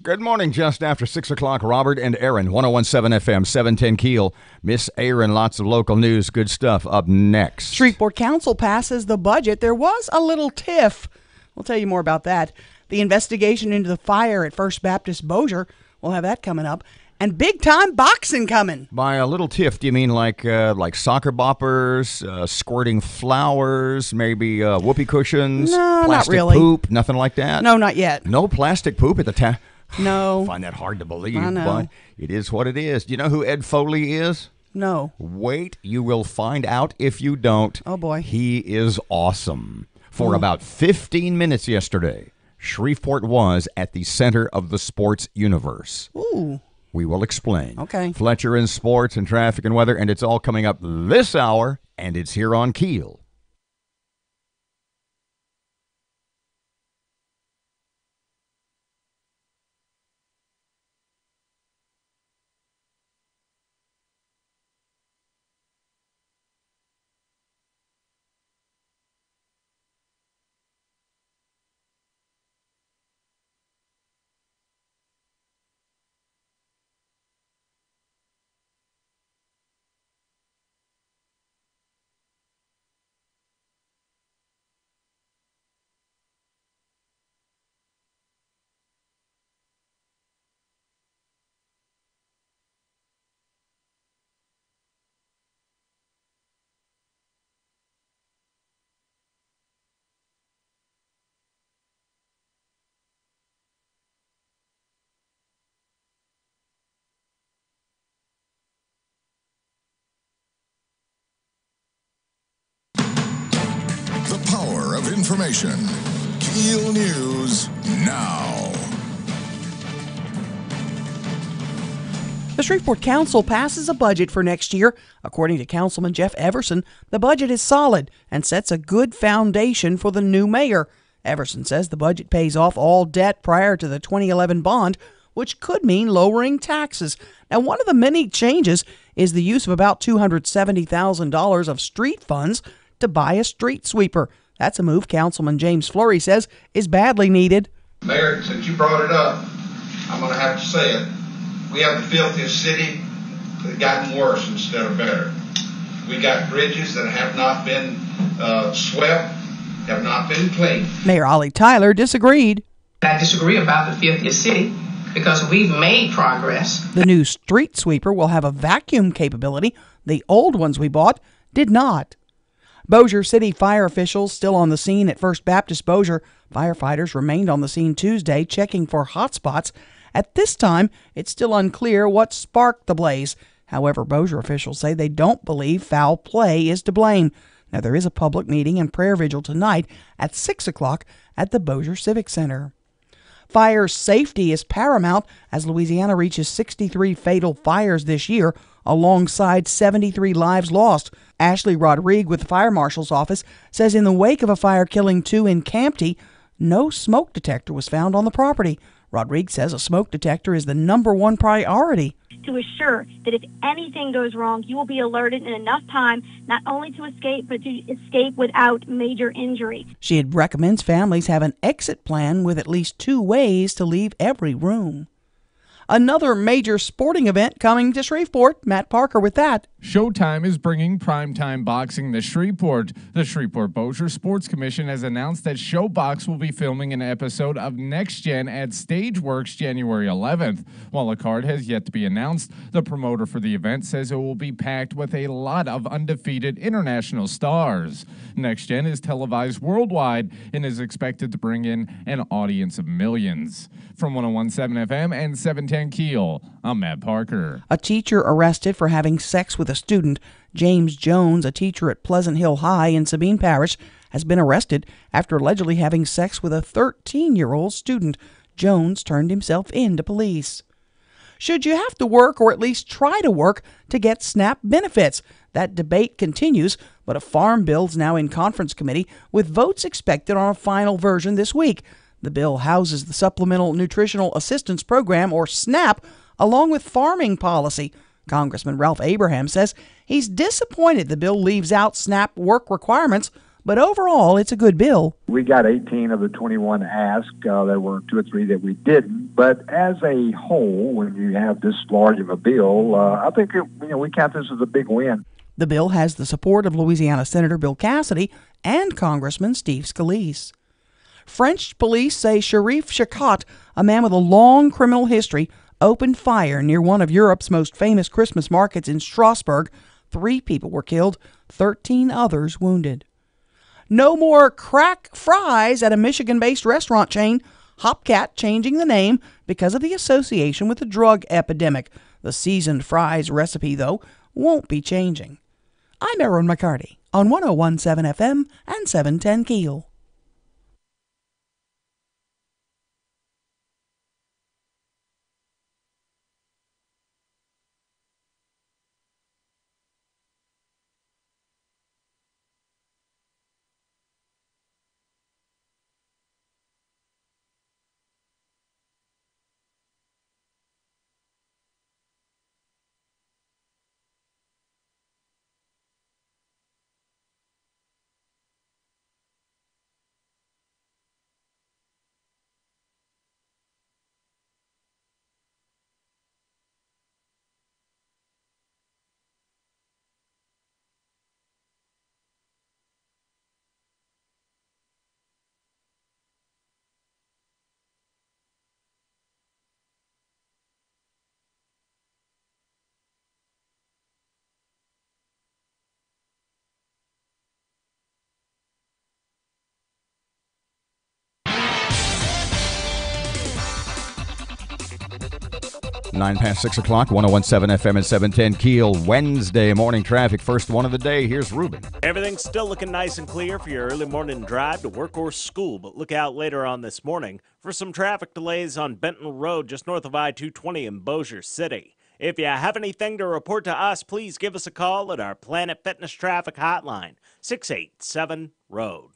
Good morning. Just after 6 o'clock, Robert and Erin, 101.7 FM, 710 KEEL. Miss Erin, lots of local news. Good stuff up next. Shreveport Council passes the budget. There was a little tiff. We'll tell you more about that. The investigation into the fire at First Baptist Bossier, we'll have that coming up. And big-time boxing coming. By a little tiff, do you mean like soccer boppers, squirting flowers, maybe whoopee cushions? No, plastic not really. Poop, nothing like that? No, not yet. No plastic poop at the time? No. I find that hard to believe, I know. but it is what it is. Do you know who Ed Foley is? No. Wait, you will find out if you don't. Oh, boy. He is awesome. For about 15 minutes yesterday, Shreveport was at the center of the sports universe. Ooh. We will explain. Okay. Fletcher in sports and traffic and weather, and it's all coming up this hour, and it's here on KEEL. The power of information. KEEL News now. The Shreveport Council passes a budget for next year. According to Councilman Jeff Everson, the budget is solid and sets a good foundation for the new mayor. Everson says the budget pays off all debt prior to the 2011 bond, which could mean lowering taxes. Now, one of the many changes is the use of about $270,000 of street funds to buy a street sweeper. That's a move Councilman James Fleury says is badly needed. Mayor, since you brought it up, I'm going to have to say it. We have the filthiest city that's gotten worse instead of better. We got bridges that have not been swept, have not been cleaned. Mayor Ollie Tyler disagreed. I disagree about the filthiest city because we've made progress. The new street sweeper will have a vacuum capability. The old ones we bought did not. Bossier City fire officials still on the scene at First Baptist Bossier. Firefighters remained on the scene Tuesday checking for hotspots. At this time, it's still unclear what sparked the blaze. However, Bossier officials say they don't believe foul play is to blame. Now, there is a public meeting and prayer vigil tonight at 6 o'clock at the Bossier Civic Center. Fire safety is paramount as Louisiana reaches 63 fatal fires this year, alongside 73 lives lost. Ashley Rodrigue with the Fire Marshal's Office says in the wake of a fire killing 2 in Campty, no smoke detector was found on the property. Rodrigue says a smoke detector is the #1 priority. To assure that if anything goes wrong, you will be alerted in enough time not only to escape, but to escape without major injury. She recommends families have an exit plan with at least 2 ways to leave every room. Another major sporting event coming to Shreveport. Matt Parker with that. Showtime is bringing primetime boxing to Shreveport. The Shreveport Bossier Sports Commission has announced that Showbox will be filming an episode of Next Gen at Stageworks January 11th. While a card has yet to be announced, the promoter for the event says it will be packed with a lot of undefeated international stars. Next Gen is televised worldwide and is expected to bring in an audience of millions. From 101.7 FM and 710 KEEL, I'm Matt Parker. A teacher arrested for having sex with a student. James Jones, a teacher at Pleasant Hill High in Sabine Parish, has been arrested after allegedly having sex with a 13-year-old student. Jones turned himself in to police. Should you have to work or at least try to work to get SNAP benefits? That debate continues, but a farm bill is now in conference committee with votes expected on a final version this week. The bill houses the Supplemental Nutritional Assistance Program, or SNAP, along with farming policy. Congressman Ralph Abraham says he's disappointed the bill leaves out SNAP work requirements, but overall it's a good bill. We got 18 of the 21 asked. There were 2 or 3 that we didn't. But as a whole, when you have this large of a bill, I think we count this as a big win. The bill has the support of Louisiana Senator Bill Cassidy and Congressman Steve Scalise. French police say Sharif Shakot, a man with a long criminal history, opened fire near one of Europe's most famous Christmas markets in Strasbourg. 3 people were killed, 13 others wounded. No more crack fries at a Michigan-based restaurant chain. Hopcat changing the name because of the association with the drug epidemic. The seasoned fries recipe, though, won't be changing. I'm Erin McCarty on 101.7 FM and 710 KEEL. Nine past 6 o'clock, 101.7 FM and 710 KEEL. Wednesday morning traffic. First one of the day. Here's Ruben. Everything's still looking nice and clear for your early morning drive to work or school, but look out later on this morning for some traffic delays on Benton Road just north of I-220 in Bossier City. If you have anything to report to us, please give us a call at our Planet Fitness Traffic Hotline, 687-ROAD.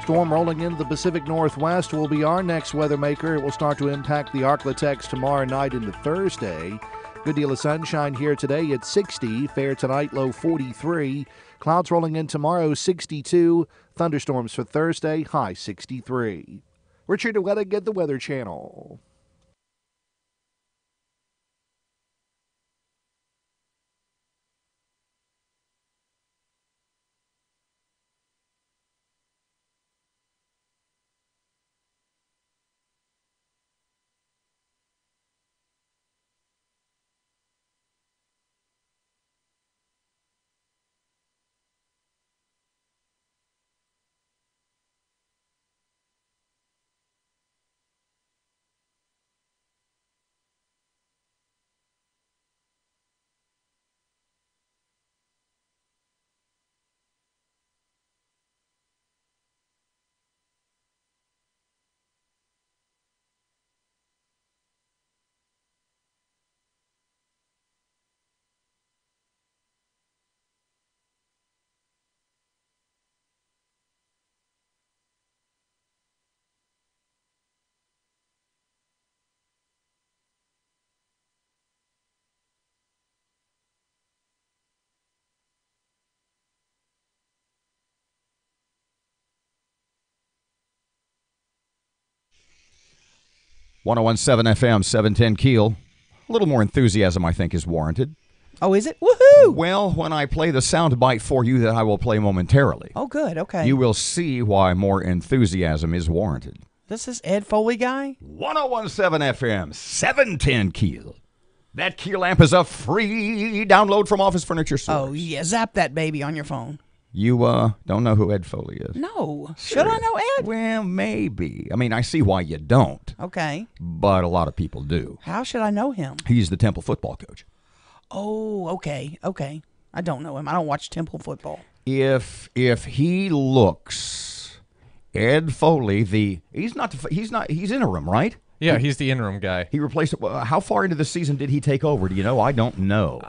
Storm rolling into the Pacific Northwest will be our next weather maker. It will start to impact the Arklatex tomorrow night into Thursday. Good deal of sunshine here today at 60. Fair tonight, low 43. Clouds rolling in tomorrow, 62. Thunderstorms for Thursday, high 63. Richard Ouellette at the Weather Channel. .101.7 FM, 710 KEEL. A little more enthusiasm, I think, is warranted. Oh, is it? Woohoo! Well, when I play the sound bite for you that I will play momentarily, Oh, good. Okay. you will see why more enthusiasm is warranted. This is Ed Foley guy? 101.7 FM, 710 KEEL. That KEEL amp is a free download from Office Furniture Stores. Oh, yeah. Zap that baby on your phone. You don't know who Ed Foley is? No. Should I know Ed? Well, maybe. I mean, I see why you don't, Okay. but a lot of people do. How should I know him? He's the Temple football coach. Oh, okay. Okay. I don't know him. I don't watch Temple football. If he looks, Ed Foley, he's interim, right? Yeah, he's the interim guy. He replaced. How far into the season did he take over? Do you know? I don't know.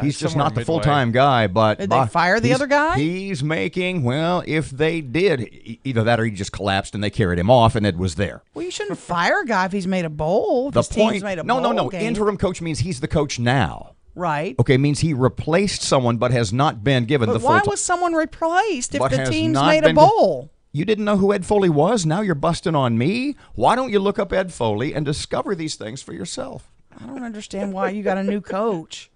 He's just somewhere not the midway. full-time guy. But Did they fire the other guy? He's making. Well, if they did, either that or he just collapsed and they carried him off, and Ed was there. Well, you shouldn't fire a guy if he's made a bowl. If The his team's point. made a No. bowl game. Interim coach means he's the coach now. Right. Okay, means he replaced someone but has not been given But the full why time. was someone replaced if But the has team's not made a been- bowl? You didn't know who Ed Foley was? Now you're busting on me? Why don't you look up Ed Foley and discover these things for yourself? I don't understand why you got a new coach.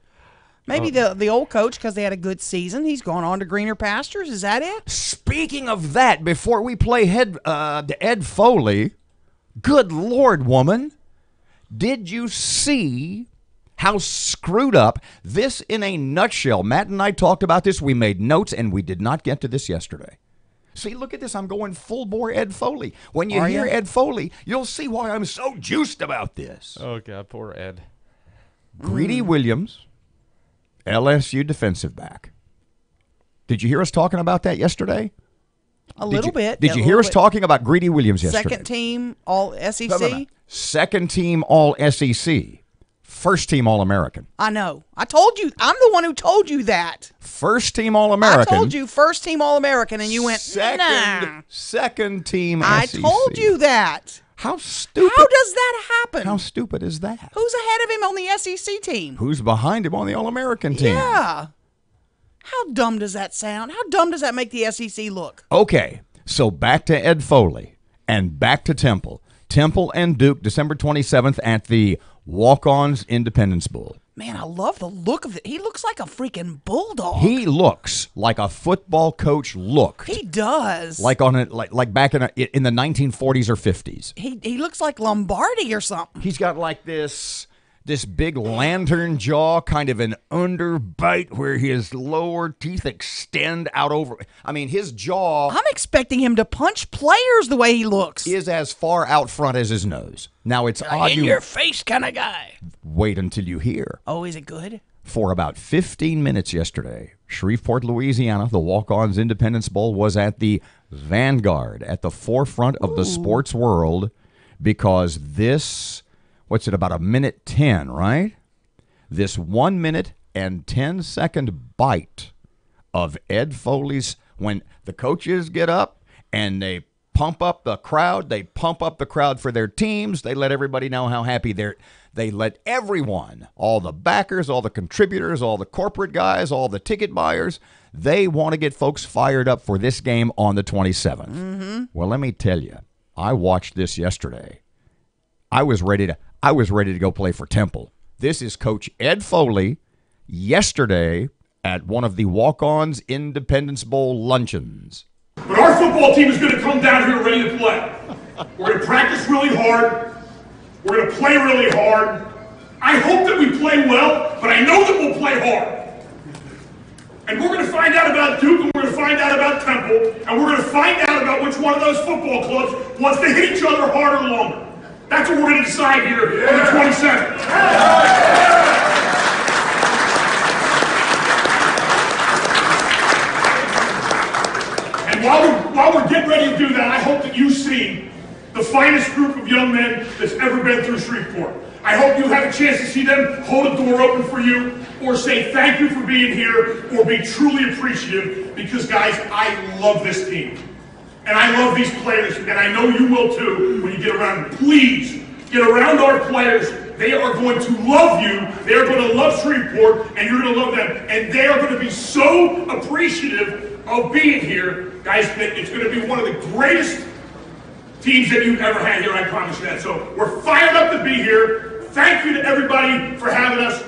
Maybe the old coach, because they had a good season, he's gone on to greener pastures. Is that it? Speaking of that, before we play Ed Foley, good Lord, woman, did you see how screwed up this in a nutshell? Matt and I talked about this. We made notes, and we did not get to this yesterday. See, look at this. I'm going full bore Ed Foley. When you hear Ed Foley, you'll see why I'm so juiced about this. Oh, God, poor Ed. Greedy Williams, LSU defensive back. Did you hear us talking about that yesterday? A little bit. Did you hear us talking about Greedy Williams yesterday? Second team All SEC? No. Second team All SEC. First team All American. I know. I told you. I'm the one who told you that. First team All American. I told you first team All American, and you went, nah. Second team I SEC. told you that. How stupid. How does that happen? How stupid is that? Who's ahead of him on the SEC team? Who's behind him on the All American team? Yeah. How dumb does that sound? How dumb does that make the SEC look? Okay, so back to Ed Foley and back to Temple. Temple and Duke, December 27th at the Walk-Ons Independence Bowl. Man, I love the look of it. He looks like a freaking bulldog. He looks like a football coach looked. He does. Like on it, like back in the 1940s or 50s. He looks like Lombardi or something. He's got like this big lantern jaw, kind of an underbite where his lower teeth extend out over. I mean, his jaw. I'm expecting him to punch players the way he looks. Is as far out front as his nose. Now it's odd. In your face kind of guy. Wait until you hear. Oh, is it good? For about 15 minutes yesterday, Shreveport, Louisiana, the Walk-Ons Independence Bowl was at the vanguard, at the forefront of the sports world, because this, what's it, about a minute 10, right? This 1 minute and 10-second bite of Ed Foley's, when the coaches get up and they pump up the crowd for their teams. They let everybody know how happy they let everyone, all the backers, all the contributors, all the corporate guys, all the ticket buyers, they want to get folks fired up for this game on the 27th. Mm-hmm. Well, let me tell you, I watched this yesterday. I was ready to go play for Temple. This is Coach Ed Foley yesterday at one of the Walk-Ons Independence Bowl luncheons. But our football team is going to come down here ready to play. We're going to practice really hard. We're going to play really hard. I hope that we play well, but I know that we'll play hard. And we're going to find out about Duke, and we're going to find out about Temple, and we're going to find out about which one of those football clubs wants to hit each other harder or longer. That's what we're going to decide here on the 27th. And while we're getting ready to do that, I hope that you see the finest group of young men that's ever been through Shreveport. I hope you have a chance to see them hold a door open for you, or say thank you for being here, or be truly appreciative, because guys, I love this team. And I love these players, and I know you will too when you get around them. Please, get around our players. They are going to love you. They are going to love Shreveport, and you're going to love them. And they are going to be so appreciative of being here, guys, that it's going to be one of the greatest teams that you've ever had here, I promise you that. So we're fired up to be here. Thank you to everybody for having us.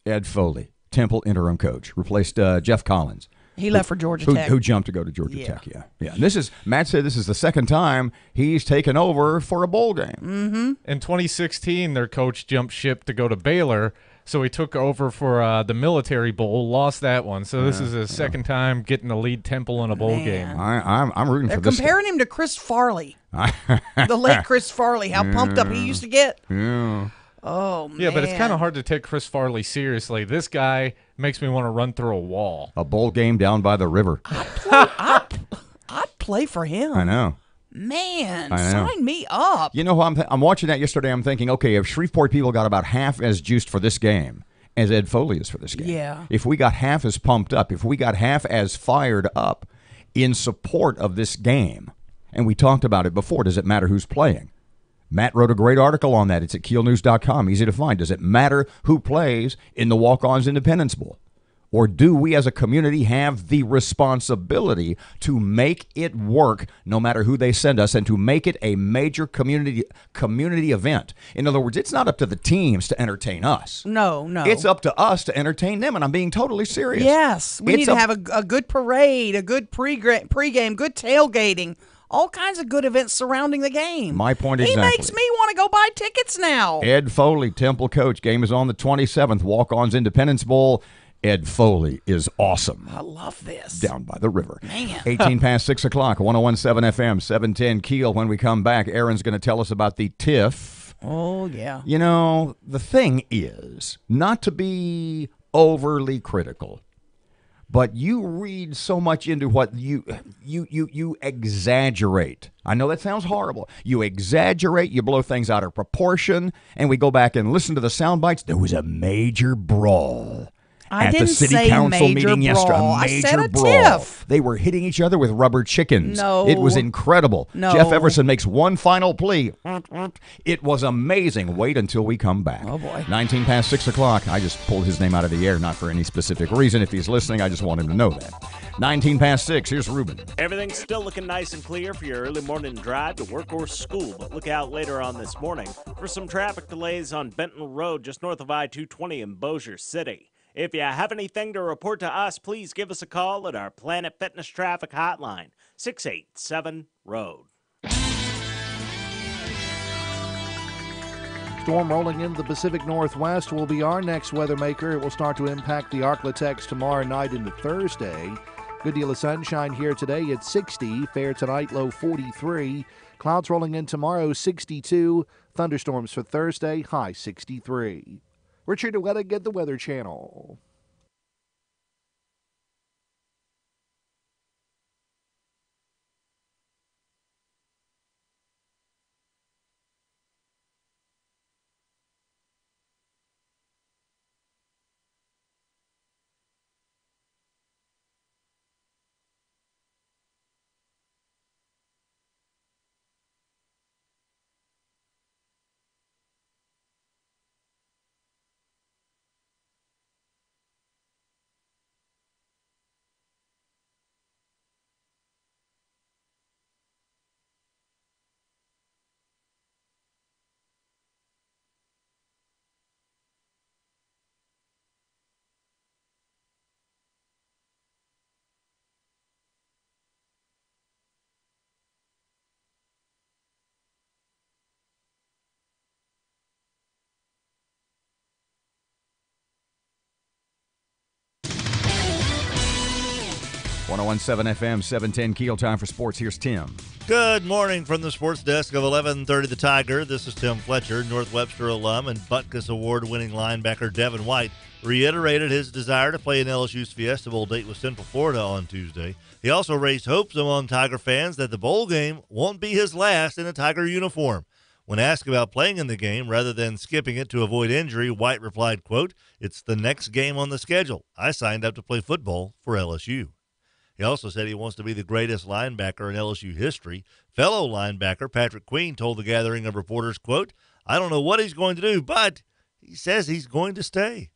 Ed Foley, Temple interim coach, replaced Jeff Collins. He left for Georgia Tech. Who jumped to go to Georgia Tech, yeah. And this is, Matt said this is the second time he's taken over for a bowl game. Mm-hmm. In 2016, their coach jumped ship to go to Baylor, so he took over for the Military Bowl, lost that one. So this is his second time getting to lead Temple in a bowl game. I'm rooting for this. They're comparing him to Chris Farley, the late Chris Farley, how pumped up he used to get. Yeah. Oh, man. Yeah, but it's kind of hard to take Chris Farley seriously. This guy makes me want to run through a wall. A bowl game down by the river. I'd play for him. I know. Man, I know. sign me up. You know, I'm watching that yesterday. I'm thinking, okay, if Shreveport people got about half as juiced for this game as Ed Foley is for this game. Yeah. If we got half as pumped up, if we got half as fired up in support of this game, and we talked about it before, does it matter who's playing? Matt wrote a great article on that. It's at keelnews.com. Easy to find. Does it matter who plays in the Walk-Ons Independence Bowl? Or do we as a community have the responsibility to make it work no matter who they send us and to make it a major community event? In other words, it's not up to the teams to entertain us. No. It's up to us to entertain them, and I'm being totally serious. Yes. We need to have a good parade, a good pregame, good tailgating, all kinds of good events surrounding the game. My point exactly. He makes me want to go buy tickets now. Ed Foley, Temple coach. Game is on the 27th. Walk-Ons Independence Bowl. Ed Foley is awesome. I love this. Down by the river. Man. 18 past 6 o'clock, 101.7 FM, 710 Keel. When we come back, Erin's going to tell us about the TIFF. Oh, yeah. You know, the thing is not to be overly critical, but you read so much into what you exaggerate. I know that sounds horrible. You exaggerate, you blow things out of proportion, and we go back and listen to the sound bites. There was a major brawl at the city council meeting yesterday. A major brawl. They were hitting each other with rubber chickens. No. It was incredible. No. Jeff Everson makes one final plea. It was amazing. Wait until we come back. Oh, boy. 19 past 6 o'clock. I just pulled his name out of the air, not for any specific reason. If he's listening, I just want him to know that. 19 past 6. Here's Ruben. Everything's still looking nice and clear for your early morning drive to work or school, but look out later on this morning for some traffic delays on Benton Road just north of I-220 in Bossier City. If you have anything to report to us, please give us a call at our Planet Fitness Traffic Hotline, 687-ROAD. Storm rolling into the Pacific Northwest will be our next weather maker. It will start to impact the Arklatex tomorrow night into Thursday. Good deal of sunshine here today at 60. Fair tonight, low 43. Clouds rolling in tomorrow, 62. Thunderstorms for Thursday, high 63. Richard Wettig, the Weather Channel. .107 FM, 710 Keel. Time for sports. Here's Tim. Good morning from the sports desk of 1130 The Tiger. This is Tim Fletcher. North Webster alum and Butkus Award-winning linebacker Devin White reiterated his desire to play in LSU's Fiesta Bowl date with Central Florida on Tuesday. He also raised hopes among Tiger fans that the bowl game won't be his last in a Tiger uniform. When asked about playing in the game rather than skipping it to avoid injury, White replied, quote, "It's the next game on the schedule. I signed up to play football for LSU." He also said he wants to be the greatest linebacker in LSU history. Fellow linebacker Patrick Queen told the gathering of reporters, quote, "I don't know what he's going to do, but he says he's going to stay."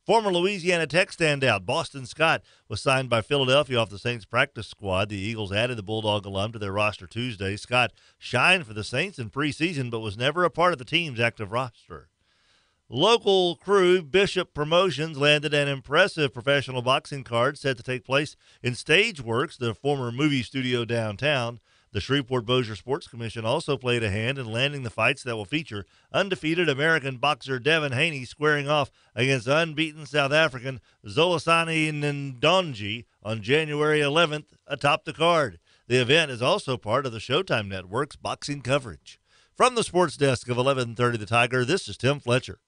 Former Louisiana Tech standout Boston Scott was signed by Philadelphia off the Saints practice squad. The Eagles added the Bulldog alum to their roster Tuesday. Scott shined for the Saints in preseason but was never a part of the team's active roster. Local crew Bishop Promotions landed an impressive professional boxing card set to take place in Stageworks, the former movie studio downtown. The Shreveport-Bossier Sports Commission also played a hand in landing the fights that will feature undefeated American boxer Devin Haney squaring off against unbeaten South African Zolasani Ndonji on January 11th atop the card. The event is also part of the Showtime Network's boxing coverage. From the sports desk of 1130 The Tiger, this is Tim Fletcher.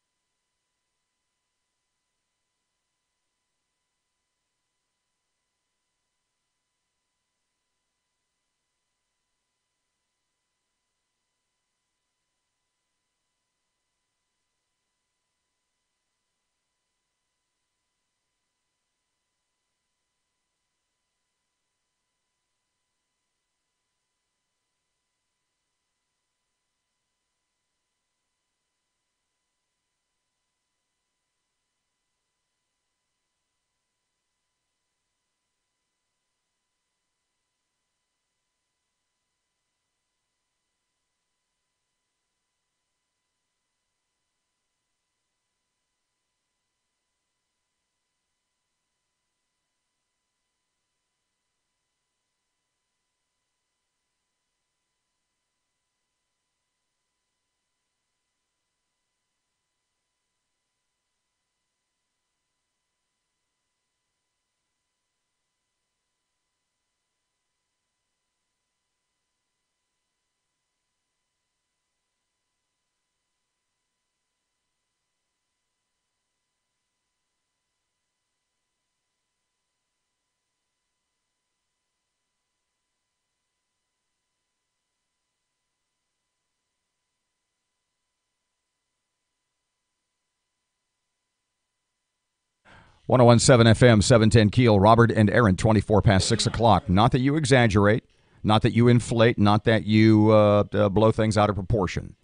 1017 FM, 710 Keel. Robert and Erin, 24 past 6 o'clock. Not that you exaggerate, not that you inflate, not that you blow things out of proportion.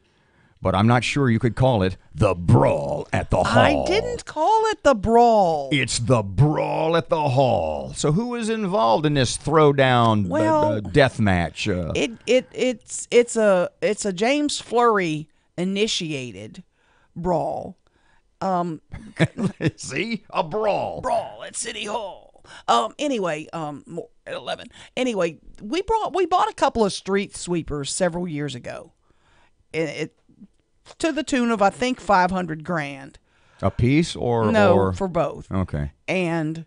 But I'm not sure you could call it the brawl at the hall. I didn't call it the brawl. It's the brawl at the hall. So who is involved in this throwdown death match? It's a James Fleury initiated brawl. See, a brawl. Brawl at City Hall. Anyway, more at 11. Anyway, we bought a couple of street sweepers several years ago. To the tune of, I think, $500,000 a piece, or for both. Okay. And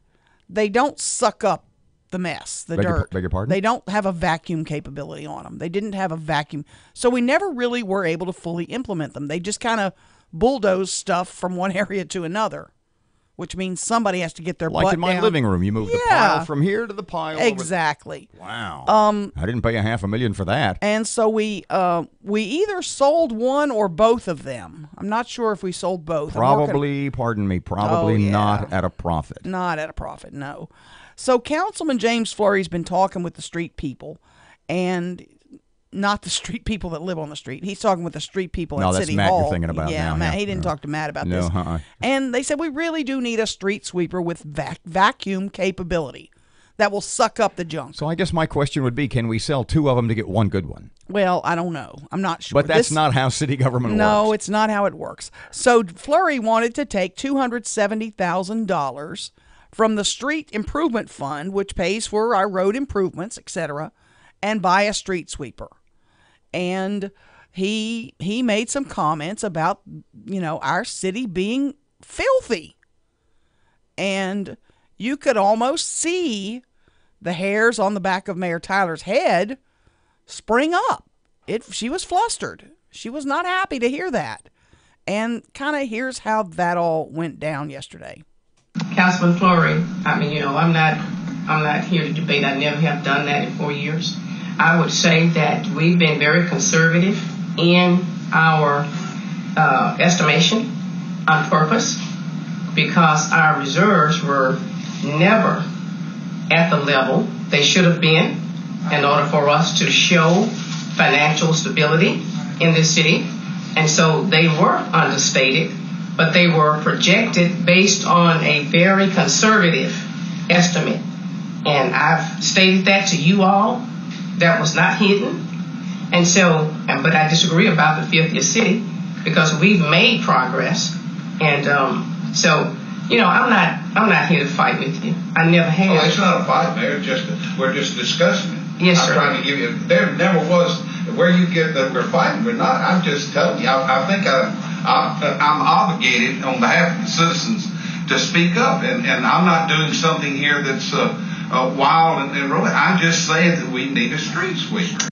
they don't suck up the mess, the dirt. Beg your pardon? They don't have a vacuum capability on them. They didn't have a vacuum, so we never really were able to fully implement them. They just kind of bulldoze stuff from one area to another, which means somebody has to get their butt down. Like in my living room, you move the pile from here to the pile. Exactly. Wow. I didn't pay $500,000 for that. And so we either sold one or both of them. I'm not sure if we sold both. Probably not at a profit. Not at a profit, no. So Councilman James Fleury's been talking with the street people, and not the street people that live on the street. He's talking with the street people at City Hall. No, that's Matt you're thinking about now. Matt. He didn't talk to Matt about this. And they said, we really do need a street sweeper with vacuum capability that will suck up the junk. So I guess my question would be, can we sell two of them to get one good one? Well, I don't know. I'm not sure. But that's not how city government works. No, it's not how it works. So Fleury wanted to take $270,000 from the Street Improvement Fund, which pays for our road improvements, etc., and buy a street sweeper. And he made some comments about, our city being filthy. And you could almost see the hairs on the back of Mayor Tyler's head spring up. She was flustered. She was not happy to hear that. And kind of here's how that all went down yesterday. Councilman Fleury, I'm not here to debate. I never have done that in 4 years. I would say that we've been very conservative in our estimation on purpose, because our reserves were never at the level they should have been in order for us to show financial stability in this city. And so they were understated, but they were projected based on a very conservative estimate. And I've stated that to you all. That was not hidden. And so, but I disagree about the 50th city, because we've made progress. And so, I'm not here to fight with you. I never have. Oh, it's not a fight, Mayor. We're just discussing it. Yes, sir. I'm trying to give you. There never was where you get that we're fighting. We're not. I'm just telling you. I think I'm obligated on behalf of the citizens to speak up, and I'm not doing something here that's wild and really. I'm just saying that we need a street sweeper.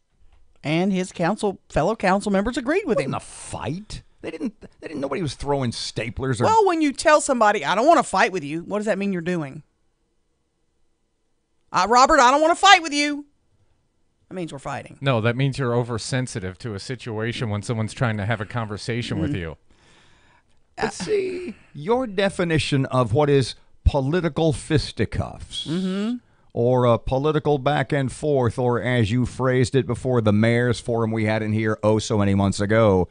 And his fellow council members agreed with him. A fight? They didn't. Nobody was throwing staplers. Well, when you tell somebody, I don't want to fight with you, what does that mean you're doing? Robert, I don't want to fight with you. That means we're fighting. No, that means you're oversensitive to a situation when someone's trying to have a conversation with you. But see, your definition of what is political fisticuffs, or a political back and forth, or as you phrased it before the mayor's forum we had in here so many months ago,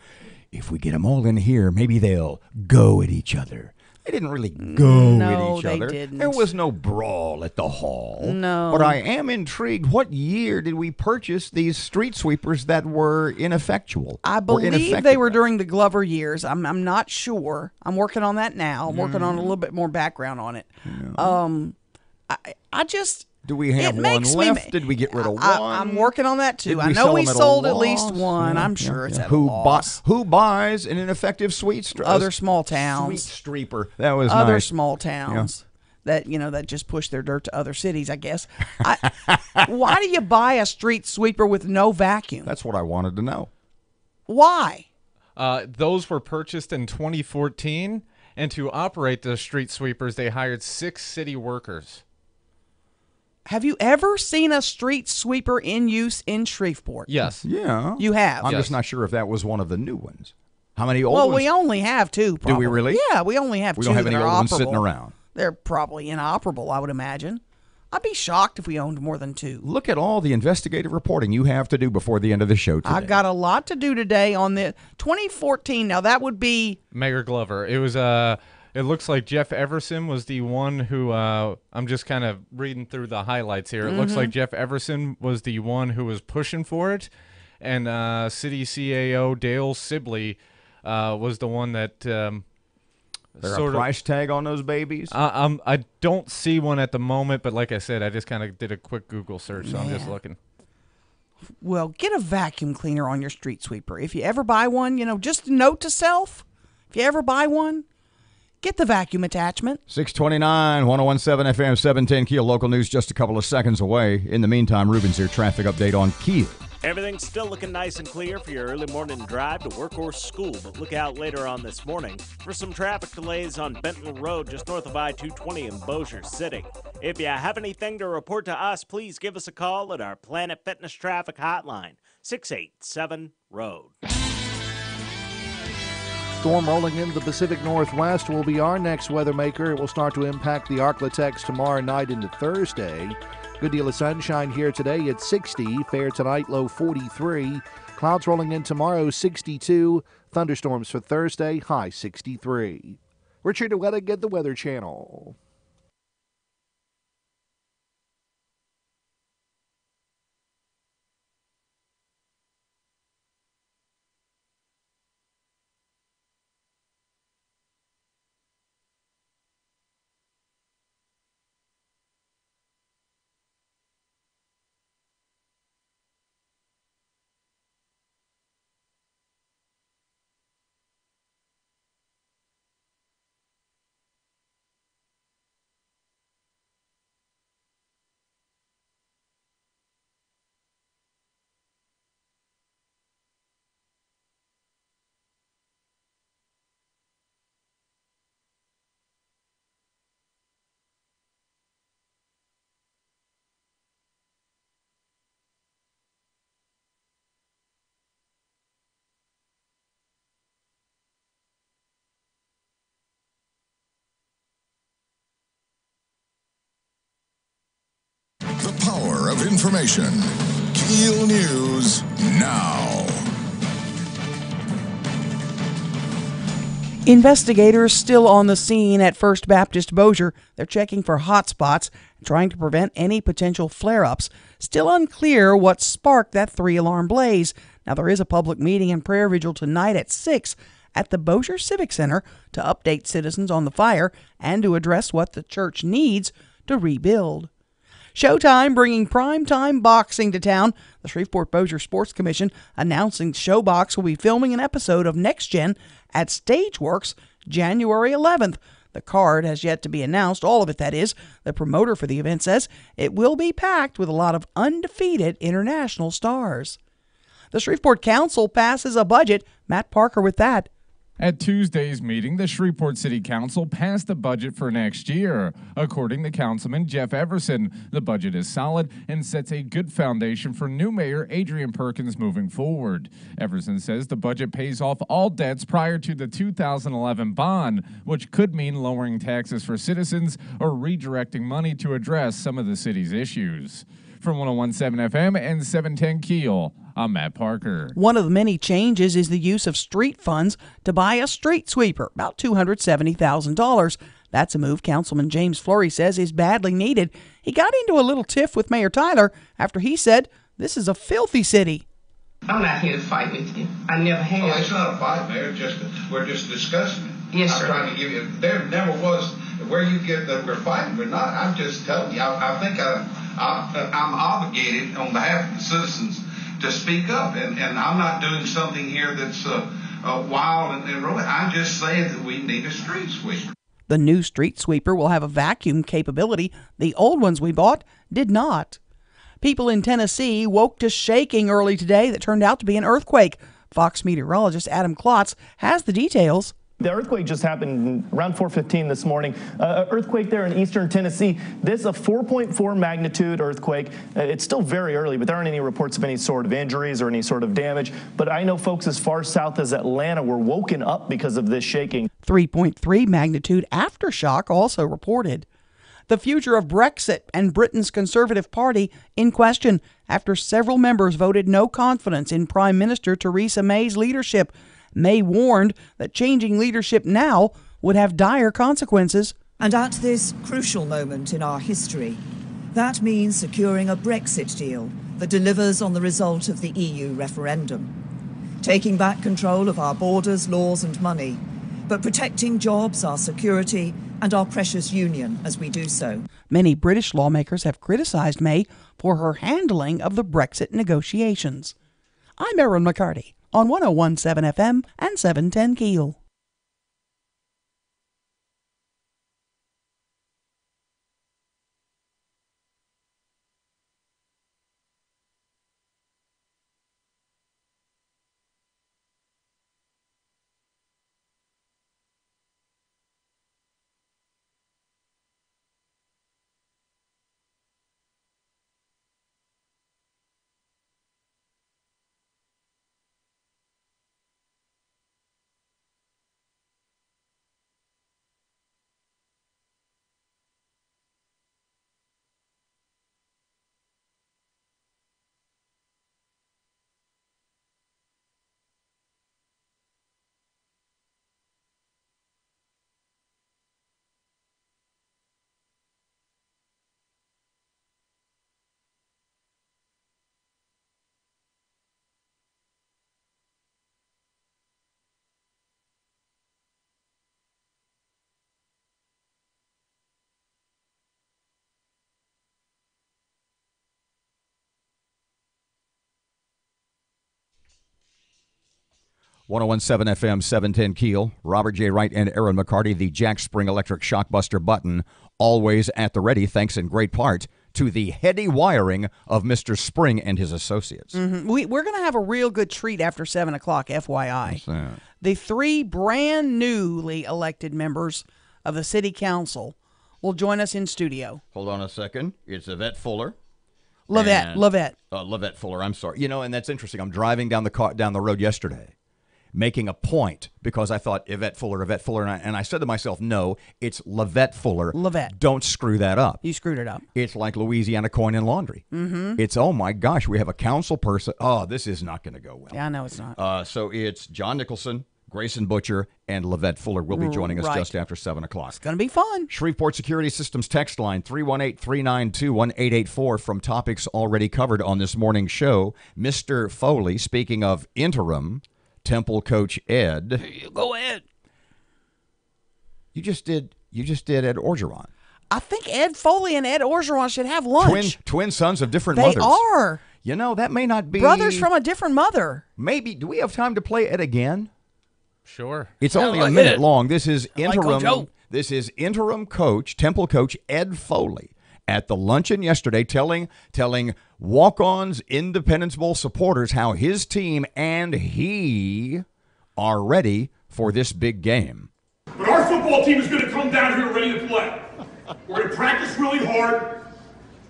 if we get them all in here, maybe they'll go at each other. They didn't really go at each other. Didn't. There was no brawl at the hall. No. But I am intrigued. What year did we purchase these street sweepers that were ineffectual? I believe they were during the Glover years. I'm not sure. I'm working on that now. I'm working on a little bit more background on it. I just... Do we have one left? Did we get rid of one? I'm working on that too. I know we sold at least one. I'm sure it's at a loss. Who buys an ineffective other small towns. Street sweeper. That was other nice. small towns that that just push their dirt to other cities, I guess. Why do you buy a street sweeper with no vacuum? That's what I wanted to know. Why? Those were purchased in 2014, and to operate the street sweepers, they hired 6 city workers. Have you ever seen a street sweeper in use in Shreveport? Yes. Yeah. You have? I'm just not sure if that was one of the new ones. How many old ones? Well, we only have 2, probably. Do we really? Yeah, we only have 2 We don't have any that are old ones operable. sitting around. They're probably inoperable, I would imagine. I'd be shocked if we owned more than 2. Look at all the investigative reporting you have to do before the end of the show today. I got a lot to do today on the 2014. Now, that would be Mayor Glover. It was it looks like Jeff Everson was the one who I'm just kind of reading through the highlights here. It looks like Jeff Everson was the one who was pushing for it, and City CAO Dale Sibley was the one that Is there a price tag on those babies? I don't see one at the moment, but like I said, I just kind of did a quick Google search, so I'm just looking. Well, get a vacuum cleaner on your street sweeper. If you ever buy one, just a note to self. If you ever buy one, get the vacuum attachment. 629, 1017 FM, 710 KEEL. Local news just a couple of seconds away. In the meantime, Ruben's here. Traffic update on KEEL. Everything's still looking nice and clear for your early morning drive to work or school, but look out later on this morning for some traffic delays on Benton Road just north of I-220 in Bossier City. If you have anything to report to us, please give us a call at our Planet Fitness Traffic Hotline, 687-ROAD. Storm rolling into the Pacific Northwest will be our next weather maker. It will start to impact the Arklatex tomorrow night into Thursday. Good deal of sunshine here today. It's 60. Fair tonight, low 43. Clouds rolling in tomorrow, 62. Thunderstorms for Thursday, high 63. Richard Wettig at the Weather Channel. The power of information. KEEL News now. Investigators still on the scene at First Baptist Bossier. They're checking for hot spots, trying to prevent any potential flare-ups. Still unclear what sparked that 3-alarm blaze. Now, there is a public meeting and prayer vigil tonight at 6 at the Bossier Civic Center to update citizens on the fire and to address what the church needs to rebuild. Showtime bringing primetime boxing to town. The Shreveport-Bossier Sports Commission announcing Showbox will be filming an episode of Next Gen at Stageworks January 11th. The card has yet to be announced, all of it that is. The promoter for the event says it will be packed with a lot of undefeated international stars. The Shreveport Council passes a budget. Matt Parker with that. At Tuesday's meeting, the Shreveport City Council passed the budget for next year. According to Councilman Jeff Everson, the budget is solid and sets a good foundation for new Mayor Adrian Perkins moving forward. Everson says the budget pays off all debts prior to the 2011 bond, which could mean lowering taxes for citizens or redirecting money to address some of the city's issues. From 1017 FM and 710 KEEL, I'm Matt Parker. One of the many changes is the use of street funds to buy a street sweeper, about $270,000. That's a move Councilman James Fleury says is badly needed. He got into a little tiff with Mayor Tyler after he said, "This is a filthy city." I'm not here to fight with you. I never have. Oh, it's not a fight, Mayor. We're just discussing it. Yes, I'm sir. trying to give you. There never was where you get that we're fighting. We're not. I'm just telling you. I think I'm obligated on behalf of the citizens to speak up, and I'm not doing something here that's wild and really. I'm just saying that we need a street sweeper. The new street sweeper will have a vacuum capability. The old ones we bought did not. People in Tennessee woke to shaking early today that turned out to be an earthquake. Fox meteorologist Adam Klotz has the details. The earthquake just happened around 4:15 this morning. Earthquake there in eastern Tennessee. This is a 4.4 magnitude earthquake. It's still very early, but there aren't any reports of any sort of injuries or any sort of damage. But I know folks as far south as Atlanta were woken up because of this shaking. 3.3 magnitude aftershock also reported. The future of Brexit and Britain's Conservative Party in question after several members voted no confidence in Prime Minister Theresa May's leadership. May warned that changing leadership now would have dire consequences. And at this crucial moment in our history, that means securing a Brexit deal that delivers on the result of the EU referendum. Taking back control of our borders, laws and money, but protecting jobs, our security and our precious union as we do so. Many British lawmakers have criticized May for her handling of the Brexit negotiations. I'm Erin McCarty on 101.7 FM and 710 KEEL. .101.7 FM, 710 KEEL. Robert J. Wright and Erin McCarty, the Jack Spring Electric Shockbuster button, always at the ready, thanks in great part to the heady wiring of Mr. Spring and his associates. Mm-hmm. We're going to have a real good treat after 7 o'clock, FYI. The 3 brand newly elected members of the City Council will join us in studio. Hold on a second. It's Yvette Fuller. Lavette Fuller, I'm sorry. You know, and that's interesting. I'm driving down the road yesterday, making a point because I thought Yvette Fuller, and I said to myself, no, it's Lavette Fuller. Lavette. Don't screw that up. You screwed it up. It's like Louisiana Coin and Laundry. Mm-hmm. It's, oh my gosh, we have a council person. Oh, this is not going to go well. Yeah, I know it's not. So it's John Nicholson, Grayson Butcher, and Lavette Fuller will be joining us just after 7 o'clock. It's going to be fun. Shreveport Security Systems text line 318-392-1884 from topics already covered on this morning's show. Mr. Foley, speaking of interim Temple coach Ed. Go ahead. You just did Ed Orgeron. I think Ed Foley and Ed Orgeron should have lunch. Twin sons of different mothers. They are. You know, that may not be brothers from a different mother. Maybe. Do we have time to play Ed again? Sure. It's only a minute long. This is interim. This is interim coach, Temple coach Ed Foley at the luncheon yesterday, telling walk-ons, Independence Bowl supporters how his team and he are ready for this big game. But our football team is going to come down here ready to play. We're going to practice really hard.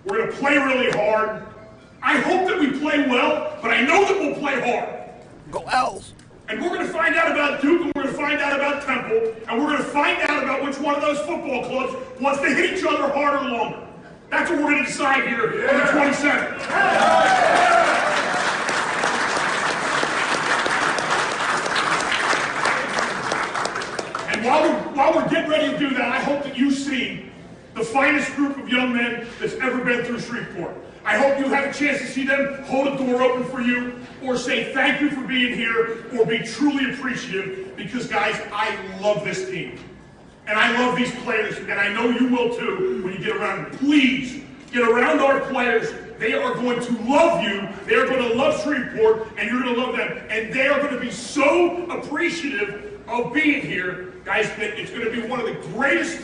We're going to play really hard. I hope that we play well, but I know that we'll play hard. Go Owls. And we're going to find out about Duke, and we're going to find out about Temple, and we're going to find out about which one of those football clubs wants to hit each other harder or longer. That's what we're going to decide here on the 27th. And while we're getting ready to do that, I hope that you see the finest group of young men that's ever been through Shreveport. I hope you have a chance to see them hold a door open for you, or say thank you for being here, or be truly appreciative, because guys, I love this team. And I love these players, and I know you will too when you get around them. Please, get around our players. They are going to love you. They are going to love Shreveport, and you're going to love them. And they are going to be so appreciative of being here. Guys, it's going to be one of the greatest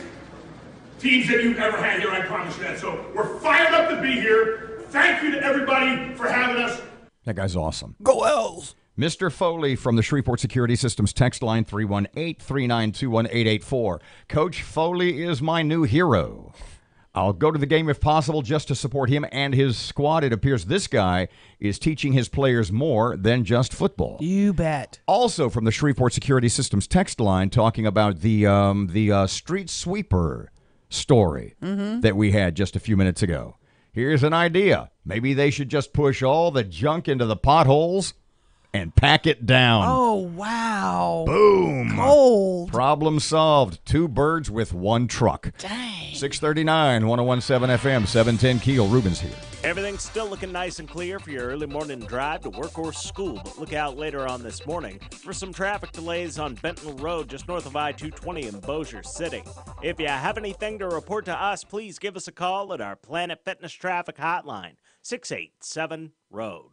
teams that you've ever had here, I promise you that. So we're fired up to be here. Thank you to everybody for having us. That guy's awesome. Go Owls. Mr. Foley from the Shreveport Security Systems text line 318-392-1884. Coach Foley is my new hero. I'll go to the game if possible just to support him and his squad. It appears this guy is teaching his players more than just football. You bet. Also from the Shreveport Security Systems text line talking about the street sweeper story that we had just a few minutes ago. Here's an idea. Maybe they should just push all the junk into the potholes and pack it down. Oh, wow. Boom. Cold. Problem solved. 2 birds with 1 truck. Dang. 639, 1017 FM, 710 KEEL. Ruben's here. Everything's still looking nice and clear for your early morning drive to work or school, but look out later on this morning for some traffic delays on Benton Road just north of I-220 in Bossier City. If you have anything to report to us, please give us a call at our Planet Fitness Traffic Hotline, 687-ROAD.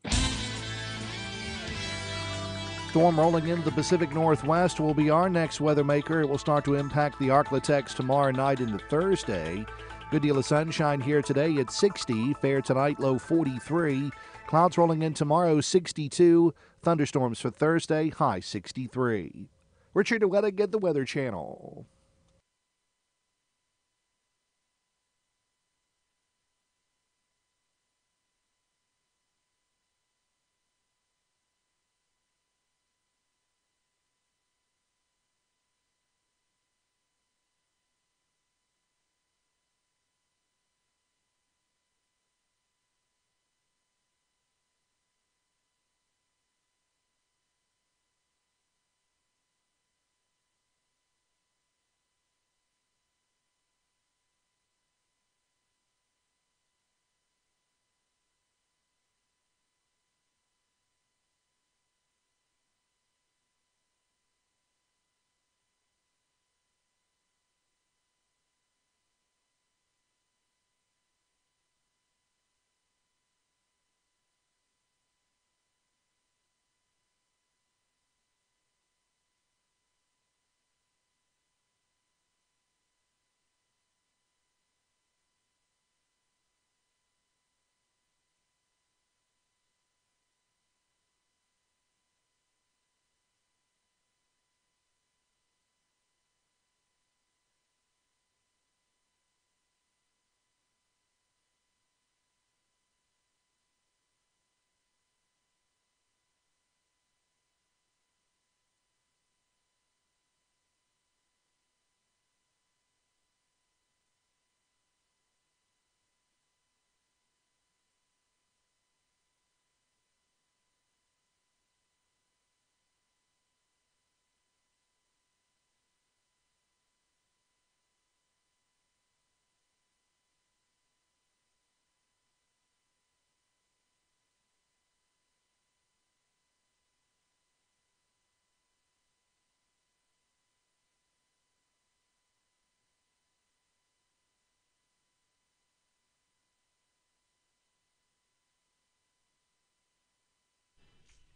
Storm rolling into the Pacific Northwest will be our next weather maker. It will start to impact the Arklatex tomorrow night into Thursday. Good deal of sunshine here today at 60. Fair tonight, low 43. Clouds rolling in tomorrow, 62. Thunderstorms for Thursday, high 63. Richard Ouetta, Get the Weather Channel.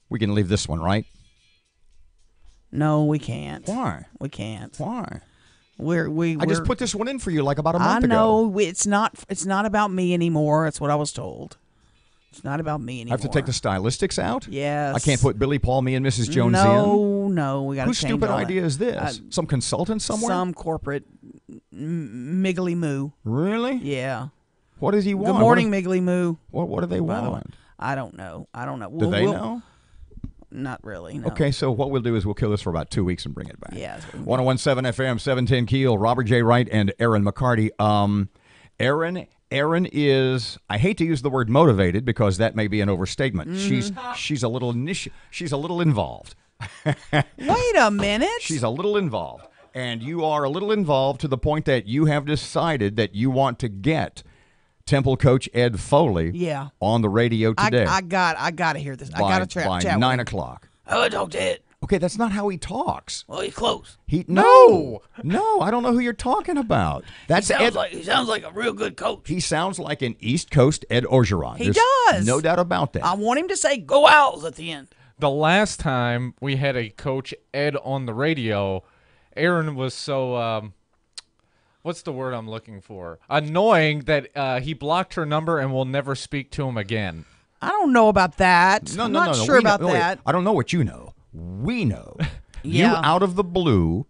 We can leave this one, right? No, we can't. Why? We can't. Why? I just put this one in for you like about a month ago. I ago. know. It's not about me anymore. That's what I was told. It's not about me anymore. I have to take the stylistics out? Yes. I can't put Billy Paul, me, and Mrs. Jones in? No. We got to Whose change stupid all idea that. is this? Some consultant somewhere? Some corporate Miggly Moo. Really? Yeah. What does he want? Good morning, Miggly Moo. What do they want? I don't know. Do they know? Not really, no. Okay, so what we'll do is we'll kill this for about 2 weeks and bring it back. Yeah. 1017 FM, 710 KEEL, Robert J. Wright and Erin McCarty. Erin is, I hate to use the word motivated because that may be an overstatement. She's a little involved. Wait a minute. She's a little involved. And you are a little involved to the point that you have decided that you want to get Temple coach Ed Foley on the radio today. I got to hear this. I got to chat by 9 o'clock. Oh, don't do it. Okay, that's not how he talks. Well, he's close. No, I don't know who you're talking about. That's he sounds like a real good coach. He sounds like an East Coast Ed Orgeron. He does. No doubt about that. I want him to say "Go Owls" at the end. The last time we had a coach Ed on the radio, Erin was so what's the word I'm looking for? Annoying that he blocked her number and will never speak to him again. I don't know about that. I'm not sure about that. I don't know what you know. We know. Yeah. You, out of the blue,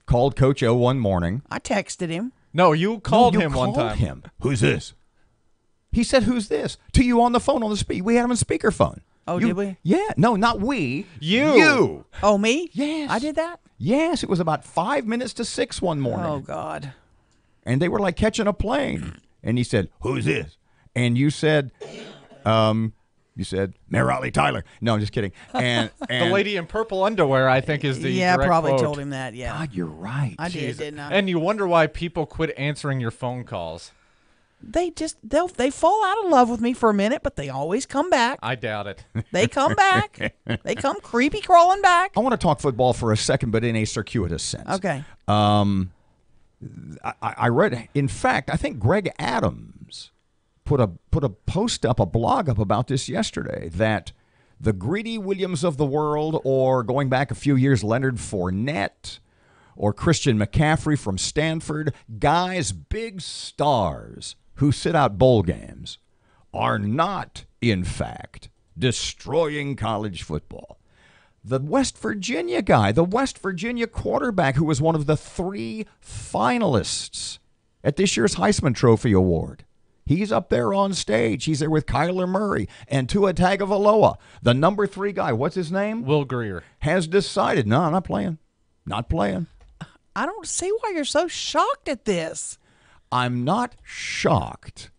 called Coach O one morning. I texted him. No, you called you him one called time. him. Who's this? He said, "Who's this?" to you on the phone on the speak. We had him on speakerphone. Oh, did we? Yeah. No, not we. You. Oh, me? Yes. I did that? Yes. It was about 5 minutes to 6 one morning. Oh, God. And they were like catching a plane. And he said, "Who's this?" And you said, Merrily Tyler. No, I'm just kidding. And the lady in purple underwear, I think, is the Yeah, direct probably quote. told him that, yeah. God, you're right. I did, didn't I? And you wonder why people quit answering your phone calls. They fall out of love with me for a minute, but they always come back. I doubt it. They come back. They come creepy crawling back. I want to talk football for a second, but in a circuitous sense. Okay. I read, in fact, I think Greg Adams put a post up, a blog up about this yesterday, that the Greedy Williams of the world, or going back a few years, Leonard Fournette, or Christian McCaffrey from Stanford, guys, big stars who sit out bowl games, are not, in fact, destroying college football. The West Virginia guy, the West Virginia quarterback who was one of the 3 finalists at this year's Heisman Trophy Award. He's up there on stage. He's there with Kyler Murray and Tua Tagovailoa. The number 3 guy, what's his name? Will Greer. Has decided, no, I'm not playing. Not playing. I don't see why you're so shocked at this. I'm not shocked.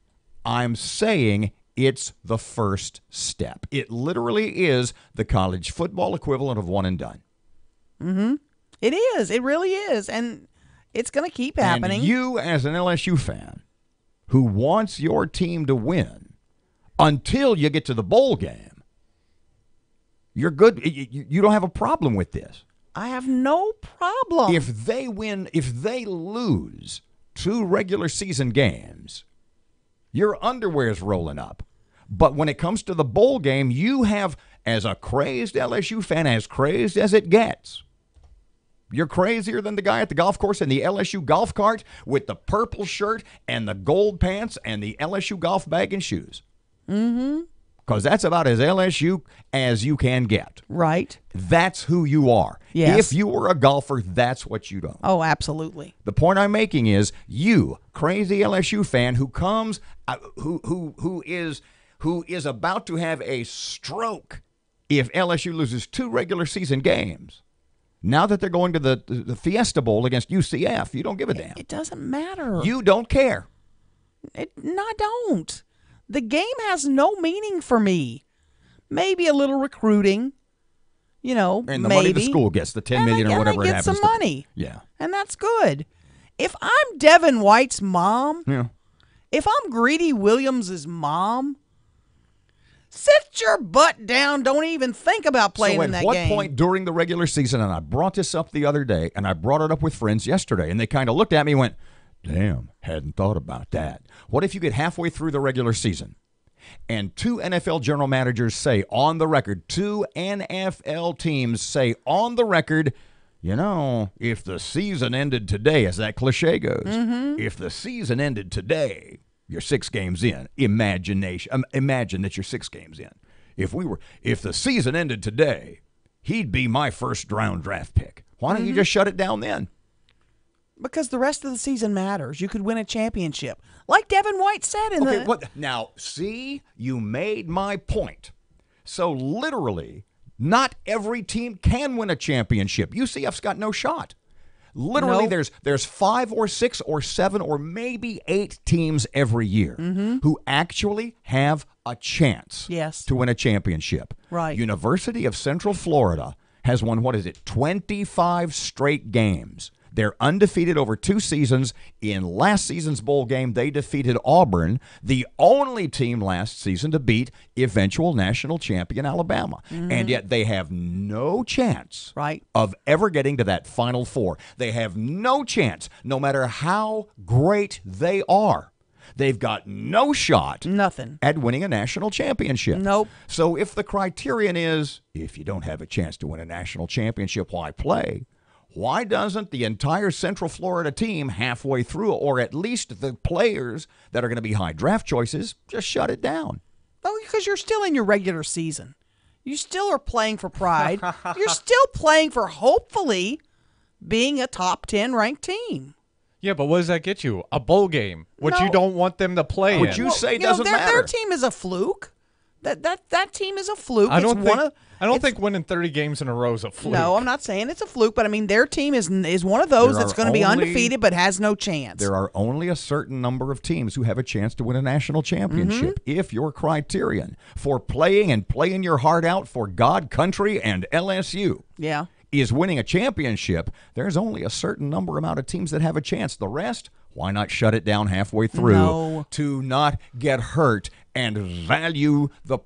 I'm saying it's the first step. It literally is the college football equivalent of one and done. Mm-hmm. It is. It really is. And it's going to keep happening. And you, as an LSU fan who wants your team to win until you get to the bowl game, you're good. You don't have a problem with this. I have no problem. If they win, if they lose 2 regular season games, your underwear's rolling up. But when it comes to the bowl game, you have, as a crazed LSU fan, as crazed as it gets, you're crazier than the guy at the golf course in the LSU golf cart with the purple shirt and the gold pants and the LSU golf bag and shoes. Mm-hmm. Because that's about as LSU as you can get. Right. That's who you are. Yes. If you were a golfer, that's what you do. Oh, absolutely. The point I'm making is you, crazy LSU fan who comes, who is about to have a stroke if LSU loses 2 regular season games. Now that they're going to the Fiesta Bowl against UCF, you don't give a damn. It doesn't matter. You don't care. No, I don't. The game has no meaning for me. Maybe a little recruiting, And the maybe. money the school gets, the $10 million or whatever it get happens some money. Yeah. And that's good. If I'm Devin White's mom, Yeah. if I'm Greedy Williams' mom, sit your butt down. Don't even think about playing in that So at game. what point during the regular season, and I brought this up the other day, and I brought it up with friends yesterday, and they kind of looked at me and went, damn, hadn't thought about that. What if you get halfway through the regular season and 2 NFL general managers say on the record, 2 NFL teams say on the record, if the season ended today, as that cliche goes, if the season ended today, you're 6 games in. Imagine that you're 6 games in. If the season ended today, he'd be my first round draft pick. Why don't you just shut it down then? Because the rest of the season matters. You could win a championship. Like Devin White said in the... Now, see, you made my point. So literally, not every team can win a championship. UCF's got no shot. Literally, Nope. there's 5 or 6 or 7 or maybe 8 teams every year who actually have a chance to win a championship. Right. University of Central Florida has won, 25 straight games. They're undefeated over 2 seasons. In last season's bowl game, they defeated Auburn, the only team last season to beat eventual national champion Alabama. And yet they have no chance of ever getting to that Final Four. They have no chance, no matter how great they are. They've got no shot at winning a national championship. Nope. So if the criterion is, if you don't have a chance to win a national championship, why play? Why doesn't the entire Central Florida team halfway through, or at least the players that are going to be high draft choices, just shut it down? Oh, because you're still in your regular season. You still are playing for pride. You're still playing for, hopefully, being a top 10 ranked team. Yeah, but what does that get you? A bowl game, which you don't want them to play Would in. you say doesn't matter? Their team is a fluke. That team is a fluke. I don't think winning 30 games in a row is a fluke. No, I'm not saying it's a fluke, but I mean their team is one of those that's going to be undefeated but has no chance. There are only a certain number of teams who have a chance to win a national championship. If your criterion for playing and playing your heart out for God, country, and LSU is winning a championship, there's only a certain amount of teams that have a chance. The rest, why not shut it down halfway through to not get hurt and value the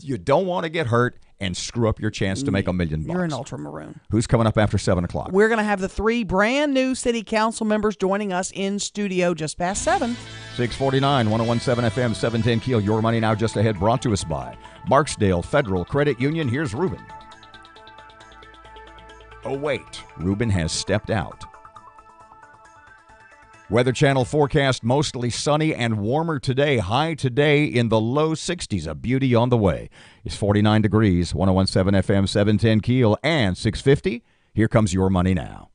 you don't want to get hurt and screw up your chance to make $1 million. You're an ultramaroon. Who's coming up after 7 o'clock? We're going to have the 3 brand new city council members joining us in studio just past 7. 649, 1017 FM, 710 Keel. Your Money Now just ahead, brought to us by Marksdale Federal Credit Union. Here's Ruben. Oh, wait. Ruben has stepped out. Weather Channel forecast mostly sunny and warmer today. High today in the low 60s. A beauty on the way. It's 49 degrees, 1017 FM, 710 Keel, and 650. Here comes Your Money Now.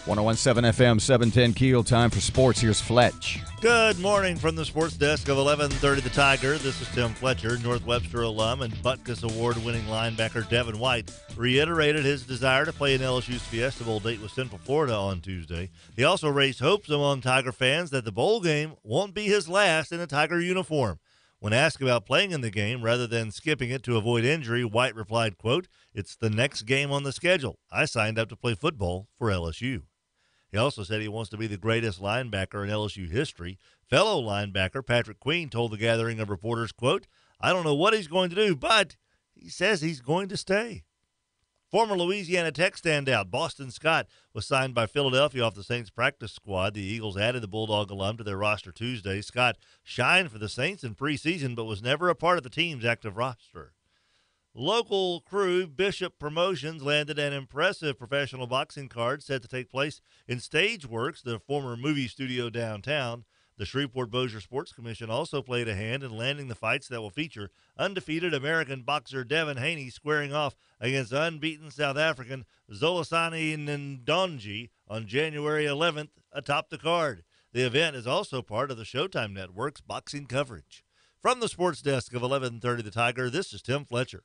.1017 FM, 710 Keel. Time for sports. Here's Fletch. Good morning from the sports desk of 1130 The Tiger. This is Tim Fletcher. North Webster alum and Butkus Award-winning linebacker Devin White reiterated his desire to play in LSU's Fiesta Bowl date with Central Florida on Tuesday. He also raised hopes among Tiger fans that the bowl game won't be his last in a Tiger uniform. When asked about playing in the game rather than skipping it to avoid injury, White replied, quote, "It's the next game on the schedule. I signed up to play football for LSU." He also said he wants to be the greatest linebacker in LSU history. Fellow linebacker Patrick Queen told the gathering of reporters, quote, "I don't know what he's going to do, but he says he's going to stay." Former Louisiana Tech standout Boston Scott was signed by Philadelphia off the Saints practice squad. The Eagles added the Bulldog alum to their roster Tuesday. Scott shined for the Saints in preseason, but was never a part of the team's active roster. Local crew Bishop Promotions landed an impressive professional boxing card set to take place in Stageworks, the former movie studio downtown. The Shreveport-Bossier Sports Commission also played a hand in landing the fights that will feature undefeated American boxer Devin Haney squaring off against unbeaten South African Zolasani Ndonji on January 11th atop the card. The event is also part of the Showtime Network's boxing coverage. From the sports desk of 1130 The Tiger, this is Tim Fletcher.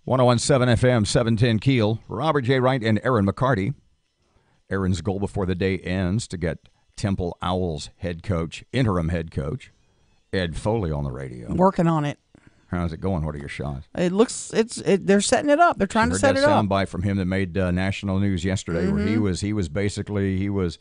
1017 FM, 710 Keel. Robert J. Wright and Erin McCarty. Erin's goal before the day ends to get Temple Owls interim head coach, Ed Foley on the radio. Working on it. How's it going? What are your shots? They're setting it up. They're trying to set it up. I heard that soundbite from him that made national news yesterday, where he was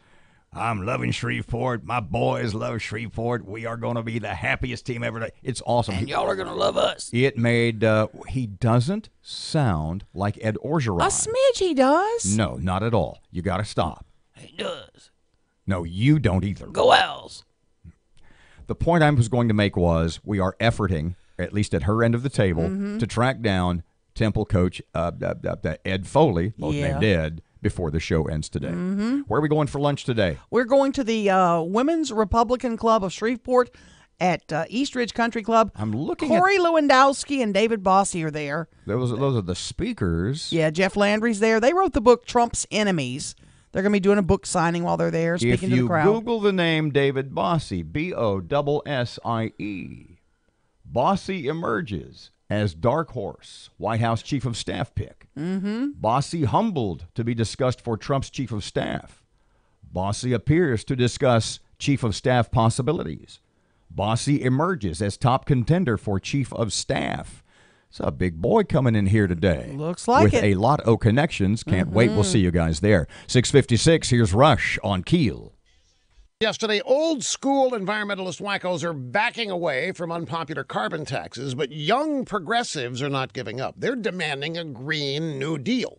I'm loving Shreveport. My boys love Shreveport. We are going to be the happiest team ever. It's awesome. And y'all are going to love us. It made, he doesn't sound like Ed Orgeron. A smidge he does. No, not at all. You got to stop. He does. No, you don't either. Go Owls. The point I was going to make was we are efforting, at least at her end of the table, to track down Temple coach Ed Foley, both named Ed, before the show ends today. Where are we going for lunch today? We're going to the Women's Republican Club of Shreveport at East Ridge Country Club. I'm looking Corey Lewandowski and David Bossy are there. Those are the speakers. Yeah, Jeff Landry's there. They wrote the book Trump's Enemies. They're going to be doing a book signing while they're there, speaking to the crowd. If you Google the name David Bossy, Bossie, Bossy emerges as dark horse, White House chief of staff pick. Bossy humbled to be discussed for Trump's chief of staff. Bossy appears to discuss chief of staff possibilities. Bossy emerges as top contender for chief of staff. It's a big boy coming in here today. Looks like with it. With a lot of connections. Can't wait. We'll see you guys there. 6:56, here's Rush on Keel. Yesterday, old school environmentalist wackos are backing away from unpopular carbon taxes, but young progressives are not giving up. They're demanding a Green New Deal.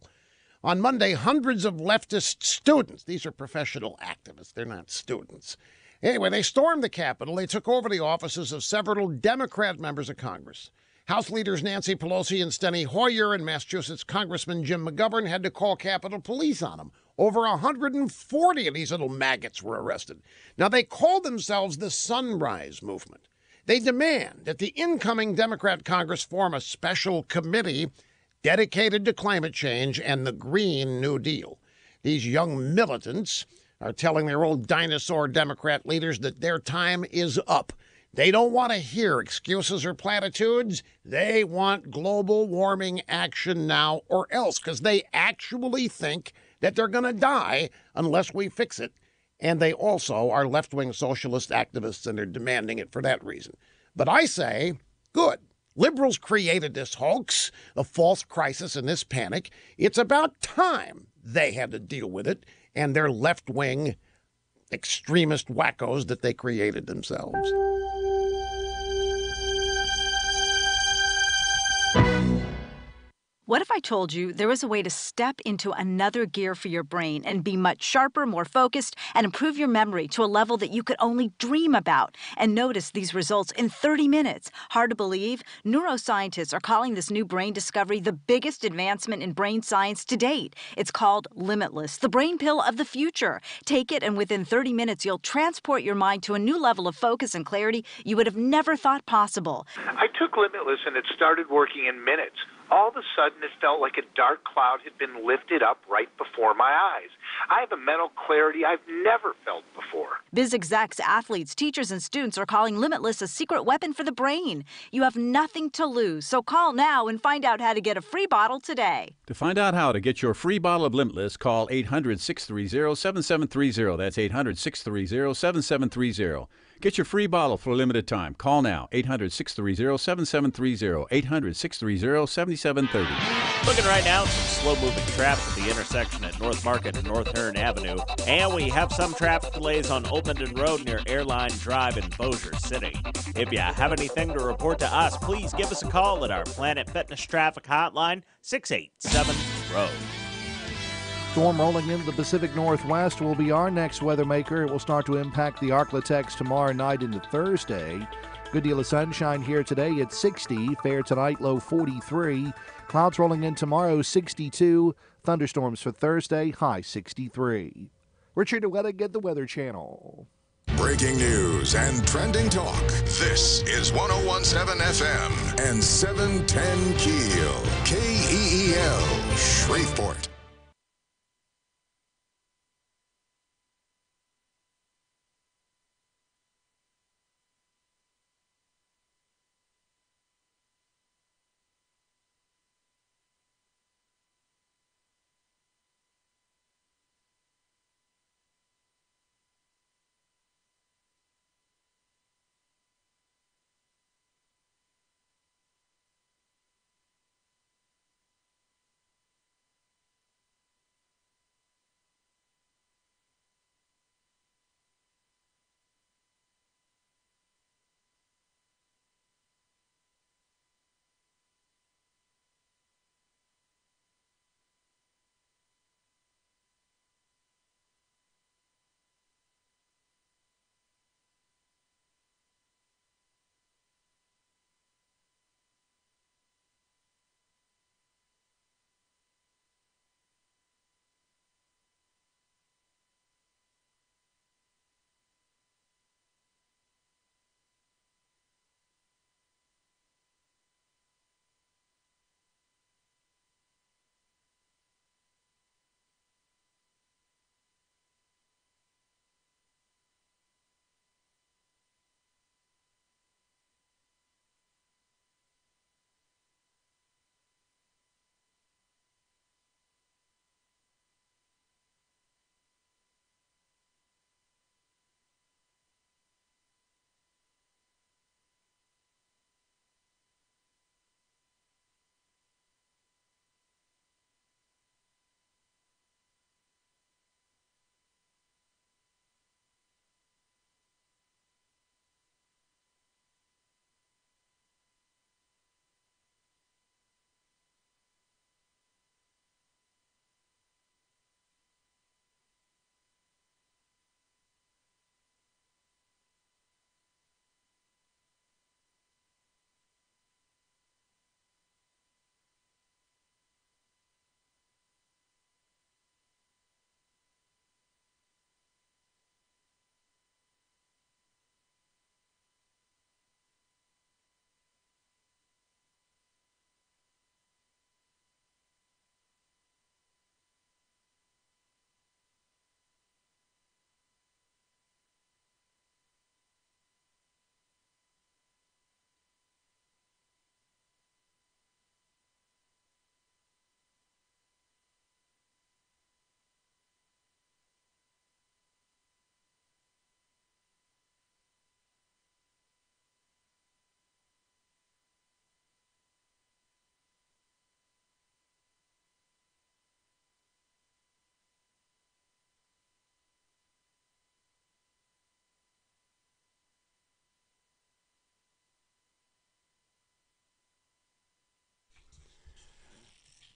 On Monday, hundreds of leftist students, these are professional activists, they're not students. Anyway, they stormed the Capitol. They took over the offices of several Democrat members of Congress. House leaders Nancy Pelosi and Steny Hoyer and Massachusetts Congressman Jim McGovern had to call Capitol Police on them. Over 140 of these little maggots were arrested. Now, they call themselves the Sunrise Movement. They demand that the incoming Democrat Congress form a special committee dedicated to climate change and the Green New Deal. These young militants are telling their old dinosaur Democrat leaders that their time is up. They don't want to hear excuses or platitudes. They want global warming action now or else, because they actually think that they're going to die unless we fix it. And they also are left-wing socialist activists, and they're demanding it for that reason. But I say, good. Liberals created this hoax, the false crisis, and this panic. It's about time they had to deal with it and their left-wing extremist wackos that they created themselves. What if I told you there was a way to step into another gear for your brain and be much sharper, more focused, and improve your memory to a level that you could only dream about and notice these results in 30 minutes? Hard to believe? Neuroscientists are calling this new brain discovery the biggest advancement in brain science to date. It's called Limitless, the brain pill of the future. Take it, and within 30 minutes, you'll transport your mind to a new level of focus and clarity you would have never thought possible. I took Limitless, and it started working in minutes. All of a sudden, it felt like a dark cloud had been lifted up right before my eyes. I have a mental clarity I've never felt before. Biz execs, athletes, teachers, and students are calling Limitless a secret weapon for the brain. You have nothing to lose, so call now and find out how to get a free bottle today. To find out how to get your free bottle of Limitless, call 800-630-7730. That's 800-630-7730. Get your free bottle for a limited time. Call now, 800-630-7730, 800-630-7730. Looking right now, some slow-moving traffic at the intersection at North Market and North Hearn Avenue. And we have some traffic delays on Oakland Road near Airline Drive in Bossier City. If you have anything to report to us, please give us a call at our Planet Fitness Traffic Hotline, 687-ROAD. Storm rolling into the Pacific Northwest will be our next weather maker. It will start to impact the Arklatex tomorrow night into Thursday. Good deal of sunshine here today at 60. Fair tonight, low 43. Clouds rolling in tomorrow, 62. Thunderstorms for Thursday, high 63. Richard Weather at the Weather Channel. Breaking news and trending talk. This is 1017 FM and 710 Keel. KEEL, Shreveport.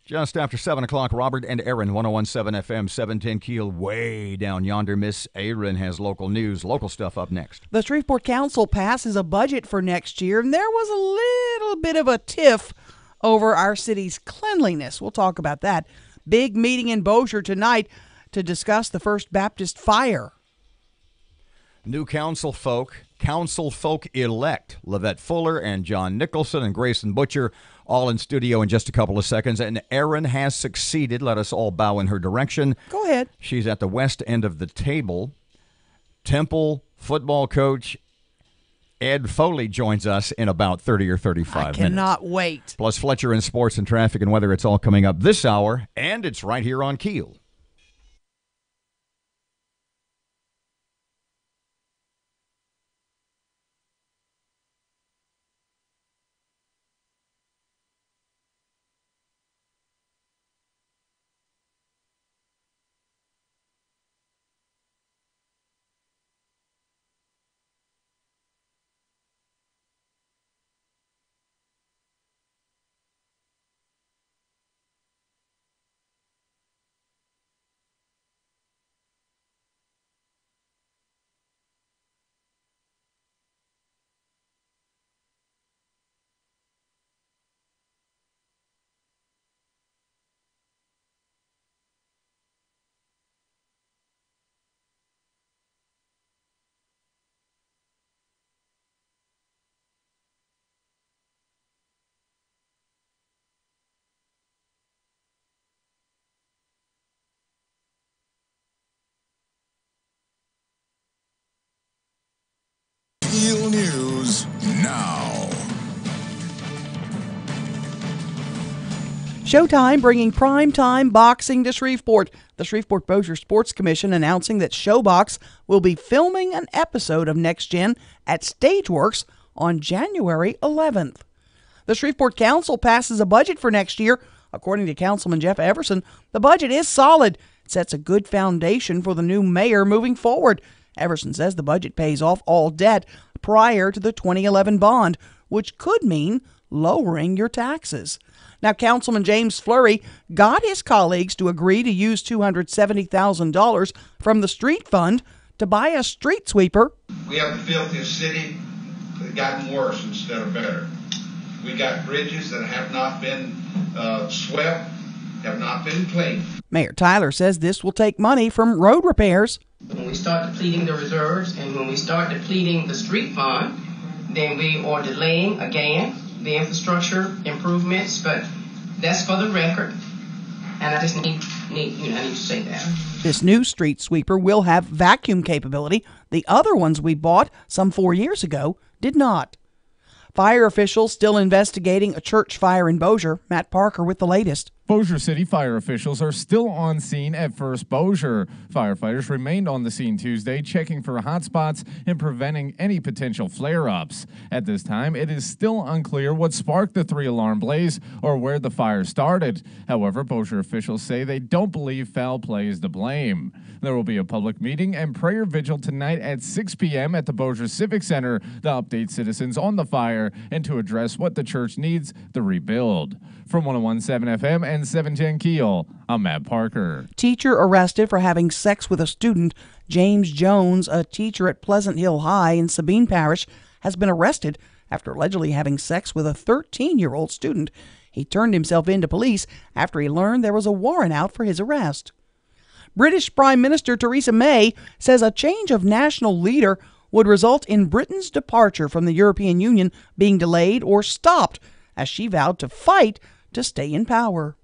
Just after 7 o'clock, Robert and Erin, 1017 FM, 710 Keel, way down yonder. Miss Erin has local news, local stuff up next. The Shreveport Council passes a budget for next year, and there was a little bit of a tiff over our city's cleanliness. We'll talk about that. Big meeting in Bossier tonight to discuss the First Baptist fire. New council folk elect Lavette Fuller and John Nicholson and Grayson Butcher all in studio in just a couple of seconds. And Erin has succeeded. Let us all bow in her direction. Go ahead. She's at the west end of the table. Temple football coach Ed Foley joins us in about 30 or 35 minutes. I cannot wait. Plus Fletcher in sports and traffic and weather. It's all coming up this hour, and it's right here on Keel. KEEL News now. Showtime bringing primetime boxing to Shreveport. The Shreveport Bossier Sports Commission announcing that Showbox will be filming an episode of Next Gen at Stageworks on January 11th. The Shreveport Council passes a budget for next year. According to Councilman Jeff Everson, the budget is solid. It sets a good foundation for the new mayor moving forward. Everson says the budget pays off all debt prior to the 2011 bond, which could mean lowering your taxes. Now, Councilman James Fleury got his colleagues to agree to use $270,000 from the street fund to buy a street sweeper. We have the filthiest city that gotten worse instead of better. We got bridges that have not been swept, have not been cleaned. Mayor Tyler says this will take money from road repairs. When we start depleting the reserves and when we start depleting the street fund, then we are delaying again the infrastructure improvements, but that's for the record, and I just need to say that. This new street sweeper will have vacuum capability. The other ones we bought some 4 years ago did not. Fire officials still investigating a church fire in Bossier. Matt Parker with the latest. Bossier City fire officials are still on scene at First Bossier. Firefighters remained on the scene Tuesday, checking for hotspots and preventing any potential flare-ups. At this time, it is still unclear what sparked the 3-alarm blaze or where the fire started. However, Bossier officials say they don't believe foul play is to blame. There will be a public meeting and prayer vigil tonight at 6 p.m. at the Bossier Civic Center to update citizens on the fire and to address what the church needs to rebuild. From 1017 FM and 710 Keel, I'm Matt Parker. Teacher arrested for having sex with a student. James Jones, a teacher at Pleasant Hill High in Sabine Parish, has been arrested after allegedly having sex with a 13-year-old student. He turned himself in to police after he learned there was a warrant out for his arrest. British Prime Minister Theresa May says a change of national leader would result in Britain's departure from the European Union being delayed or stopped, as she vowed to fight to stay in power.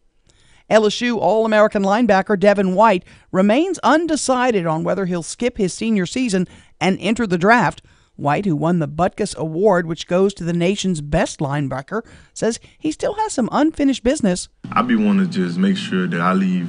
LSU All-American linebacker Devin White remains undecided on whether he'll skip his senior season and enter the draft. White, who won the Butkus Award, which goes to the nation's best linebacker, says he still has some unfinished business. I be wanting to just make sure that I leave,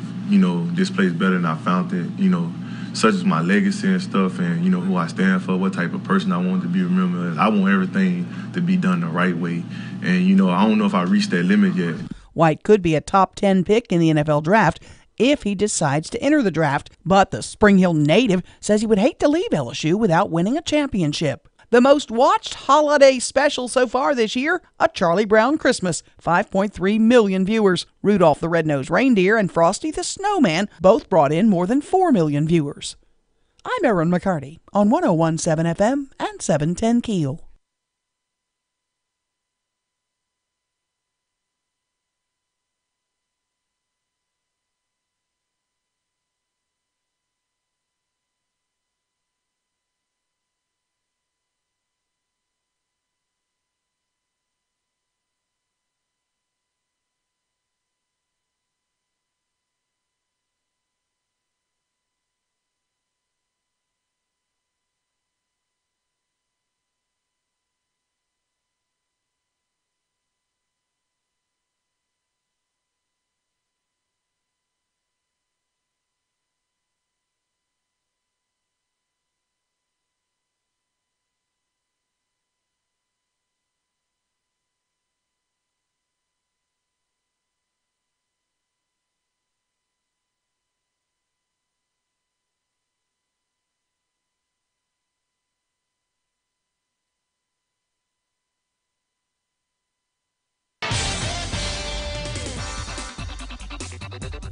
this place better than I found it, such as my legacy and stuff and, who I stand for, what type of person I want to be remembered. I want everything to be done the right way. And, I don't know if I reached that limit yet. White could be a top 10 pick in the NFL draft if he decides to enter the draft, but the Spring Hill native says he would hate to leave LSU without winning a championship. The most watched holiday special so far this year, A Charlie Brown Christmas, 5.3 million viewers. Rudolph the Red-Nosed Reindeer and Frosty the Snowman both brought in more than 4 million viewers. I'm Erin McCarty on 101.7 FM and 710 KEEL.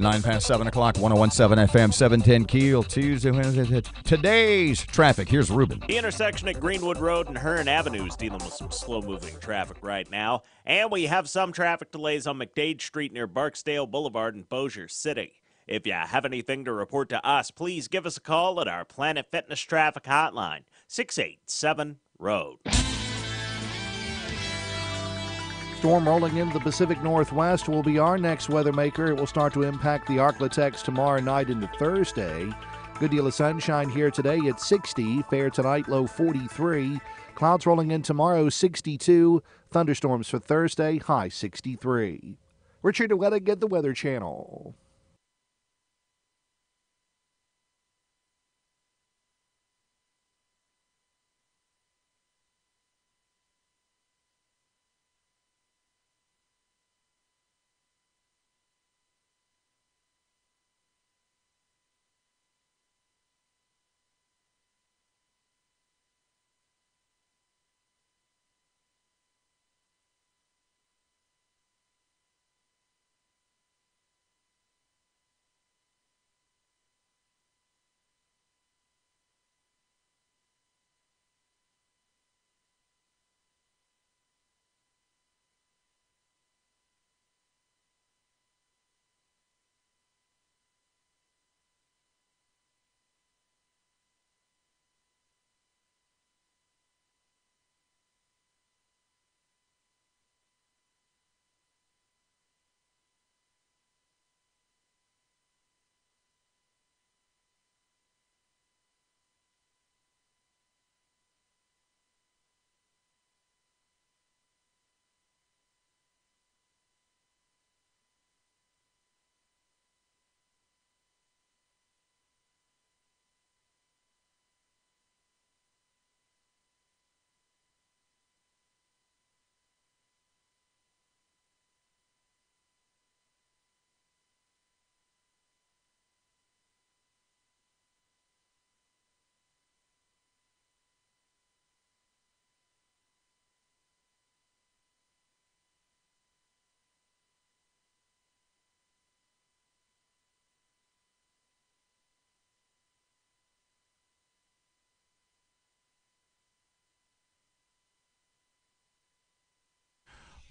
Nine past 7 o'clock, 101.7 FM, 710 KEEL, Tuesday, Wednesday. Today's traffic. Here's Ruben. The intersection at Greenwood Road and Hearn Avenue is dealing with some slow-moving traffic right now. And we have some traffic delays on McDade Street near Barksdale Boulevard in Bossier City. If you have anything to report to us, please give us a call at our Planet Fitness Traffic Hotline, 687-ROAD. Storm rolling into the Pacific Northwest will be our next weather maker. It will start to impact the Arklatex tomorrow night into Thursday. Good deal of sunshine here today at 60. Fair tonight, low 43. Clouds rolling in tomorrow, 62. Thunderstorms for Thursday, high 63. Richard Duetta, Get the Weather Channel.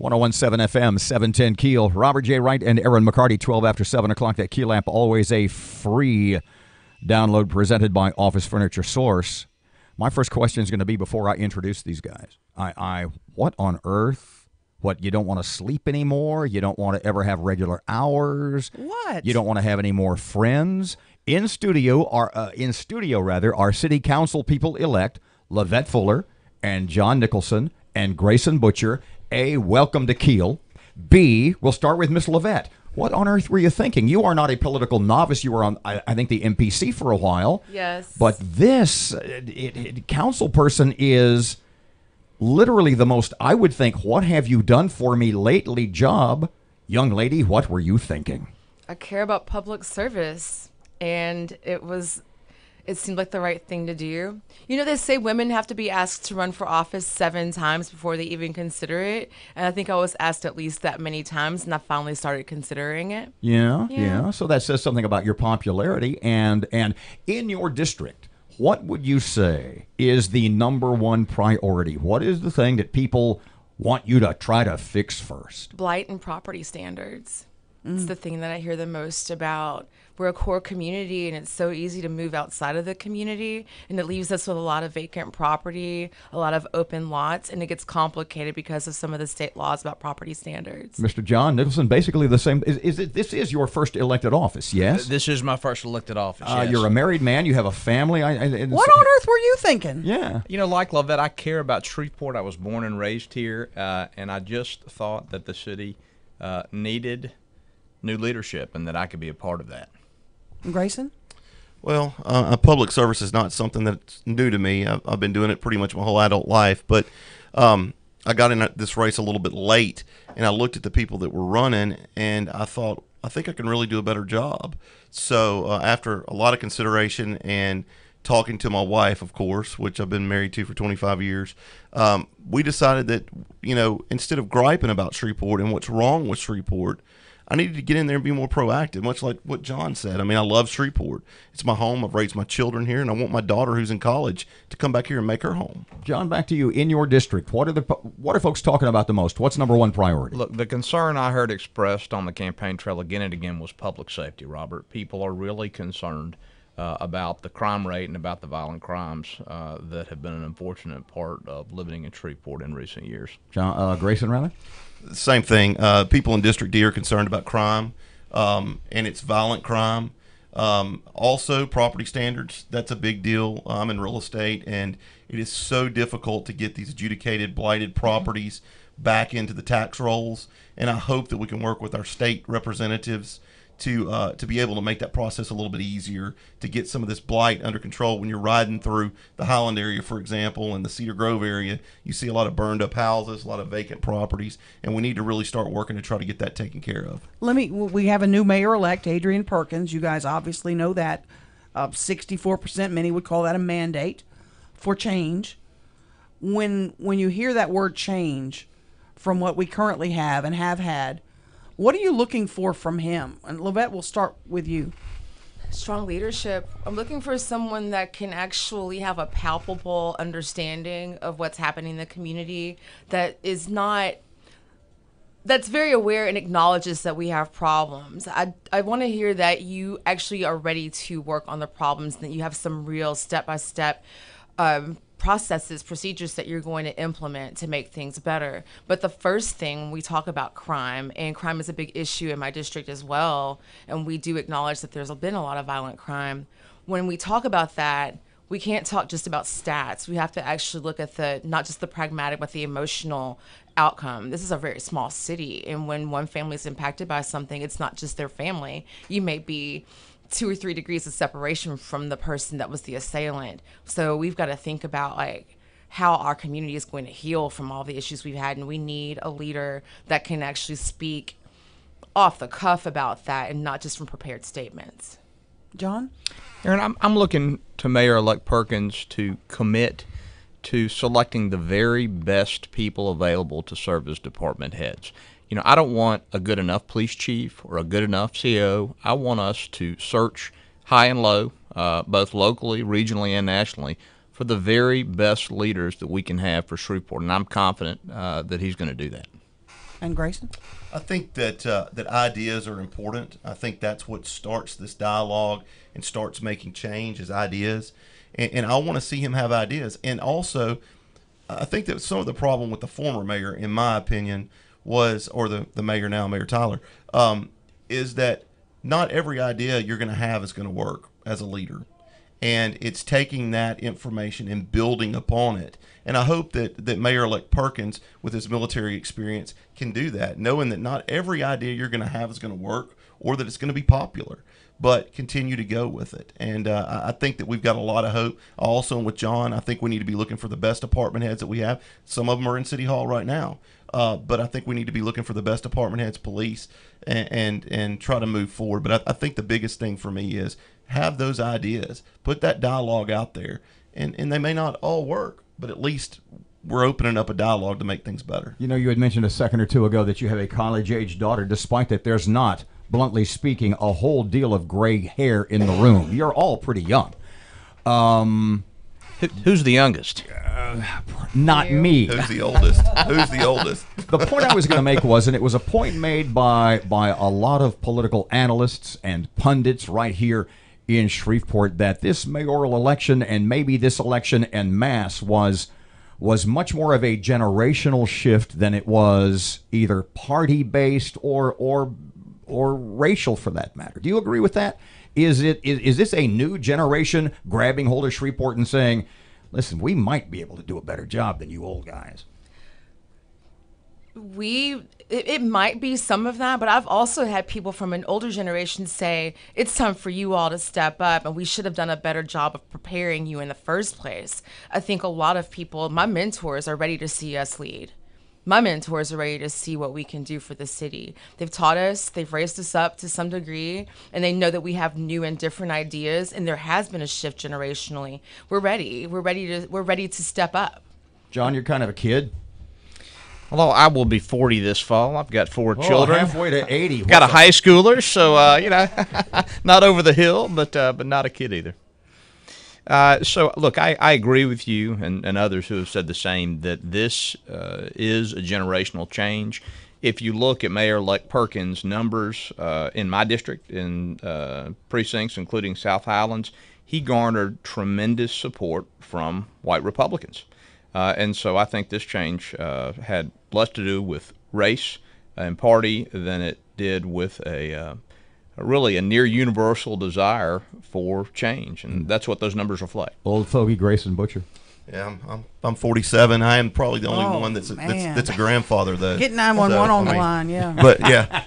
.101.7 FM, 710 KEEL. Robert J. Wright and Erin McCarty, 12 after 7 o'clock. That KEEL app, always a free download presented by Office Furniture Source. My first question is going to be, before I introduce these guys, what on earth? What, you don't want to sleep anymore? You don't want to ever have regular hours? What? You don't want to have any more friends? In studio, our city council people elect, Lavette Fuller and John Nicholson and Grayson Butcher. A, welcome to KEEL. B, we'll start with Miss Lavette. What on earth were you thinking? You are not a political novice. You were on, I think, the MPC for a while. Yes. But this council person is literally the most, I would think, what have you done for me lately job. Young lady, what were you thinking? I care about public service, and it's it seemed like the right thing to do. You know, they say women have to be asked to run for office 7 times before they even consider it. And I think I was asked at least that many times, and I finally started considering it. Yeah. So that says something about your popularity. And in your district, what would you say is the number one priority? What is the thing that people want you to try to fix first? Blight and property standards. It's the thing that I hear the most about. We're a core community, and it's so easy to move outside of the community, and it leaves us with a lot of vacant property, a lot of open lots, and it gets complicated because of some of the state laws about property standards. Mr. John Nicholson, basically the same. This is your first elected office, yes? This is my first elected office, yes. You're a married man. You have a family. What on earth were you thinking? Yeah. You know, like Lovette, I care about Shreveport. I was born and raised here, and I just thought that the city needed new leadership and that I could be a part of that. Grayson? Well, public service is not something that's new to me. I've been doing it pretty much my whole adult life, but I got in this race a little bit late, and I looked at the people that were running, and I thought, I think I can really do a better job. So after a lot of consideration and talking to my wife, of course, which I've been married to for 25 years, we decided that, you know, instead of griping about Shreveport and what's wrong with Shreveport, I needed to get in there and be more proactive, much like what John said. I mean, I love Shreveport. It's my home. I've raised my children here, and I want my daughter who's in college to come back here and make her home. John, back to you. In your district, what are folks talking about the most? What's number one priority? Look, the concern I heard expressed on the campaign trail again and again was public safety, Robert. People are really concerned about the crime rate and about the violent crimes that have been an unfortunate part of living in Shreveport in recent years. John, Grayson, rather? Same thing. People in District D are concerned about crime, and it's violent crime. Also, property standards. That's a big deal. I'm in real estate, and it is so difficult to get these adjudicated blighted properties back into the tax rolls. And I hope that we can work with our state representatives to be able to make that process a little bit easier, to get some of this blight under control. When you're riding through the Highland area, for example, and the Cedar Grove area, you see a lot of burned up houses, a lot of vacant properties, and we need to really start working to try to get that taken care of. We have a new mayor-elect, Adrian Perkins. You guys obviously know that. 64%, many would call that a mandate for change. When you hear that word change from what we currently have and have had, what are you looking for from him? And Lovette, we'll start with you. Strong leadership. I'm looking for someone that can actually have a palpable understanding of what's happening in the community, that's very aware and acknowledges that we have problems. I want to hear that you actually are ready to work on the problems, and that you have some real step-by-step processes, procedures that you're going to implement to make things better. But the first thing, we talk about crime, and crime is a big issue in my district as well, and we do acknowledge that there's been a lot of violent crime. When we talk about that, we can't talk just about stats. We have to actually look at not just the pragmatic, but the emotional outcome. This is a very small city, and when one family is impacted by something, it's not just their family. You may be 2 or 3 degrees of separation from the person that was the assailant. So we've got to think about how our community is going to heal from all the issues we've had, and we need a leader that can actually speak off the cuff about that and not just from prepared statements. John? Erin, I'm looking to Mayor-elect Perkins to commit to selecting the very best people available to serve as department heads. You know, I don't want a good enough police chief or a good enough CO. I want us to search high and low, both locally, regionally, and nationally, for the very best leaders that we can have for Shreveport, and I'm confident that he's going to do that. And Grayson? I think that ideas are important. I think that's what starts this dialogue and starts making change is ideas. And I want to see him have ideas. And also, I think that some of the problem with the former mayor, in my opinion, or the mayor now, Mayor Tyler, is that not every idea you're going to have is going to work as a leader. And it's taking that information and building upon it. And I hope that Mayor-elect Perkins, with his military experience, can do that, knowing that not every idea you're going to have is going to work or that it's going to be popular, but continue to go with it. And I think that we've got a lot of hope. Also, with John, I think we need to be looking for the best department heads that we have. Some of them are in City Hall right now. But I think we need to be looking for the best department heads, police, and try to move forward. But I think the biggest thing for me is have those ideas, put that dialogue out there, and they may not all work, but at least we're opening up a dialogue to make things better. You know, you had mentioned a second or two ago that you have a college-age daughter, despite that there's not, bluntly speaking, a whole deal of gray hair in the room. You're all pretty young. Who's the youngest? Not me. Who's the oldest? Who's the oldest? The point I was going to make was, and it was a point made by a lot of political analysts and pundits right here in Shreveport, that this mayoral election, and maybe this election en masse, was much more of a generational shift than it was either party-based or racial, for that matter. Do you agree with that? Is this a new generation grabbing hold of Shreveport and saying, listen, we might be able to do a better job than you old guys? It might be some of that, but I've also had people from an older generation say it's time for you all to step up, and we should have done a better job of preparing you in the first place. I think a lot of people, my mentors, are ready to see us lead. My mentors are ready to see what we can do for the city. They've taught us, they've raised us up to some degree, and they know that we have new and different ideas, and there has been a shift generationally. We're ready. We're ready to step up. John, you're kind of a kid. Although I will be 40 this fall. I've got 4 children. Halfway to 80. Got a high schooler, so not over the hill, but not a kid either. So, look, I agree with you and others who have said the same, that this is a generational change. If you look at Mayor-elect Perkins' numbers in my district, in precincts, including South Highlands, he garnered tremendous support from white Republicans. And so I think this change had less to do with race and party than it did with really a near universal desire for change, and that's what those numbers reflect. Old fogey Grayson Butcher. Yeah, I'm 47. I am probably the only one that's a grandfather, though. Get 911 on the line, yeah. But yeah.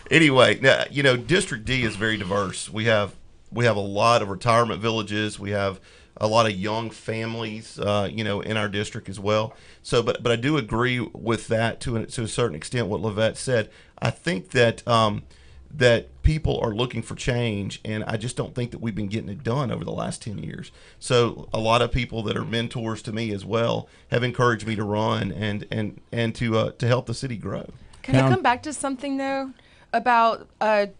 Anyway, you know, District D is very diverse. We have a lot of retirement villages. We have a lot of young families, you know, in our district as well. So, but I do agree with that to a certain extent. What Levette said, I think that that people are looking for change, and I just don't think that we've been getting it done over the last 10 years. So a lot of people that are mentors to me as well have encouraged me to run and to help the city grow. Can I come back to something, though, about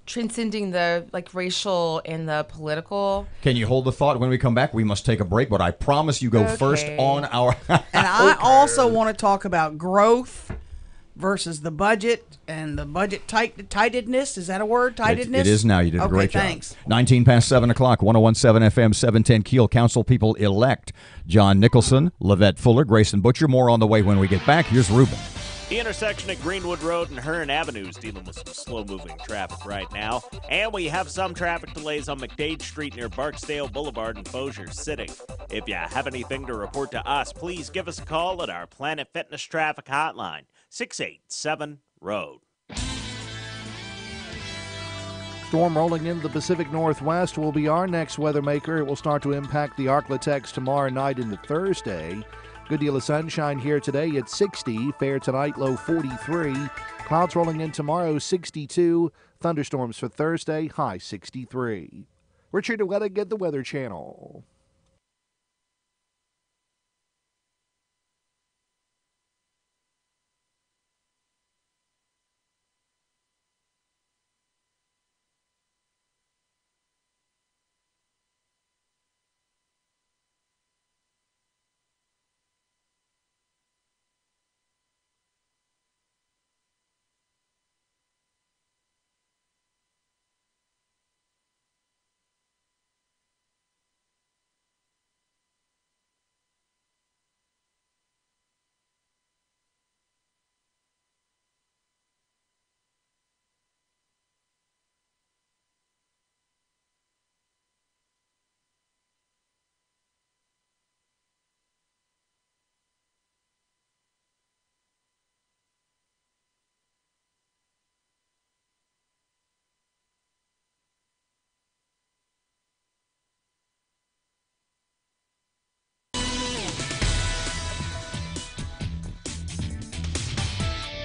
transcending the racial and the political? Can you hold the thought? When we come back, we must take a break, but I promise you go first on our... And I also want to talk about growth versus the budget and the budget tightedness. Is that a word? Tightedness? It is now. You did a great job. Thanks. 19 past 7 o'clock, 1017 FM, 710 Keel. Council people elect John Nicholson, Levette Fuller, Grayson Butcher. More on the way when we get back. Here's Ruben. The intersection at Greenwood Road and Hearn Avenue is dealing with some slow-moving traffic right now. And we have some traffic delays on McDade Street near Barksdale Boulevard in Bossier City. If you have anything to report to us, please give us a call at our Planet Fitness Traffic Hotline, 687-ROAD. Storm rolling into the Pacific Northwest will be our next weather maker. It will start to impact the Arklatex tomorrow night into Thursday. Good deal of sunshine here today at 60. Fair tonight, low 43. Clouds rolling in tomorrow, 62. Thunderstorms for Thursday, high 63. Richard Wettigan, the Weather Channel.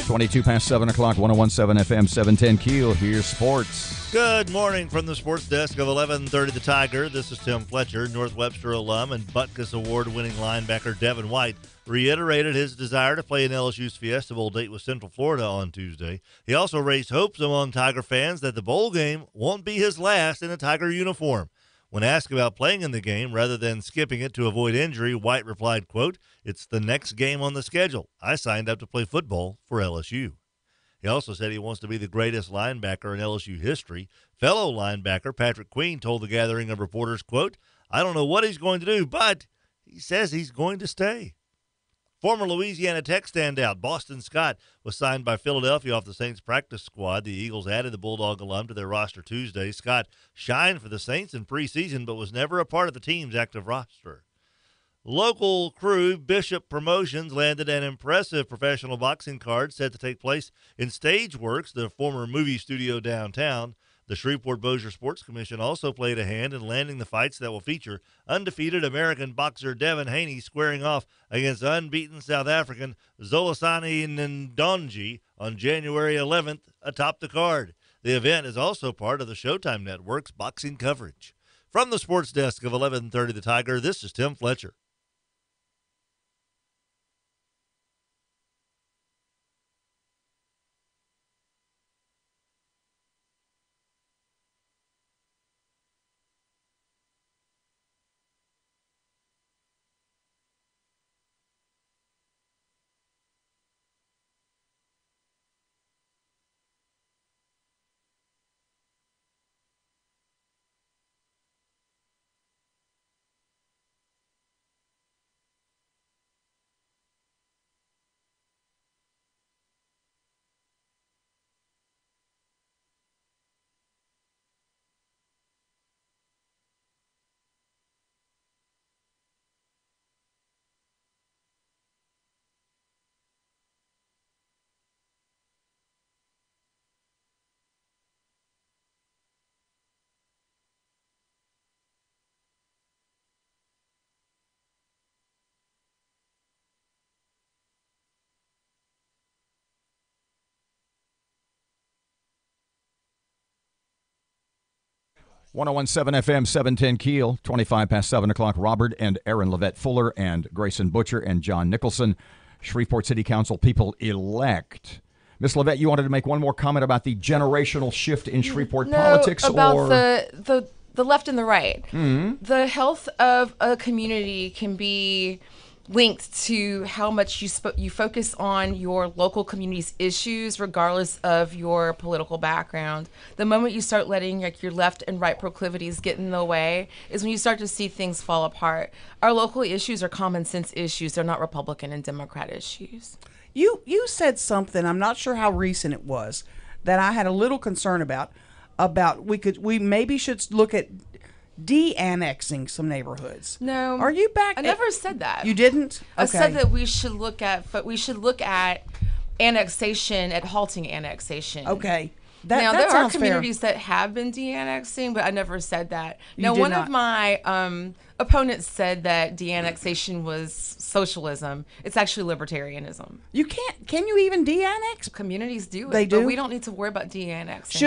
Twenty-two past 7 o'clock, 1017 FM, 710 Keel. Here's sports. Good morning from the sports desk of 1130 The Tiger. This is Tim Fletcher. North Webster alum and Butkus Award-winning linebacker Devin White reiterated his desire to play in LSU's Fiesta Bowl date with Central Florida on Tuesday. He also raised hopes among Tiger fans that the bowl game won't be his last in a Tiger uniform. When asked about playing in the game rather than skipping it to avoid injury, White replied, quote, "It's the next game on the schedule. I signed up to play football for LSU." He also said he wants to be the greatest linebacker in LSU history. Fellow linebacker Patrick Queen told the gathering of reporters, quote, "I don't know what he's going to do, but he says he's going to stay." Former Louisiana Tech standout Boston Scott was signed by Philadelphia off the Saints practice squad. The Eagles added the Bulldog alum to their roster Tuesday. Scott shined for the Saints in preseason, but was never a part of the team's active roster. Local crew Bishop Promotions landed an impressive professional boxing card set to take place in Stageworks, the former movie studio downtown. The Shreveport-Bossier Sports Commission also played a hand in landing the fights that will feature undefeated American boxer Devin Haney squaring off against unbeaten South African Zolasani Ndonji on January 11th atop the card. The event is also part of the Showtime Network's boxing coverage. From the sports desk of 1130 The Tiger, this is Tim Fletcher. .101.7 FM, 710 Keel, 25 past 7 o'clock. Robert and Erin Levette Fuller and Grayson Butcher and John Nicholson, Shreveport City Council people elect. Miss Levette, you wanted to make one more comment about the generational shift in Shreveport politics? About or the left and the right. Mm-hmm. The health of a community can be linked to how much you focus on your local community's issues regardless of your political background. The moment you start letting your left and right proclivities get in the way is when you start to see things fall apart. Our local issues are common sense issues. They're not Republican and Democrat issues. You said something, I'm not sure how recent it was, that I had a little concern about we maybe should look at de-annexing some neighborhoods. No. Are you back? I never said that. You didn't? I said that we should look at annexation, at halting annexation. Okay. Now, that there are sounds communities fair. that have been de-annexing, but I never said that. You Now, did one not. of my opponents said that de-annexation was socialism. It's actually libertarianism. Can you even de-annex? Communities do it. They do? But we don't need to worry about de-annexing.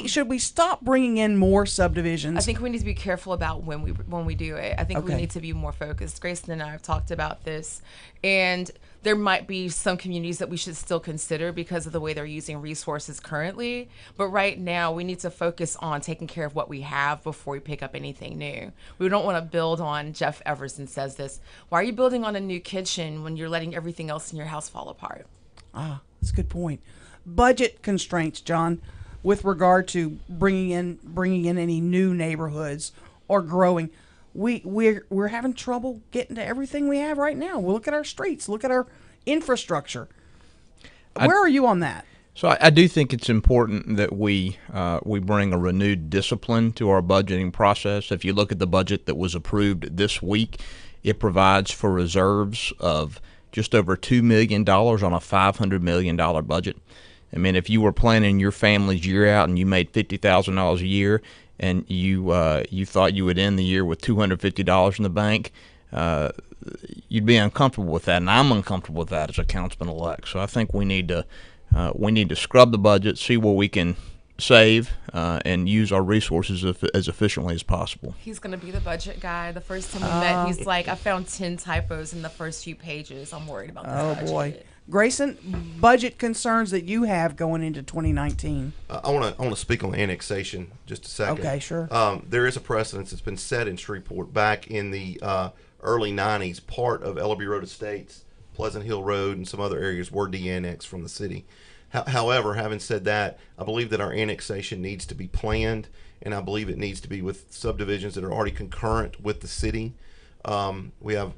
Should we stop bringing in more subdivisions? I think we need to be careful about when we do it. I think we Okay. need to be more focused. Grayson and I have talked about this, and there might be some communities that we should still consider because of the way they're using resources currently. But right now, we need to focus on taking care of what we have before we pick up anything new. We don't want to build on, Jeff Everson says this, why are you building on a new kitchen when you're letting everything else in your house fall apart? Ah, that's a good point. Budget constraints, John, with regard to bringing in any new neighborhoods or growing. We're having trouble getting to everything we have right now. We'll look at our streets, look at our infrastructure. Where are you on that? So I do think it's important that we bring a renewed discipline to our budgeting process. If you look at the budget that was approved this week, it provides for reserves of just over $2 million on a $500 million budget. I mean, if you were planning your family's year out and you made $50,000 a year and you thought you would end the year with $250 in the bank, you'd be uncomfortable with that, and I'm uncomfortable with that as a councilman-elect. So I think we need to scrub the budget, see where we can save and use our resources as efficiently as possible. He's going to be the budget guy. The first time we met, he's like, I found 10 typos in the first few pages. I'm worried about this budget. Boy. Grayson, budget concerns that you have going into 2019. I want to speak on annexation just a second. Okay, sure. There is a precedence that's been set in Shreveport back in the early 90s. Part of Ellaby Road Estates, Pleasant Hill Road, and some other areas were de-annexed from the city. However, having said that, I believe that our annexation needs to be planned, and I believe it needs to be with subdivisions that are already concurrent with the city. We have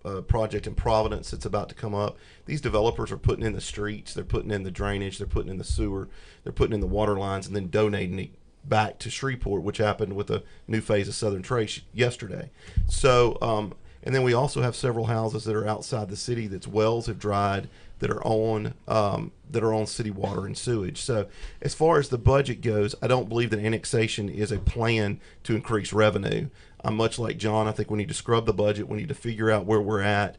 a project in Providence that's about to come up. These developers are putting in the streets, they're putting in the drainage, they're putting in the sewer, they're putting in the water lines, and then donating it back to Shreveport, which happened with a new phase of Southern Trace yesterday. So, and then we also have several houses that are outside the city that's wells have dried that are on city water and sewage. So as far as the budget goes, I don't believe that annexation is a plan to increase revenue. I'm much like John. I think we need to scrub the budget. We need to figure out where we're at.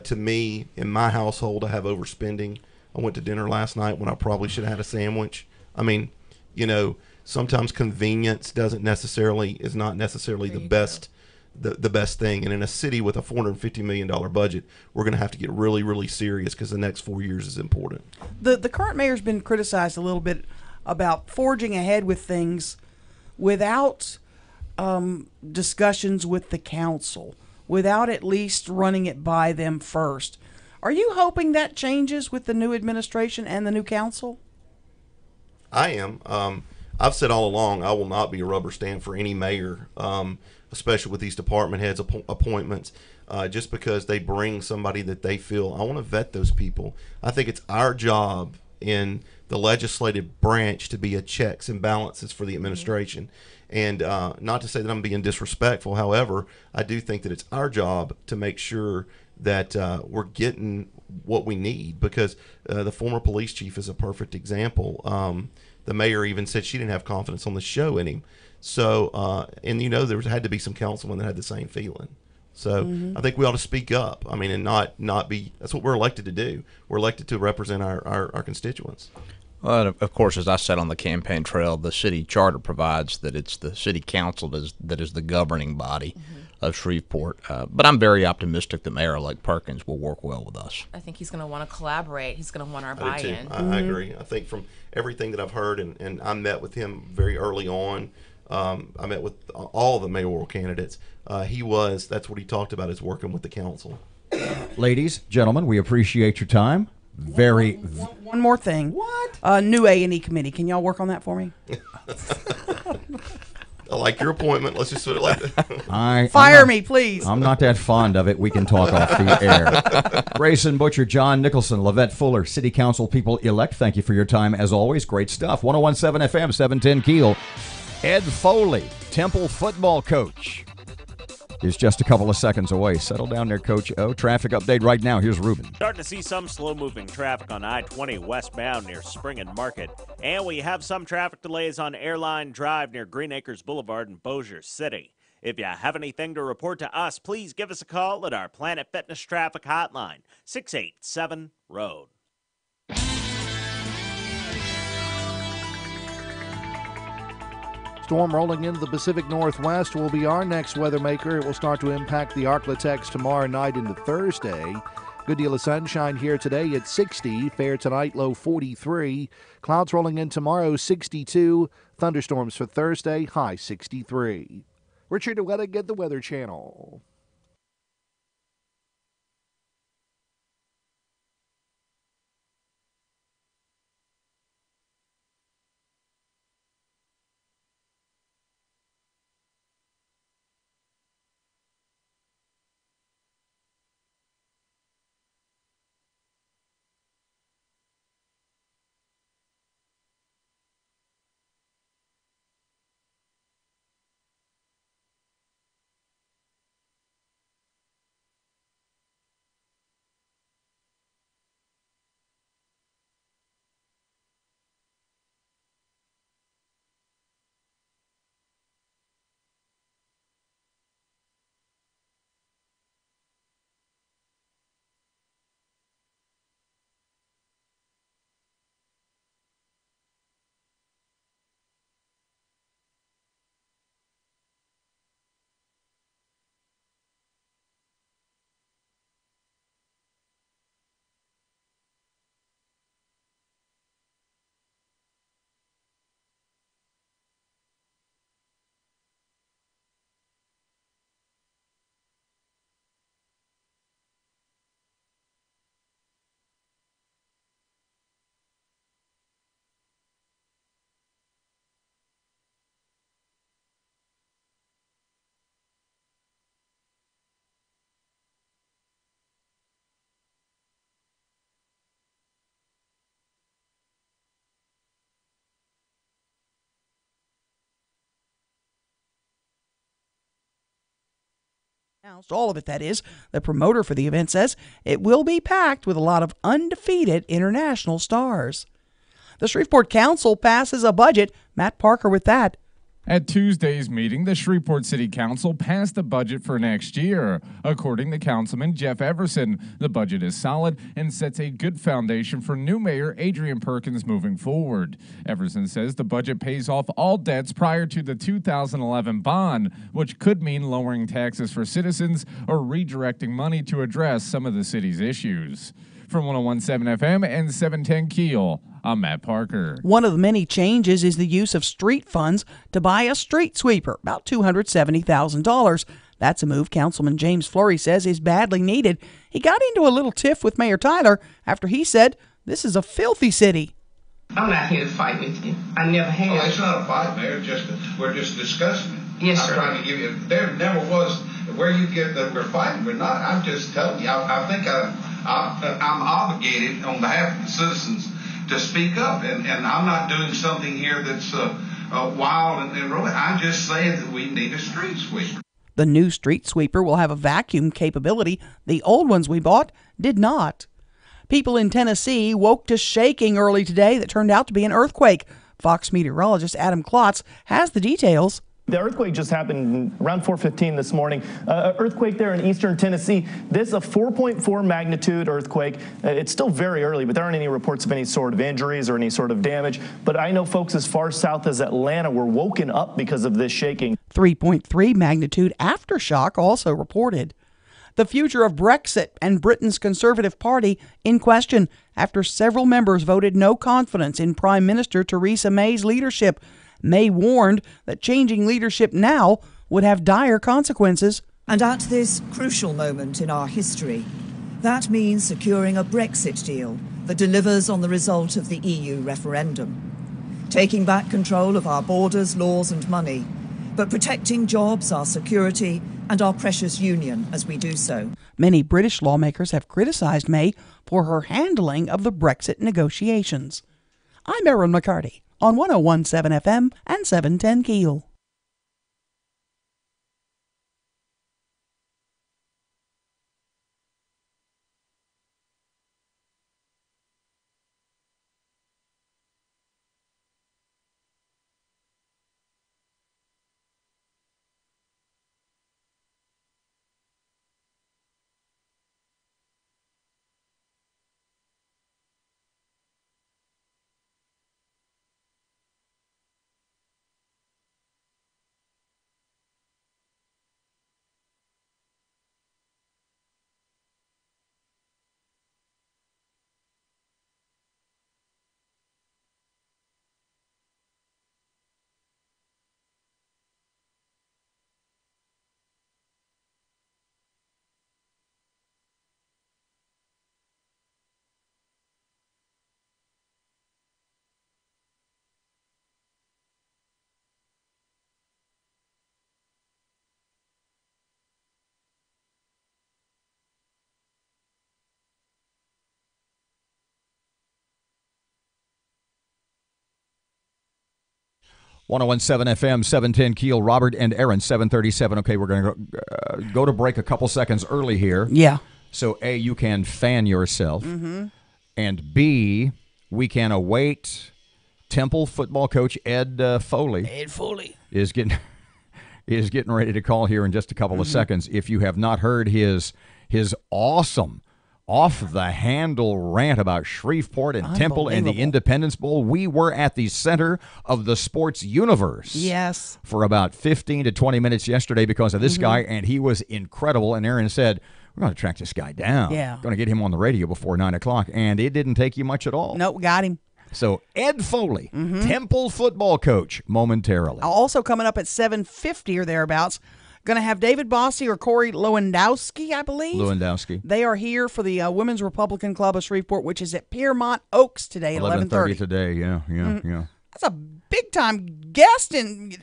To me, in my household, I have overspending. I went to dinner last night when I probably should have had a sandwich. I mean, sometimes convenience is not necessarily the best. The best thing. And in a city with a $450 million budget, we're going to have to get really, really serious because the next 4 years is important. The current mayor's been criticized a little bit about forging ahead with things without discussions with the council, without at least running it by them first. Are you hoping that changes with the new administration and the new council? I am. I've said all along I will not be a rubber stamp for any mayor, especially with these department heads appointments, just because they bring somebody that they feel. I want to vet those people. I think it's our job in the legislative branch to be a checks and balances for the administration. And not to say that I'm being disrespectful, however, I do think that it's our job to make sure that we're getting what we need, because the former police chief is a perfect example. The mayor even said she didn't have confidence on the show in him. So, and there had to be some councilmen that had the same feeling. So I think we ought to speak up. I mean, and not be. That's what we're elected to do. We're elected to represent our constituents. Well, of course, as I said on the campaign trail, the city charter provides that it's the city council that is the governing body of Shreveport. But I'm very optimistic that Mayor-elect Perkins will work well with us. I think he's going to want to collaborate. He's going to want our I do buy-in. too. I agree. I think from everything that I've heard, and I met with him very early on. I met with all the mayoral candidates. That's what he talked about, is working with the council. Ladies, gentlemen, we appreciate your time. One more thing. What? New A&E committee. Can y'all work on that for me? I like your appointment. Let's just put it like that. Fire me, please. I'm not that fond of it. We can talk off the air. Grayson Butcher, John Nicholson, Lavette Fuller, City Council people elect, thank you for your time as always. Great stuff. 101.7 FM, 710 KEEL. Ed Foley, Temple football coach, is just a couple of seconds away. Settle down there, Coach O. Traffic update right now. Here's Ruben. Starting to see some slow-moving traffic on I-20 westbound near Spring and Market. And we have some traffic delays on Airline Drive near Green Acres Boulevard in Bossier City. If you have anything to report to us, please give us a call at our Planet Fitness Traffic Hotline, 687-ROAD. Storm rolling into the Pacific Northwest will be our next weather maker. It will start to impact the Arklatex tomorrow night into Thursday. Good deal of sunshine here today at 60. Fair tonight, low 43. Clouds rolling in tomorrow, 62. Thunderstorms for Thursday, high 63. Richard Wettig, the Weather Channel. All of it, that is. The promoter for the event says it will be packed with a lot of undefeated international stars. The Shreveport Council passes a budget. Matt Parker with that. At Tuesday's meeting, the Shreveport City Council passed the budget for next year. According to Councilman Jeff Everson, the budget is solid and sets a good foundation for new mayor Adrian Perkins moving forward. Everson says the budget pays off all debts prior to the 2011 bond, which could mean lowering taxes for citizens or redirecting money to address some of the city's issues. From 101.7 FM and 710 KEEL, I'm Matt Parker. One of the many changes is the use of street funds to buy a street sweeper, about $270,000. That's a move Councilman James Fleury says is badly needed. He got into a little tiff with Mayor Tyler after he said, "This is a filthy city." I'm not here to fight with you. I never have. Oh, it's not a fight, Mayor. We're just discussing it. Yes, I'm sir. trying to give you. There never was where you get that we're fighting. We're not. I'm just telling you. I think I'm obligated on behalf of the citizens to speak up, and I'm not doing something here that's wild and really. I'm just saying that we need a street sweeper. The new street sweeper will have a vacuum capability. The old ones we bought did not. People in Tennessee woke to shaking early today that turned out to be an earthquake. Fox meteorologist Adam Klotz has the details. The earthquake just happened around 4:15 this morning. Earthquake there in eastern Tennessee. This is a 4.4 magnitude earthquake. It's still very early, but there aren't any reports of any sort of injuries or any sort of damage. But I know folks as far south as Atlanta were woken up because of this shaking. 3.3 magnitude aftershock also reported. The future of Brexit and Britain's Conservative Party in question after several members voted no confidence in Prime Minister Theresa May's leadership. May warned that changing leadership now would have dire consequences. And at this crucial moment in our history, that means securing a Brexit deal that delivers on the result of the EU referendum. Taking back control of our borders, laws and money, but protecting jobs, our security and our precious union as we do so. Many British lawmakers have criticized May for her handling of the Brexit negotiations. I'm Erin McCarty on 101.7 FM and 710 KEEL. .101.7 FM, 710 KEEL, Robert and Erin, 737. Okay, we're going to go to break a couple seconds early here. Yeah. So, A, you can fan yourself. Mm-hmm. And B, we can await Temple football coach Ed Foley. Ed Foley. Is getting ready to call here in just a couple of seconds. If you have not heard his awesome off-the-handle rant about Shreveport and Temple and the Independence Bowl, we were at the center of the sports universe. Yes. For about 15 to 20 minutes yesterday because of this guy, and he was incredible. And Erin said, we're going to track this guy down. Yeah. Going to get him on the radio before 9 o'clock. And it didn't take you much at all. Nope, got him. So Ed Foley, Temple football coach, momentarily. Also coming up at 7:50 or thereabouts, going to have David Bossy or Corey Lewandowski, I believe. Lewandowski. They are here for the Women's Republican Club of Shreveport, which is at Piermont Oaks today at 11:30 today, yeah. That's a big-time guest and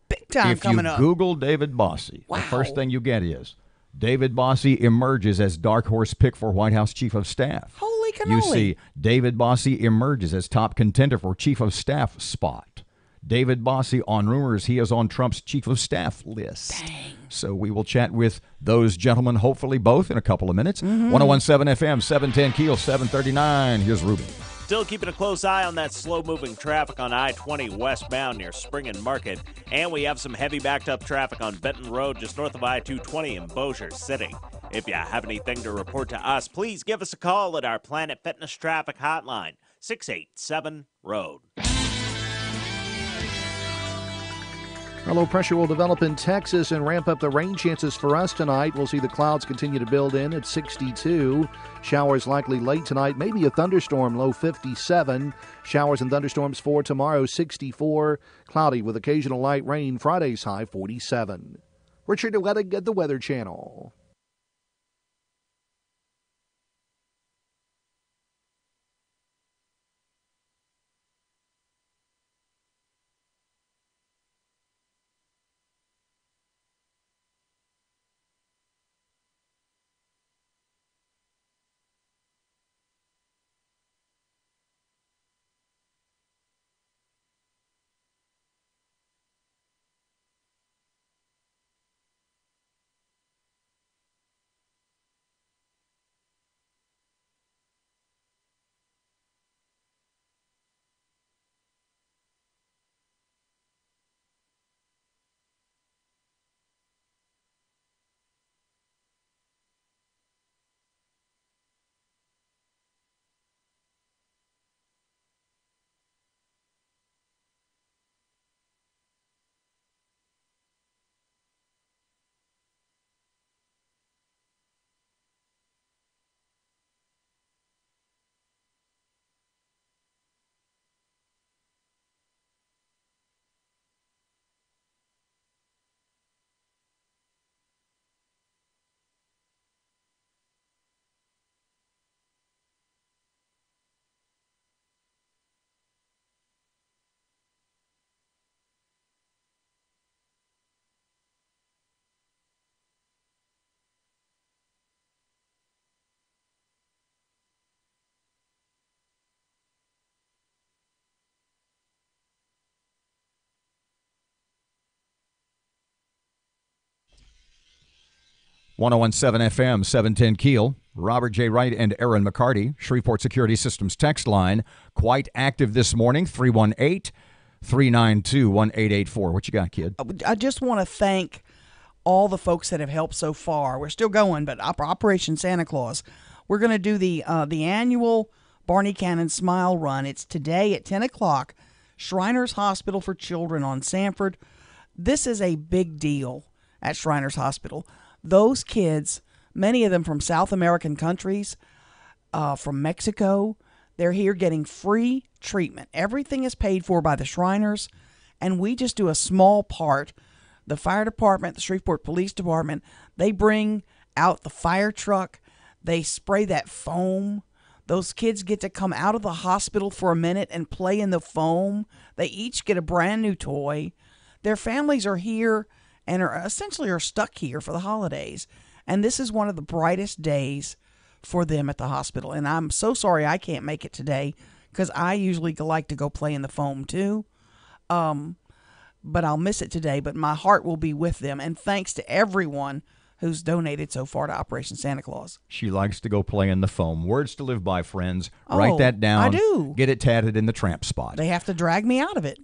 big-time coming up. If you Google David Bossy, the first thing you get is David Bossy emerges as dark horse pick for White House Chief of Staff. Holy cannoli. You see David Bossy emerges as top contender for Chief of Staff spot. David Bossie on rumors he is on Trump's chief of staff list. Dang. So we will chat with those gentlemen, hopefully both, in a couple of minutes. 101.7 FM, 710 Keel, 739. Here's Ruben. Still keeping a close eye on that slow-moving traffic on I-20 westbound near Spring and Market. And we have some heavy backed-up traffic on Benton Road just north of I-220 in Bossier City. If you have anything to report to us, please give us a call at our Planet Fitness Traffic Hotline, 687-ROAD. A low pressure will develop in Texas and ramp up the rain chances for us tonight. We'll see the clouds continue to build in at 62. Showers likely late tonight, maybe a thunderstorm, low 57. Showers and thunderstorms for tomorrow, 64. Cloudy with occasional light rain, Friday's high 47. Richard Wettig at the Weather Channel. .101.7 FM, 710 Keel. Robert J. Wright and Erin McCarty, Shreveport Security Systems text line, quite active this morning, 318-392-1884. What you got, kid? I just want to thank all the folks that have helped so far. We're still going, but Operation Santa Claus. We're going to do the annual Barney Cannon Smile Run. It's today at 10 o'clock, Shriners Hospital for Children on Sanford. This is a big deal at Shriners Hospital. Those kids, many of them from South American countries, from Mexico, they're here getting free treatment. Everything is paid for by the Shriners, and we just do a small part. The fire department, the Shreveport Police Department, they bring out the fire truck. They spray that foam. Those kids get to come out of the hospital for a minute and play in the foam. They each get a brand new toy. Their families are here and are essentially stuck here for the holidays. And this is one of the brightest days for them at the hospital. And I'm so sorry I can't make it today because I usually like to go play in the foam too. But I'll miss it today. But my heart will be with them. And thanks to everyone who's donated so far to Operation Santa Claus. She likes to go play in the foam. Words to live by, friends. Write that down. I do. Get it tatted in the tramp spot. They have to drag me out of it.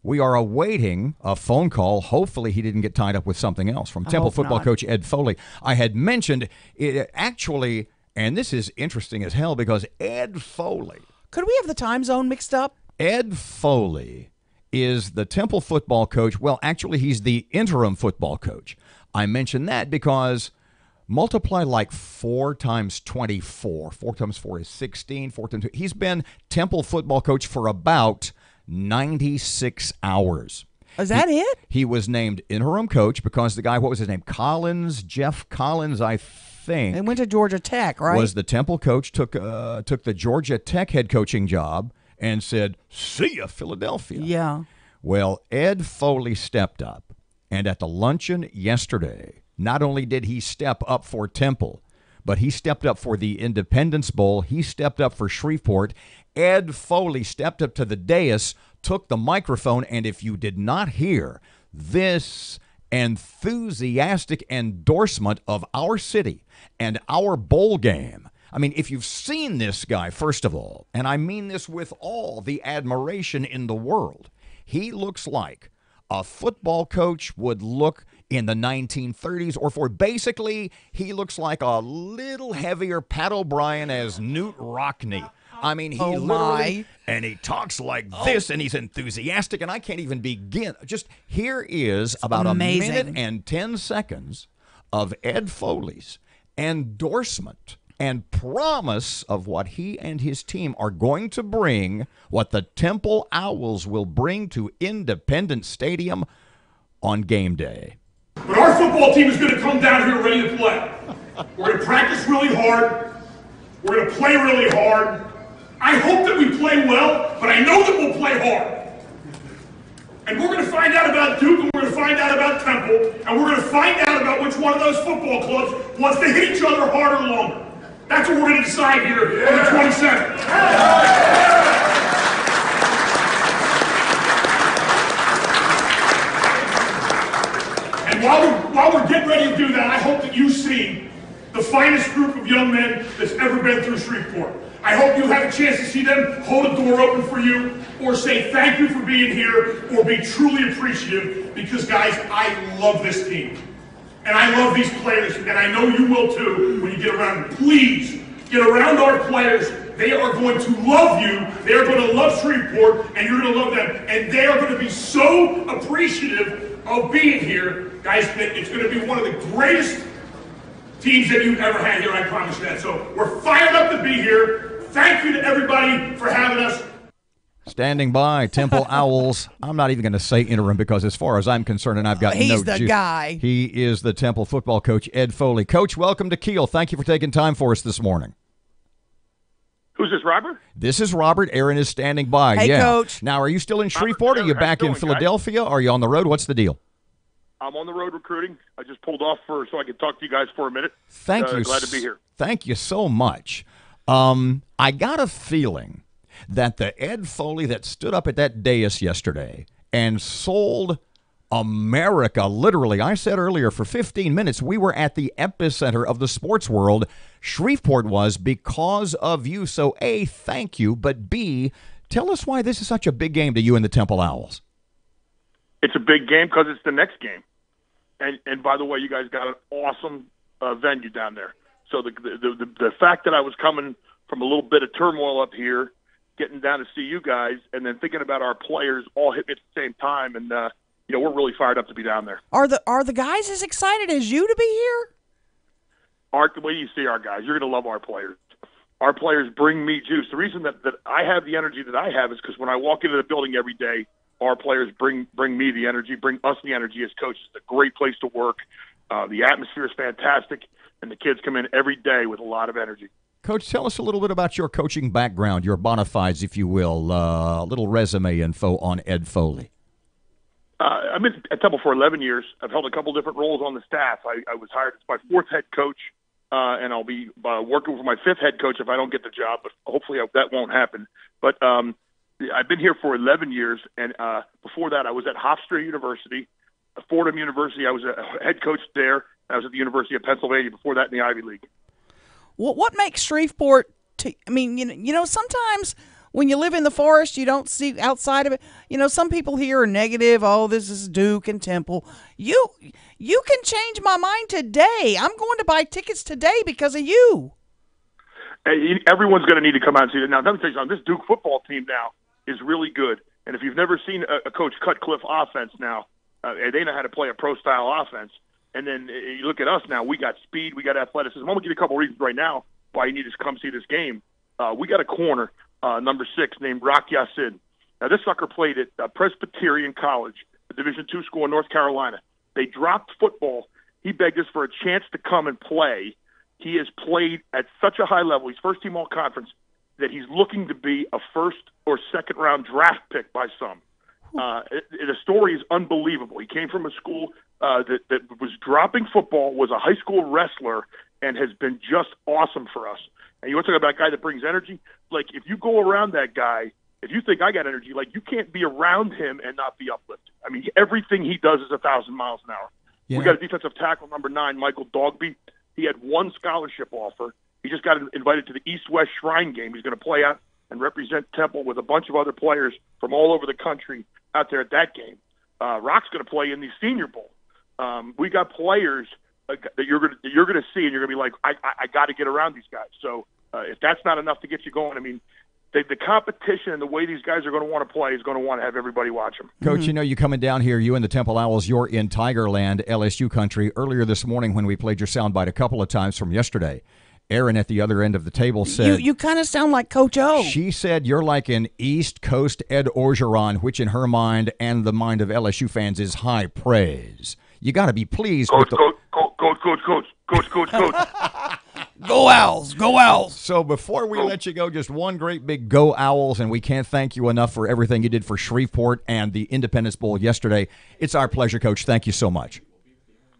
We are awaiting a phone call. Hopefully he didn't get tied up with something else from Temple football coach Ed Foley. I had mentioned it actually, and this is interesting as hell because Ed Foley. Could we have the time zone mixed up? Ed Foley is the Temple football coach. Well, actually, he's the interim football coach. I mention that because multiply like 4 times 24. 4 times 4 is 16. 4 times 2. He's been Temple football coach for about 96 hours. Is that it? He was named interim coach because the guy, what was his name? Jeff Collins, I think. They went to Georgia Tech, right? Was the Temple coach, took the Georgia Tech head coaching job and said, see ya, Philadelphia. Yeah. Well, Ed Foley stepped up. And at the luncheon yesterday, not only did he step up for Temple, but he stepped up for the Independence Bowl. He stepped up for Shreveport. Ed Foley stepped up to the dais, took the microphone, and if you did not hear this enthusiastic endorsement of our city and our bowl game, I mean, if you've seen this guy, first of all, and I mean this with all the admiration in the world, he looks like a football coach would look in the 1930s, or for basically, he looks like a little heavier Pat O'Brien as Newt Rockney. I mean, he literally, and he talks like this, and he's enthusiastic, and I can't even begin. Just here is about amazing. a minute and 10 seconds of Ed Foley's endorsement and promise of what he and his team are going to bring, what the Temple Owls will bring to Independence Stadium on game day. But our football team is going to come down here ready to play. We're going to practice really hard. We're going to play really hard. I hope that we play well, but I know that we'll play hard. And we're going to find out about Duke, and we're going to find out about Temple, and we're going to find out about which one of those football clubs wants to hit each other harder or longer. That's what we're going to decide here on the 27th. And while we're getting ready to do that, I hope that you see the finest group of young men that's ever been through Shreveport. I hope you have a chance to see them hold a door open for you, or say thank you for being here, or be truly appreciative, because guys, I love this team. And I love these players, and I know you will too when you get around them. Please, get around our players. They are going to love you. They are going to love Shreveport, and you're going to love them. And they are going to be so appreciative of being here. Guys, it's going to be one of the greatest teams that you've ever had here, I promise you that. So we're fired up to be here. Thank you to everybody for having us. Standing by, Temple Owls. I'm not even going to say interim because as far as I'm concerned, and I've got he's no the guy. He is the Temple football coach, Ed Foley. Coach, welcome to KEEL. Thank you for taking time for us this morning. Who's this, Robert? This is Robert. Erin is standing by. Hey, Coach. Now, are you still in Shreveport? Are you back in Philadelphia? Are you on the road? What's the deal? I'm on the road recruiting. I just pulled off so I could talk to you guys for a minute. Thank you. Glad to be here. Thank you so much. I got a feeling that the Ed Foley that stood up at that dais yesterday and sold America, literally, I said earlier, for 15 minutes, we were at the epicenter of the sports world. Shreveport was because of you. So, A, thank you, but B, tell us why this is such a big game to you and the Temple Owls. It's a big game because it's the next game. And by the way, you guys got an awesome venue down there. So the fact that I was coming from a little bit of turmoil up here, getting down to see you guys, and then thinking about our players all hit me at the same time, and we're really fired up to be down there. Are the guys as excited as you to be here? The way you see our guys, you're going to love our players. Our players bring me juice. The reason that I have the energy that I have is because when I walk into the building every day, our players bring me the energy, bring us the energy as coaches. It's a great place to work. The atmosphere is fantastic, and the kids come in every day with a lot of energy. Coach, tell us a little bit about your coaching background, your bona fides, if you will, a little resume info on Ed Foley. I've been at Temple for 11 years. I've held a couple different roles on the staff. I was hired as my fourth head coach, and I'll be working for my fifth head coach if I don't get the job, but hopefully that won't happen. But I've been here for 11 years, and before that I was at Hofstra University, Fordham University. I was a head coach there. I was at the University of Pennsylvania before that in the Ivy League. Well, what makes Shreveport? Sometimes when you live in the forest, you don't see outside of it. Some people here are negative. Oh, this is Duke and Temple. You can change my mind today. I'm going to buy tickets today because of you. Hey, everyone's going to need to come out and see it. Now, let me tell you something. This Duke football team now is really good. And if you've never seen a Coach Cutcliffe offense now, they know how to play a pro-style offense. And then you look at us now, we got speed, we got athleticism. I'm going to give you a couple reasons right now why you need to come see this game. We got a corner, number 6, named Rock Yassin. Now, this sucker played at Presbyterian College, a Division II school in North Carolina. They dropped football. He begged us for a chance to come and play. He has played at such a high level. He's first-team all-conference that he's looking to be a first- or second-round draft pick by some. The story is unbelievable. He came from a school that was dropping football, was a high school wrestler, and has been just awesome for us. And you want to talk about a guy that brings energy? Like, if you go around that guy, if you think I got energy, like, you can't be around him and not be uplifted. I mean, everything he does is 1,000 miles an hour. Yeah. We got a defensive tackle, number 9, Michael Dogby. He had one scholarship offer. He just got invited to the East-West Shrine game. He's going to play out and represent Temple with a bunch of other players from all over the country out there at that game. Rock's going to play in the Senior Bowl. We got players that you're going to see, and you're going to be like, I got to get around these guys. So if that's not enough to get you going, I mean, the competition and the way these guys are going to want to play is going to want to have everybody watch them. Coach, you know, you coming down here, you and the Temple Owls, you're in Tigerland, LSU country. Earlier this morning when we played your soundbite a couple of times from yesterday, Erin at the other end of the table said... You kind of sound like Coach O. She said you're like an East Coast Ed Orgeron, which in her mind and the mind of LSU fans is high praise. You got to be pleased with the... Coach. Go Owls, go Owls. So before we let you go, just one great big go Owls, and we can't thank you enough for everything you did for Shreveport and the Independence Bowl yesterday. It's our pleasure, Coach. Thank you so much.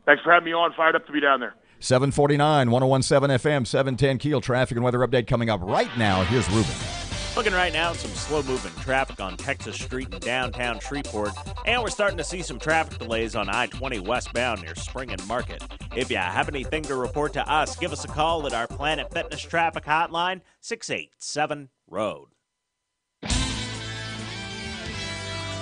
Thanks for having me on. Fired up to be down there. 749, 101.7 FM, 710 Keel. Traffic and weather update coming up right now. Here's Ruben. Looking right now at some slow-moving traffic on Texas Street in downtown Shreveport, and we're starting to see some traffic delays on I-20 westbound near Spring and Market. If you have anything to report to us, give us a call at our Planet Fitness traffic hotline, 687-ROAD.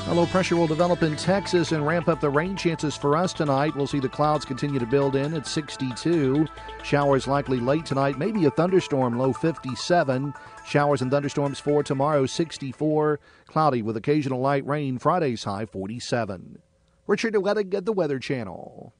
A low pressure will develop in Texas and ramp up the rain chances for us tonight. We'll see the clouds continue to build in at 62. Showers likely late tonight, maybe a thunderstorm, low 57. Showers and thunderstorms for tomorrow, 64. Cloudy with occasional light rain, Friday's high 47. Richard Wettig at the Weather Channel.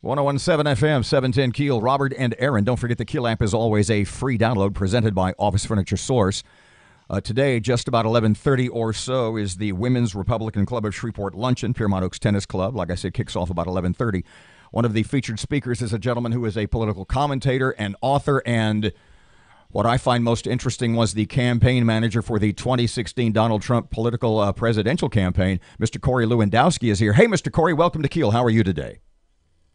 .101.7 FM, 710 Keel. Robert and Erin. Don't forget the Keel app is always a free download presented by Office Furniture Source. Today, just about 11:30 or so, is the Women's Republican Club of Shreveport Luncheon. Piermont Oaks Tennis Club, like I said, kicks off about 11:30. One of the featured speakers is a gentleman who is a political commentator and author, and what I find most interesting was the campaign manager for the 2016 Donald Trump political presidential campaign. Mr. Corey Lewandowski is here. Hey, Mr. Corey, welcome to Keel. How are you today?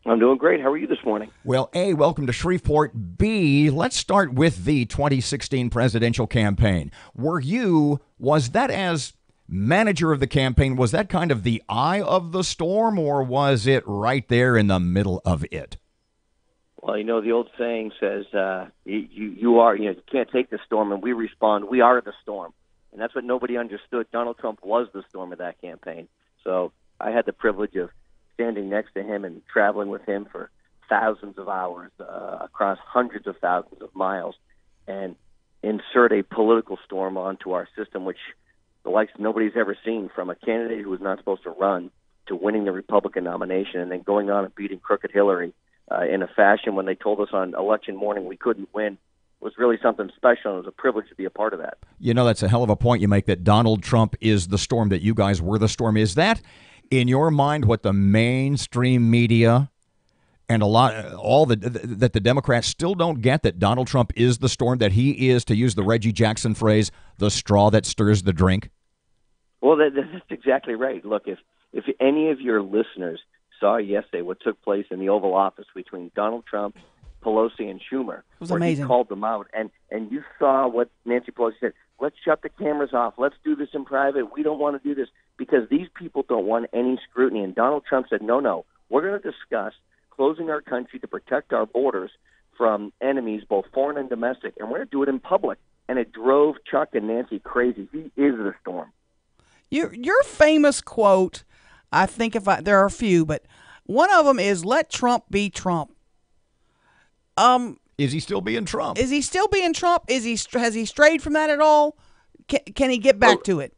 I'm doing great. How are you this morning? Well, A, welcome to Shreveport. B, let's start with the 2016 presidential campaign. Was that as manager of the campaign, was that kind of the eye of the storm, or was it right there in the middle of it? Well, you know, the old saying says, you can't take the storm, and we respond, we are the storm. And that's what nobody understood. Donald Trump was the storm of that campaign. So I had the privilege of standing next to him and traveling with him for thousands of hours across hundreds of thousands of miles and insert a political storm onto our system, which the likes nobody's ever seen, from a candidate who was not supposed to run to winning the Republican nomination and then going on and beating crooked Hillary in a fashion when they told us on election morning we couldn't win. Was really something special, and it was a privilege to be a part of that. You know, that's a hell of a point you make, that Donald Trump is the storm, that you guys were the storm. Is that, in your mind, what the mainstream media and that the Democrats still don't get, that Donald Trump is the storm, that he is, to use the Reggie Jackson phrase, the straw that stirs the drink? Well, that's exactly right. Look, if any of your listeners saw yesterday what took place in the Oval Office between Donald Trump, Pelosi and Schumer. It was where amazing. He called them out, and you saw what Nancy Pelosi said. Let's shut the cameras off. Let's do this in private. We don't want to do this because these people don't want any scrutiny. And Donald Trump said, no, we're going to discuss closing our country to protect our borders from enemies, both foreign and domestic, and we're going to do it in public. And it drove Chuck and Nancy crazy. He is the storm. Your famous quote, I think there are a few, but one of them is "Let Trump be Trump." Is he still being Trump? Is he still being Trump? Has he strayed from that at all? Can he get back to it?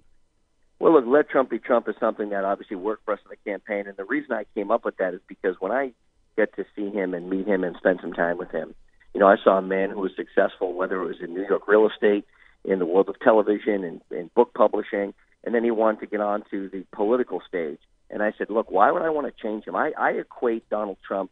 Well, look, "Let Trump be Trump" is something that obviously worked for us in the campaign, and the reason I came up with that is because when I get to see him and meet him and spend some time with him, I saw a man who was successful, whether it was in New York real estate, in the world of television, and book publishing, and then he wanted to get onto the political stage. And I said, look, why would I want to change him? I equate Donald Trump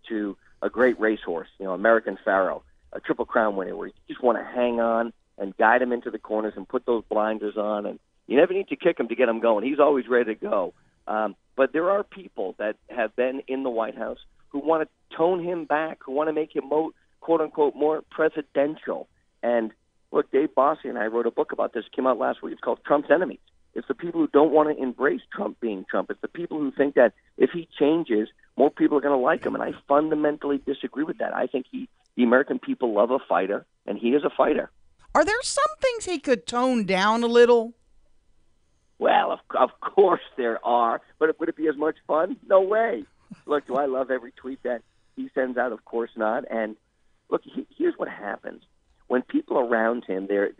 to a great racehorse, American Pharaoh, a Triple Crown winner, where you just want to hang on and guide him into the corners and put those blinders on. And you never need to kick him to get him going. He's always ready to go. But there are people that have been in the White House who want to tone him back, who want to make him, quote-unquote, more presidential. And look, Dave Bossie and I wrote a book about this. It came out last week. It's called Trump's Enemies. It's the people who don't want to embrace Trump being Trump. It's the people who think that if he changes, more people are going to like him. And I fundamentally disagree with that. I think the American people love a fighter, and he is a fighter. Are there some things he could tone down a little? Well, of course there are. But would it be as much fun? No way. Look, do I love every tweet that he sends out? Of course not. And look, here's what happens. When people around him, their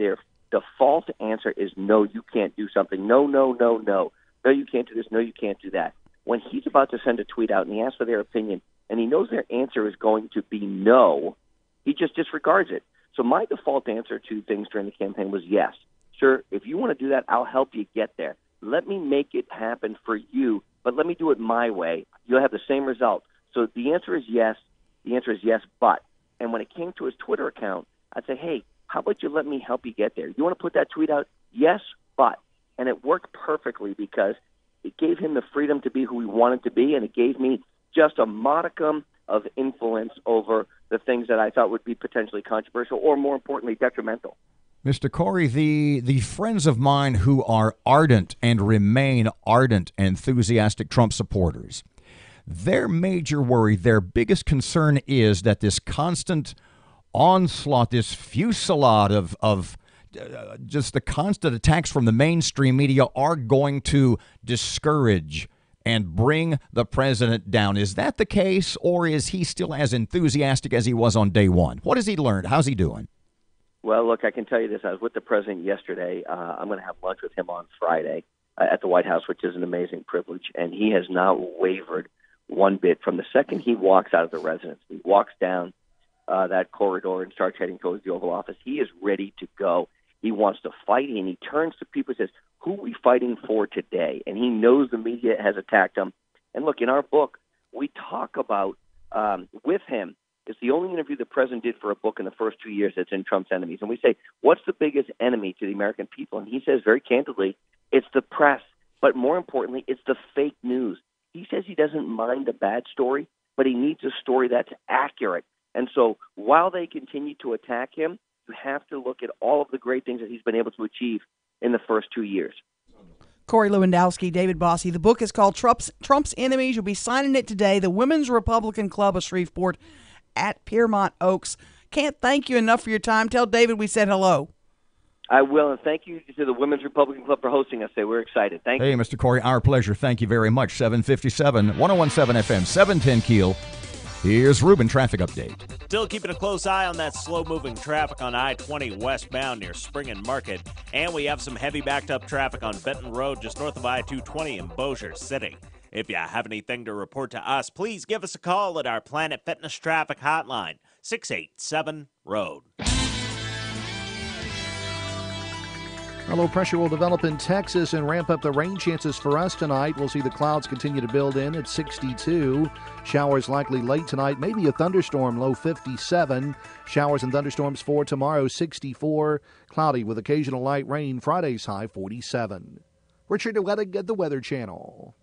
default answer is no, you can't do something. No, no, no, no. No, you can't do this. No, you can't do that. When he's about to send a tweet out and he asks for their opinion and he knows their answer is going to be no, he just disregards it. So my default answer to things during the campaign was yes. Sure, if you want to do that, I'll help you get there. Let me make it happen for you, but let me do it my way. You'll have the same result. So the answer is yes. The answer is yes, but. And when it came to his Twitter account, I'd say, hey, how about you let me help you get there? You want to put that tweet out? Yes, but. And it worked perfectly because it gave him the freedom to be who he wanted to be, and it gave me just a modicum of influence over the things that I thought would be potentially controversial or, more importantly, detrimental. Mr. Corey, the friends of mine who are ardent and remain ardent, enthusiastic Trump supporters, their major worry, their biggest concern is that this constant onslaught, this fusillade of just the constant attacks from the mainstream media are going to discourage and bring the president down. Is that the case, or is he still as enthusiastic as he was on day one? What has he learned? How's he doing? Well, look, I can tell you this. I was with the president yesterday. I'm going to have lunch with him on Friday at the White House, which is an amazing privilege, and he has not wavered one bit from the second he walks out of the residence. He walks down that corridor and starts heading towards the Oval Office. He is ready to go. He wants to fight, and he turns to people and says, who are we fighting for today? And he knows the media has attacked him. And look, in our book, we talk about with him. It's the only interview the president did for a book in the first 2 years that's in Trump's Enemies. And we say, what's the biggest enemy to the American people? And he says very candidly, it's the press. But more importantly, it's the fake news. He says he doesn't mind a bad story, but he needs a story that's accurate. And so while they continue to attack him, you have to look at all of the great things that he's been able to achieve in the first 2 years. Corey Lewandowski, David Bossie. The book is called Trump's Enemies. You'll be signing it today. The Women's Republican Club of Shreveport at Piermont Oaks. Can't thank you enough for your time. Tell David we said hello. I will, and thank you to the Women's Republican Club for hosting us today. We're excited. Thank you. Hey, Mr. Corey, our pleasure. Thank you very much. 757, 1017 FM, 710 KEEL. Here's Ruben, traffic update. Still keeping a close eye on that slow-moving traffic on I-20 westbound near Spring and Market. And we have some heavy backed-up traffic on Benton Road just north of I-220 in Bossier City. If you have anything to report to us, please give us a call at our Planet Fitness Traffic Hotline, 687-ROAD. Low pressure will develop in Texas and ramp up the rain chances for us tonight. We'll see the clouds continue to build in at 62. Showers likely late tonight, maybe a thunderstorm, low 57. Showers and thunderstorms for tomorrow, 64. Cloudy with occasional light rain, Friday's high 47. Richard Wedding at the Weather Channel.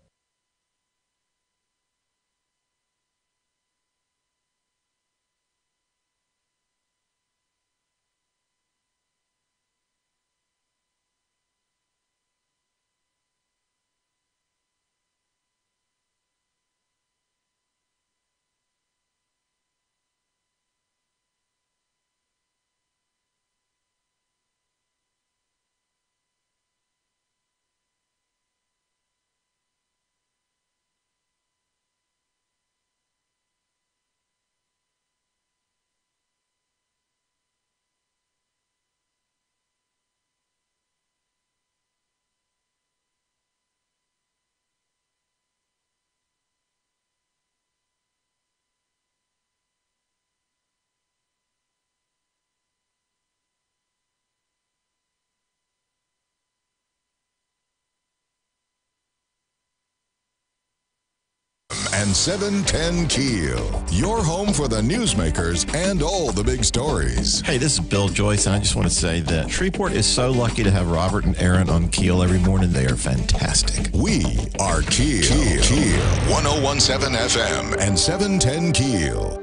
and 710 KEEL. Your home for the newsmakers and all the big stories. Hey, this is Bill Joyce, and I just want to say that Shreveport is so lucky to have Robert and Erin on KEEL every morning. They are fantastic. We are KEEL. KEEL. 1017 FM and 710 KEEL.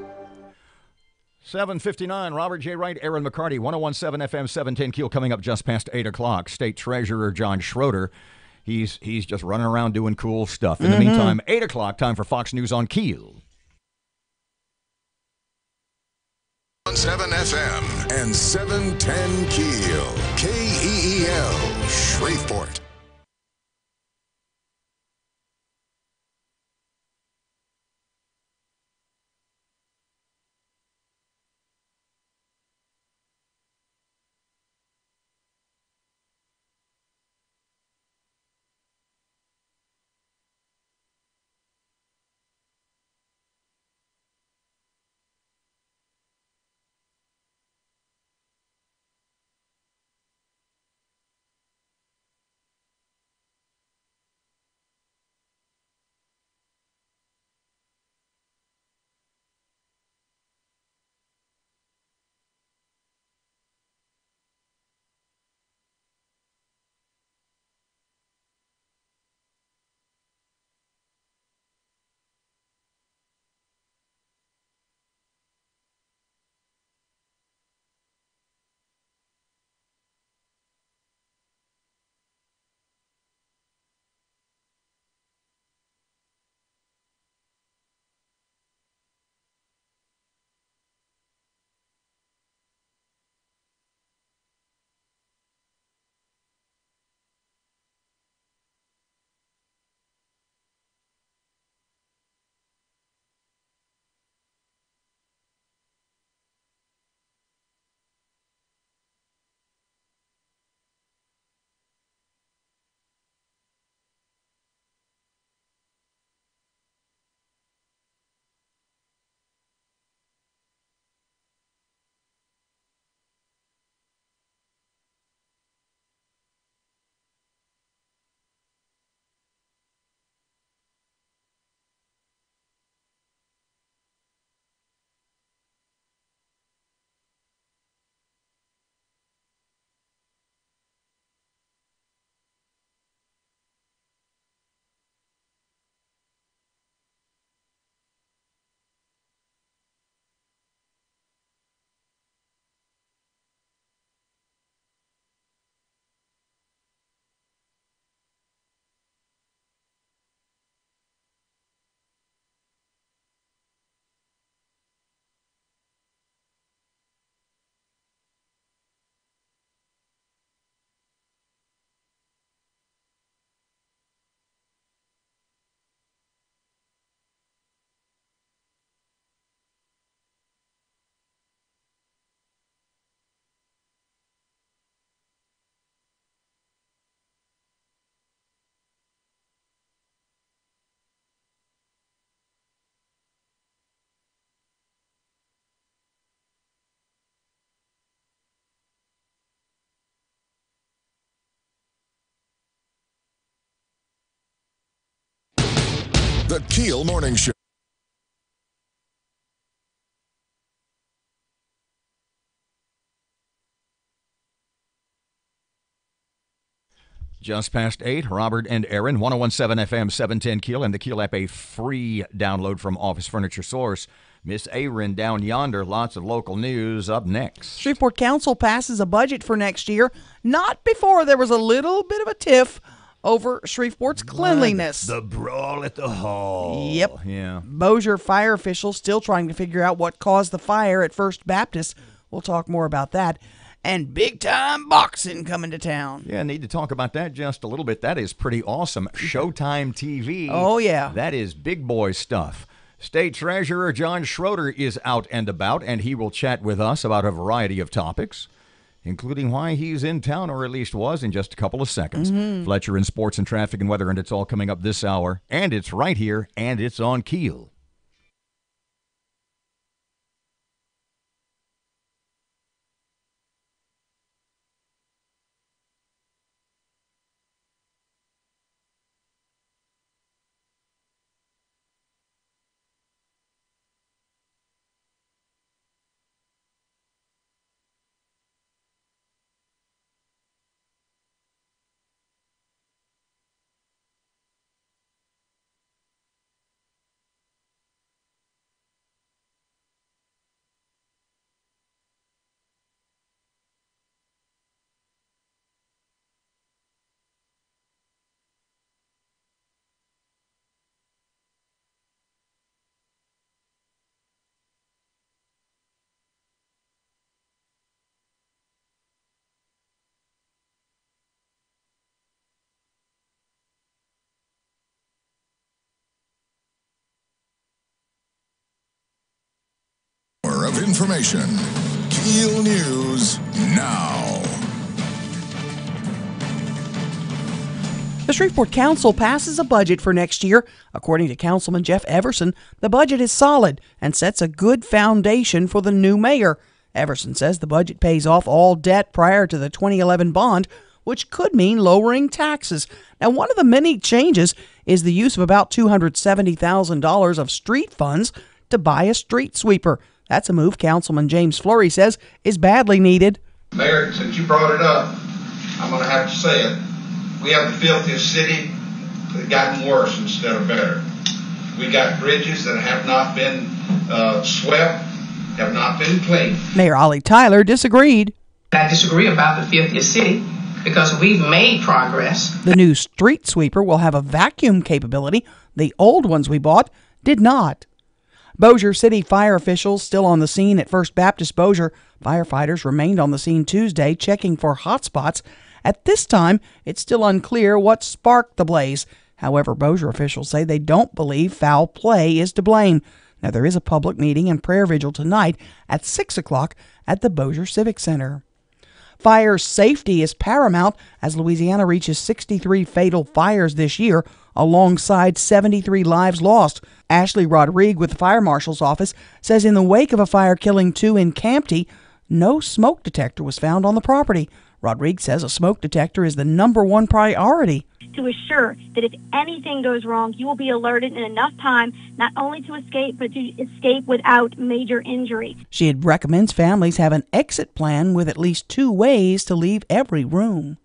7:59, Robert J. Wright, Erin McCarty, 1017 FM, 710 KEEL, coming up just past 8 o'clock. State Treasurer John Schroeder, he's just running around doing cool stuff. In the meantime, 8 o'clock, time for Fox News on KEEL. 17 FM and 710 KEEL. KEEL, Shreveport. The KEEL Morning Show. Just past 8, Robert and Erin, 1017 FM, 710 KEEL, and the KEEL app, a free download from Office Furniture Source. Miss Erin down yonder, lots of local news up next. Shreveport Council passes a budget for next year, not before there was a little bit of a tiff over Shreveport's cleanliness. The brawl at the hall. Yep. Yeah. Bossier fire officials still trying to figure out what caused the fire at First Baptist. We'll talk more about that. And big-time boxing coming to town. Yeah, need to talk about that just a little bit. That is pretty awesome. Showtime TV. Oh, yeah. That is big boy stuff. State Treasurer John Schroeder is out and about, and he will chat with us about a variety of topics, including why he's in town, or at least was, in just a couple of seconds. Fletcher in sports and traffic and weather, and it's all coming up this hour. And it's right here, and it's on KEEL. information. KEEL News now. The Shreveport Council passes a budget for next year. According to Councilman Jeff Everson, the budget is solid and sets a good foundation for the new mayor. Everson says the budget pays off all debt prior to the 2011 bond, which could mean lowering taxes. Now, one of the many changes is the use of about $270,000 of street funds to buy a street sweeper. That's a move Councilman James Fleury says is badly needed. Mayor, since you brought it up, I'm going to have to say it. We have the filthiest city that's gotten worse instead of better. We got bridges that have not been swept, have not been cleaned. Mayor Ollie Tyler disagreed. I disagree about the filthiest city because we've made progress. The new street sweeper will have a vacuum capability. The old ones we bought did not. Bossier City fire officials still on the scene at First Baptist Bossier. Firefighters remained on the scene Tuesday checking for hot spots. At this time, it's still unclear what sparked the blaze. However, Bossier officials say they don't believe foul play is to blame. Now, there is a public meeting and prayer vigil tonight at 6 o'clock at the Bossier Civic Center. Fire safety is paramount as Louisiana reaches 63 fatal fires this year, alongside 73 lives lost. Ashley Rodriguez with the Fire Marshal's Office says in the wake of a fire killing 2 in Campty, no smoke detector was found on the property. Rodriguez says a smoke detector is the #1 priority. To assure that if anything goes wrong, you will be alerted in enough time not only to escape, but to escape without major injury. She recommends families have an exit plan with at least 2 ways to leave every room.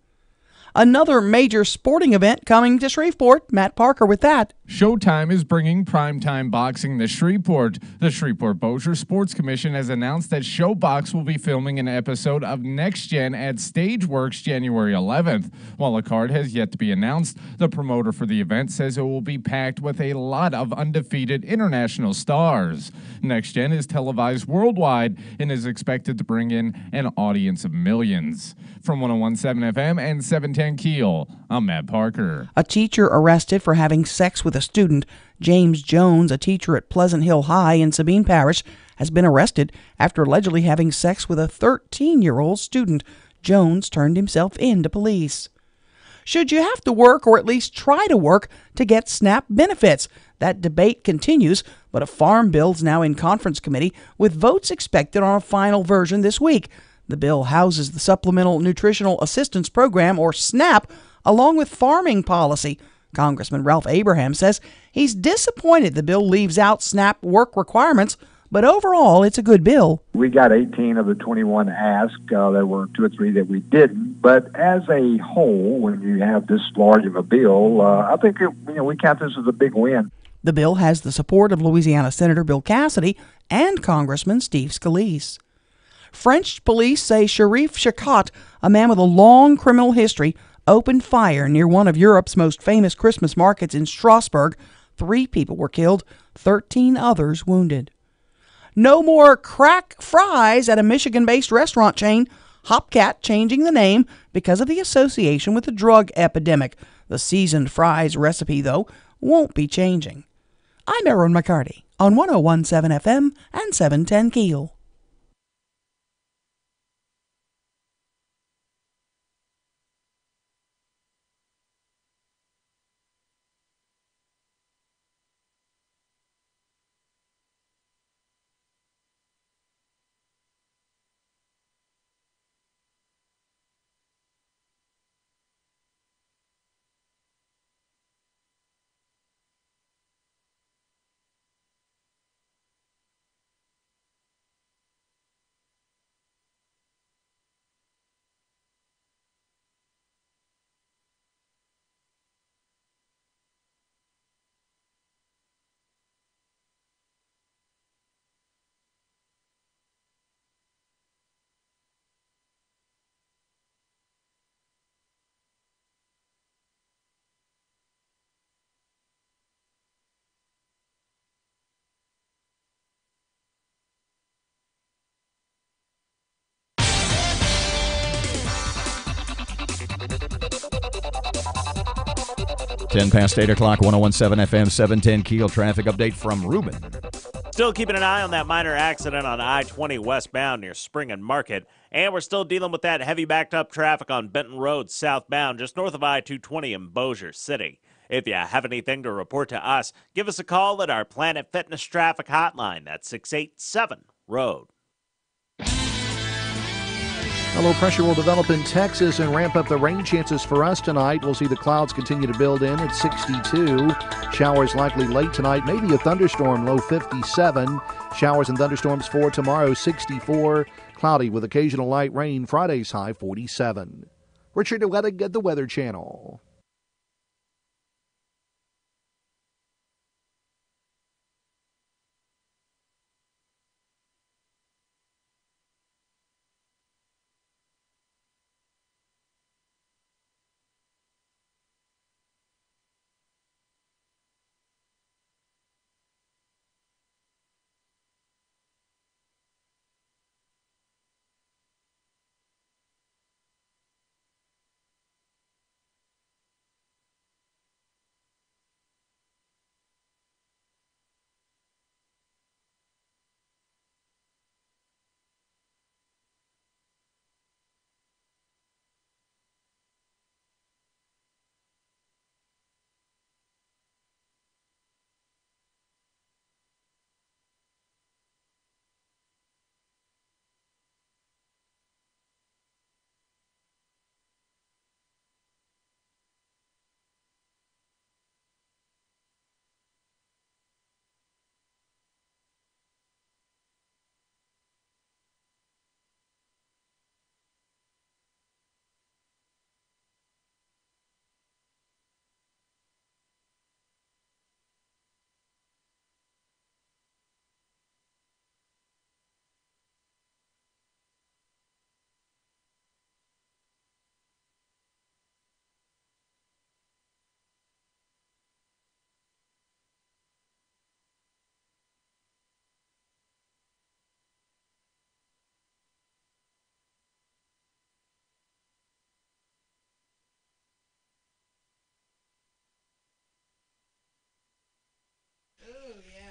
Another major sporting event coming to Shreveport. Matt Parker with that. Showtime is bringing primetime boxing to Shreveport. The Shreveport Bossier Sports Commission has announced that ShowBox will be filming an episode of Next Gen at Stageworks January 11th. While a card has yet to be announced, the promoter for the event says it will be packed with a lot of undefeated international stars. Next Gen is televised worldwide and is expected to bring in an audience of millions. From 101.7 FM and 710 KEEL, I'm Matt Parker. A teacher arrested for having sex with a student. James Jones, a teacher at Pleasant Hill High in Sabine Parish, has been arrested after allegedly having sex with a 13-year-old student. Jones turned himself in to police. Should you have to work or at least try to work to get SNAP benefits? That debate continues, but a farm bill's now in conference committee with votes expected on a final version this week. The bill houses the Supplemental Nutritional Assistance Program, or SNAP, along with farming policy. Congressman Ralph Abraham says he's disappointed the bill leaves out SNAP work requirements, but overall it's a good bill. We got 18 of the 21 asked. There were 2 or 3 that we didn't. But as a whole, when you have this large of a bill, I think we count this as a big win. The bill has the support of Louisiana Senator Bill Cassidy and Congressman Steve Scalise. French police say Sharif Chakat, a man with a long criminal history, opened fire near one of Europe's most famous Christmas markets in Strasbourg. 3 people were killed, 13 others wounded. No more crack fries at a Michigan-based restaurant chain. Hopcat changing the name because of the association with the drug epidemic. The seasoned fries recipe, though, won't be changing. I'm Erin McCarty on 101.7 FM and 710 KEEL. Ten past 8 o'clock, 101.7 FM, 710 KEEL traffic update from Reuben. Still keeping an eye on that minor accident on I-20 westbound near Spring and Market. And we're still dealing with that heavy backed up traffic on Benton Road southbound just north of I-220 in Bossier City. If you have anything to report to us, give us a call at our Planet Fitness traffic hotline. That's 687-ROAD. A low pressure will develop in Texas and ramp up the rain chances for us tonight. We'll see the clouds continue to build in at 62. Showers likely late tonight, maybe a thunderstorm, low 57. Showers and thunderstorms for tomorrow, 64. Cloudy with occasional light rain, Friday's high 47. Richard Wettig at the Weather Channel.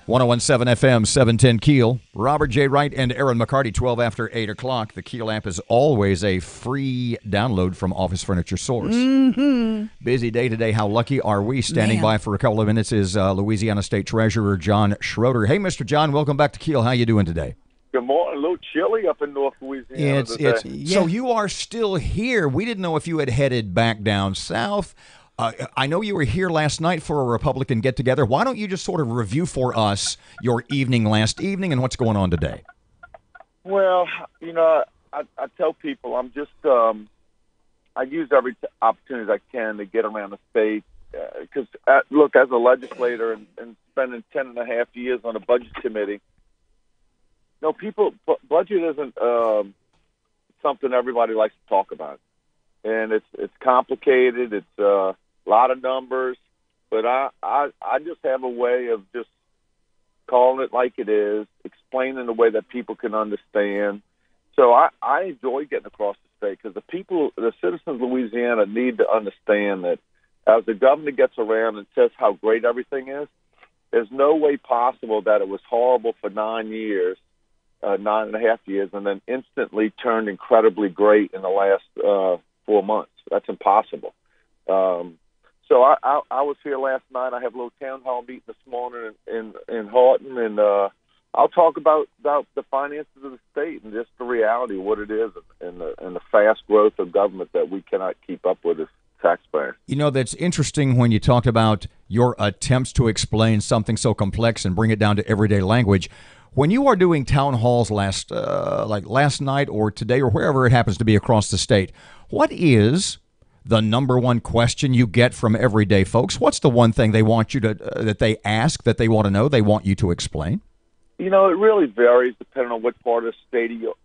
Oh, 1017 FM, 710 KEEL. Robert J. Wright and Erin McCarty, 12 after 8 o'clock. The KEEL app is always a free download from Office Furniture Source. Mm-hmm. Busy day today. How lucky are we? Standing by for a couple of minutes is Louisiana State Treasurer John Schroeder. Hey, Mr. John, welcome back to KEEL. How you doing today? Good morning. A little chilly up in North Louisiana today. So you are still here. We didn't know if you had headed back down south. I know you were here last night for a Republican get-together. Why don't you just sort of review for us your evening last evening and what's going on today? Well, you know, I tell people I'm just I use every opportunity I can to get around the state because, look, as a legislator and spending 10 and a half years on a budget committee, you know, budget isn't something everybody likes to talk about. And it's complicated. It's a lot of numbers, but I just have a way of just calling it like it is, explaining the way that people can understand. So I enjoy getting across the state because the citizens of Louisiana need to understand that as the governor gets around and says how great everything is, there's no way possible that it was horrible for 9 years, 9.5 years, and then instantly turned incredibly great in the last 4 months. That's impossible. So I was here last night. I have a little town hall meeting this morning in Houghton, and I'll talk about the finances of the state and just the reality of what it is and the fast growth of government that we cannot keep up with as taxpayers. You know, that's interesting when you talked about your attempts to explain something so complex and bring it down to everyday language. When you are doing town halls last night or today or wherever it happens to be across the state, what is the number one question you get from everyday folks? What's the one thing they want you to that they ask, that they want to know, they want you to explain? You know, it really varies depending on what part of the state you're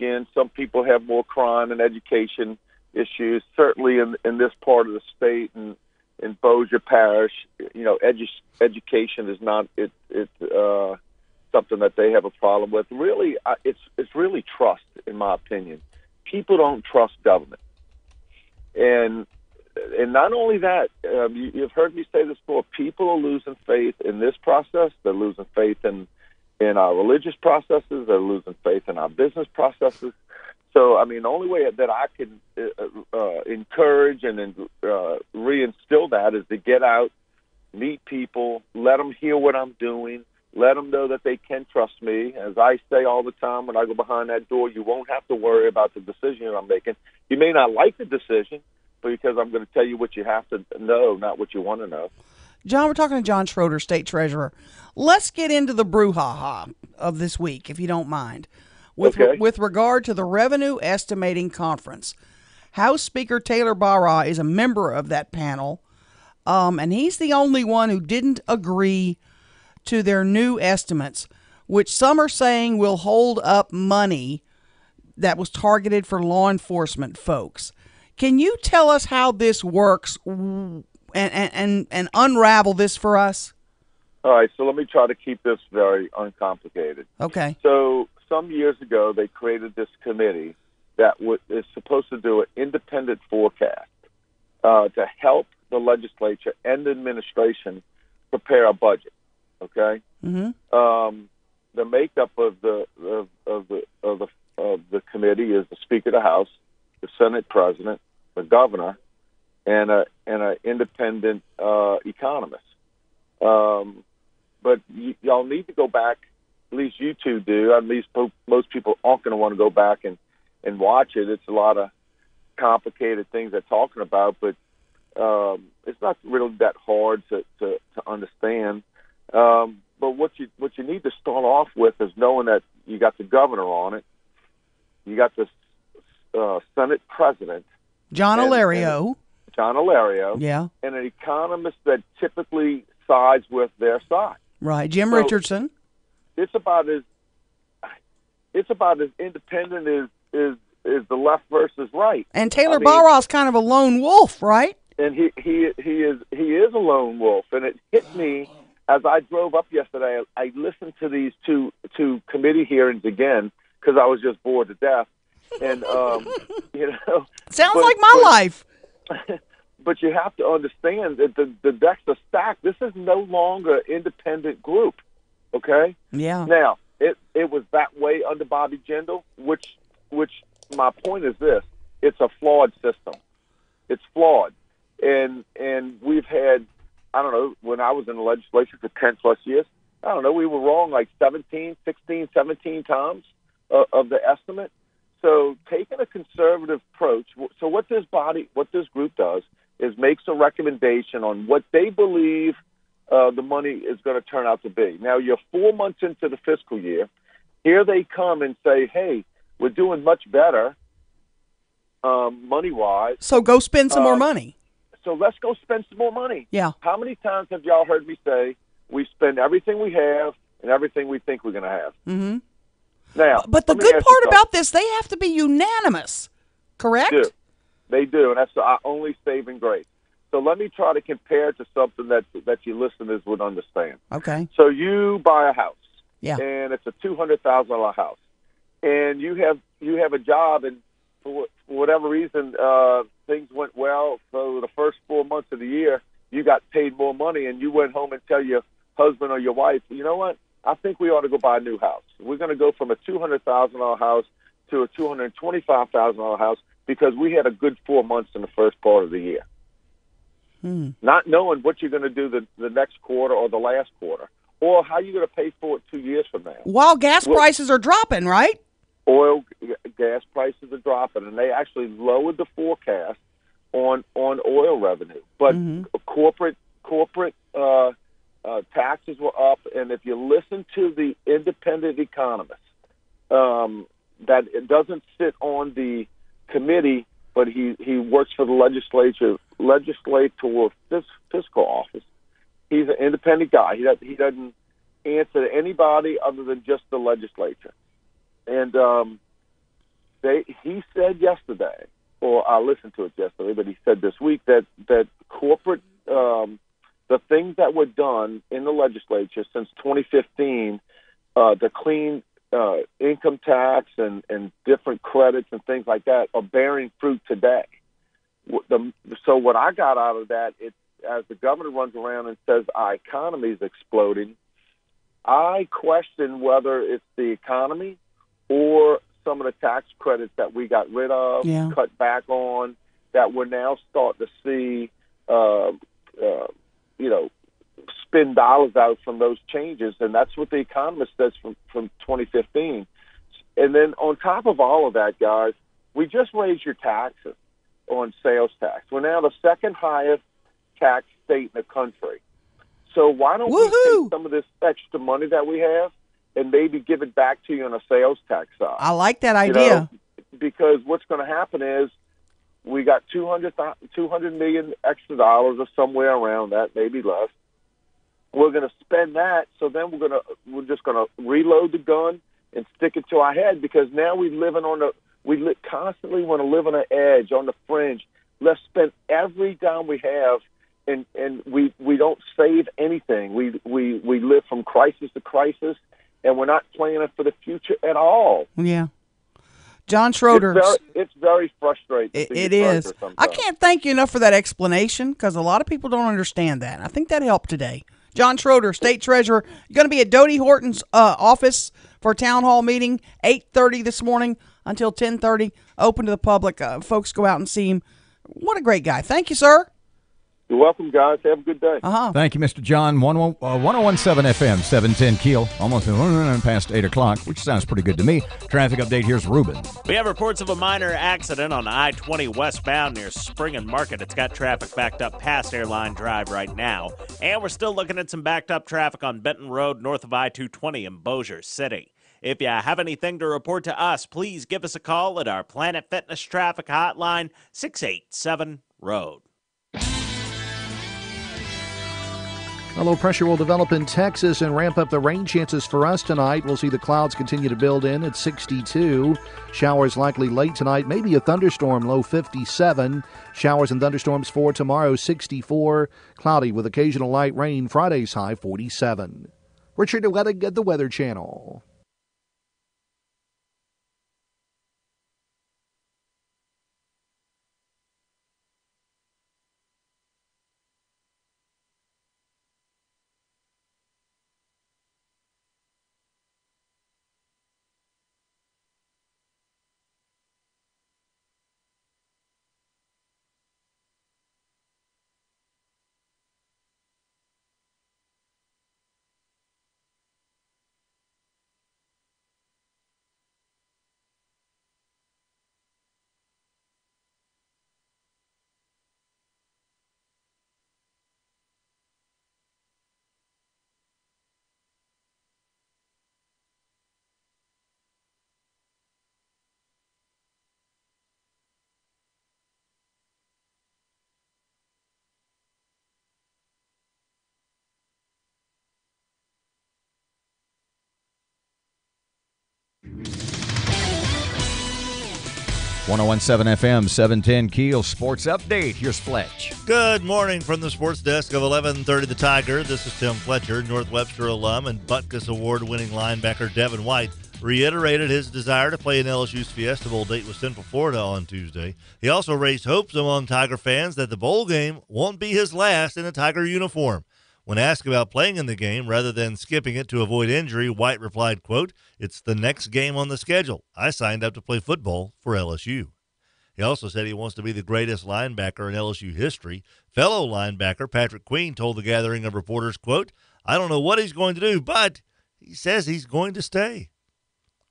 in. Some people have more crime and education issues. Certainly in this part of the state and in Bossier Parish, you know, education is not something that they have a problem with. Really, it's really trust, in my opinion. People don't trust government. And not only that, you've heard me say this before, people are losing faith in this process. They're losing faith in in our religious processes. They're losing faith in our business processes. So, I mean, the only way that I can encourage and reinstill that is to get out, meet people, let them hear what I'm doing, let them know that they can trust me. As I say all the time when I go behind that door, you won't have to worry about the decision I'm making. You may not like the decision, but because I'm going to tell you what you have to know, not what you want to know. John, we're talking to John Schroeder, State Treasurer. Let's get into the brouhaha of this week, if you don't mind. With regard to the Revenue Estimating Conference, House Speaker Taylor Barra is a member of that panel, and he's the only one who didn't agree to their new estimates, which some are saying will hold up money that was targeted for law enforcement folks. Can you tell us how this works and unravel this for us? All right, so let me try to keep this very uncomplicated. Okay. So some years ago, they created this committee that is supposed to do an independent forecast to help the legislature and the administration prepare a budget. Okay. Mm-hmm. The makeup of the committee is the Speaker of the House, the Senate President, the Governor, and an independent economist. But y'all need to go back. At least you two do. At least most people aren't going to want to go back and watch it. It's a lot of complicated things they're talking about, but it's not really that hard to understand. But what you need to start off with is knowing that you got the governor on it, you got the Senate President, John Alario, yeah, and an economist that typically sides with their side. Right, Jim Richardson. It's about as independent as the left versus right. And Taylor Barra's kind of a lone wolf, right? And he is a lone wolf, and it hit me as I drove up yesterday. I listened to these two committee hearings again because I was just bored to death. And sounds like my life. But you have to understand that the decks are stacked. This is no longer an independent group. Okay. Yeah. Now it was that way under Bobby Jindal, which my point is this: it's a flawed system. It's flawed, and we've had, I don't know, when I was in the legislature for 10 plus years, I don't know, we were wrong like 17 times of the estimate. So taking a conservative approach, so what this group does is makes a recommendation on what they believe the money is going to turn out to be. Now, you're 4 months into the fiscal year. Here they come and say, hey, we're doing much better money-wise. So go spend some more money. So let's go spend some more money. Yeah. How many times have y'all heard me say we spend everything we have and everything we think we're going to have? Mm-hmm. Now, but the good part about this, they have to be unanimous, correct? They do, and that's our only saving grace. So let me try to compare it to something that your listeners would understand. Okay. So you buy a house, yeah, and it's a $200,000 house, and you have a job, and for whatever reason things went well. So the first 4 months of the year, you got paid more money, and you went home and tell your husband or your wife, you know what? I think we ought to go buy a new house. We're going to go from a $200,000 house to a $225,000 house because we had a good 4 months in the first part of the year. Not knowing what you're going to do the next quarter or the last quarter, or how you're going to pay for it 2 years from now. While gas prices are dropping, right? Gas prices are dropping, and they actually lowered the forecast on oil revenue. But corporate taxes were up, and if you listen to the independent economist, that it doesn't sit on the committee, but he works for the legislator fiscal office. He's an independent guy. He doesn't answer to anybody other than just the legislature. And he said yesterday, or I listened to it yesterday, but he said this week that corporate the things that were done in the legislature since 2015 to clean income tax and different credits and things like that are bearing fruit today. So what I got out of that, as the governor runs around and says our economy is exploding, I question whether it's the economy or some of the tax credits that we got rid of, cut back on, that we're now starting to see, spend dollars out from those changes. And that's what the economist says from 2015. And then on top of all of that, guys, we just raised your taxes on sales tax. We're now the second highest tax state in the country. So why don't we take some of this extra money that we have and maybe give it back to you on a sales tax side? I like that idea. Because what's going to happen is we got $200 million extra dollars or somewhere around that, maybe less. We're going to spend that, so then we're just going to reload the gun and stick it to our head, because now we constantly want to live on the edge, on the fringe. Let's spend every dime we have, and we don't save anything. We live from crisis to crisis, and we're not planning for the future at all. Yeah. John Schroeder. It's very frustrating. It is. I can't thank you enough for that explanation, because a lot of people don't understand that. I think that helped today. John Schroeder, State Treasurer, going to be at Dodie Horton's office for a town hall meeting, 8:30 this morning until 10:30, open to the public. Folks go out and see him. What a great guy. Thank you, sir. You're welcome, guys. Have a good day. Thank you, Mr. John. 1017 FM, 710 Keel, almost past 8 o'clock, which sounds pretty good to me. Traffic update, here's Ruben. We have reports of a minor accident on I-20 westbound near Spring and Market. It's got traffic backed up past Airline Drive right now. And we're still looking at some backed up traffic on Benton Road north of I-220 in Bossier City. If you have anything to report to us, please give us a call at our Planet Fitness traffic hotline, 687-ROAD. A low pressure will develop in Texas and ramp up the rain chances for us tonight. We'll see the clouds continue to build in at 62. Showers likely late tonight, maybe a thunderstorm, low 57. Showers and thunderstorms for tomorrow, 64. Cloudy with occasional light rain, Friday's high 47. Richard Wettig at the Weather Channel. .117 FM, 710 Keel Sports Update. Here's Fletch. Good morning from the sports desk of 1130 The Tiger. This is Tim Fletcher. North Webster alum and Butkus Award-winning linebacker Devin White reiterated his desire to play in LSU's Fiesta Bowl date with Central Florida on Tuesday. He also raised hopes among Tiger fans that the bowl game won't be his last in a Tiger uniform. When asked about playing in the game rather than skipping it to avoid injury, White replied, quote, "It's the next game on the schedule. I signed up to play football for LSU." He also said he wants to be the greatest linebacker in LSU history. Fellow linebacker Patrick Queen told the gathering of reporters, quote, "I don't know what he's going to do, but he says he's going to stay."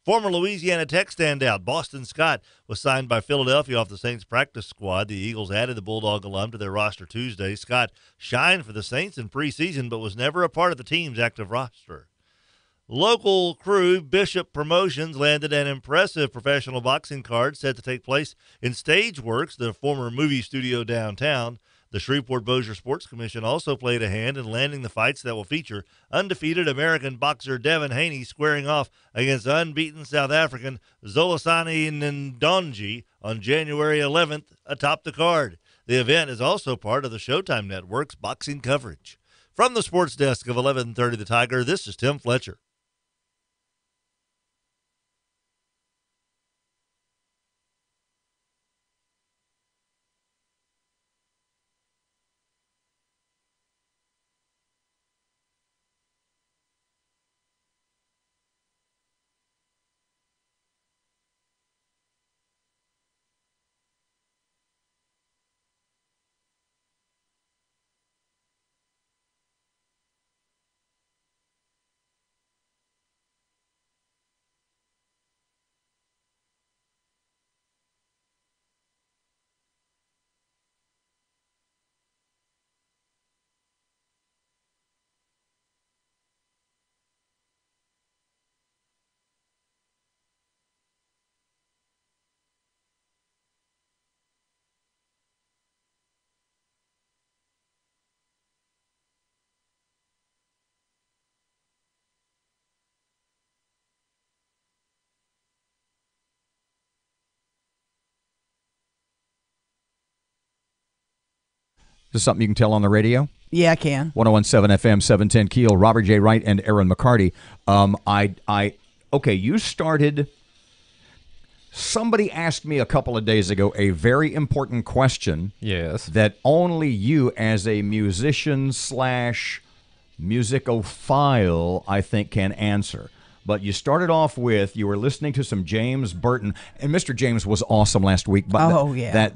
Former Louisiana Tech standout Boston Scott was signed by Philadelphia off the Saints practice squad. The Eagles added the Bulldog alum to their roster Tuesday. Scott shined for the Saints in preseason but was never a part of the team's active roster. Local crew Bishop Promotions landed an impressive professional boxing card set to take place in Stageworks, the former movie studio downtown. The Shreveport-Bossier Sports Commission also played a hand in landing the fights that will feature undefeated American boxer Devin Haney squaring off against unbeaten South African Zolasani Ndonji on January 11th atop the card. The event is also part of the Showtime Network's boxing coverage. From the sports desk of 1130 The Tiger, this is Tim Fletcher. this something you can tell on the radio? Yeah, I can. 101.7 FM, 710 Keel, Robert J. Wright and Erin McCarty. Okay, you started. Somebody asked me a couple of days ago a very important question. Yes. That only you, as a musician slash musicophile, I think, can answer. But you started off with, you were listening to some James Burton, and Mr. James was awesome last week. But yeah.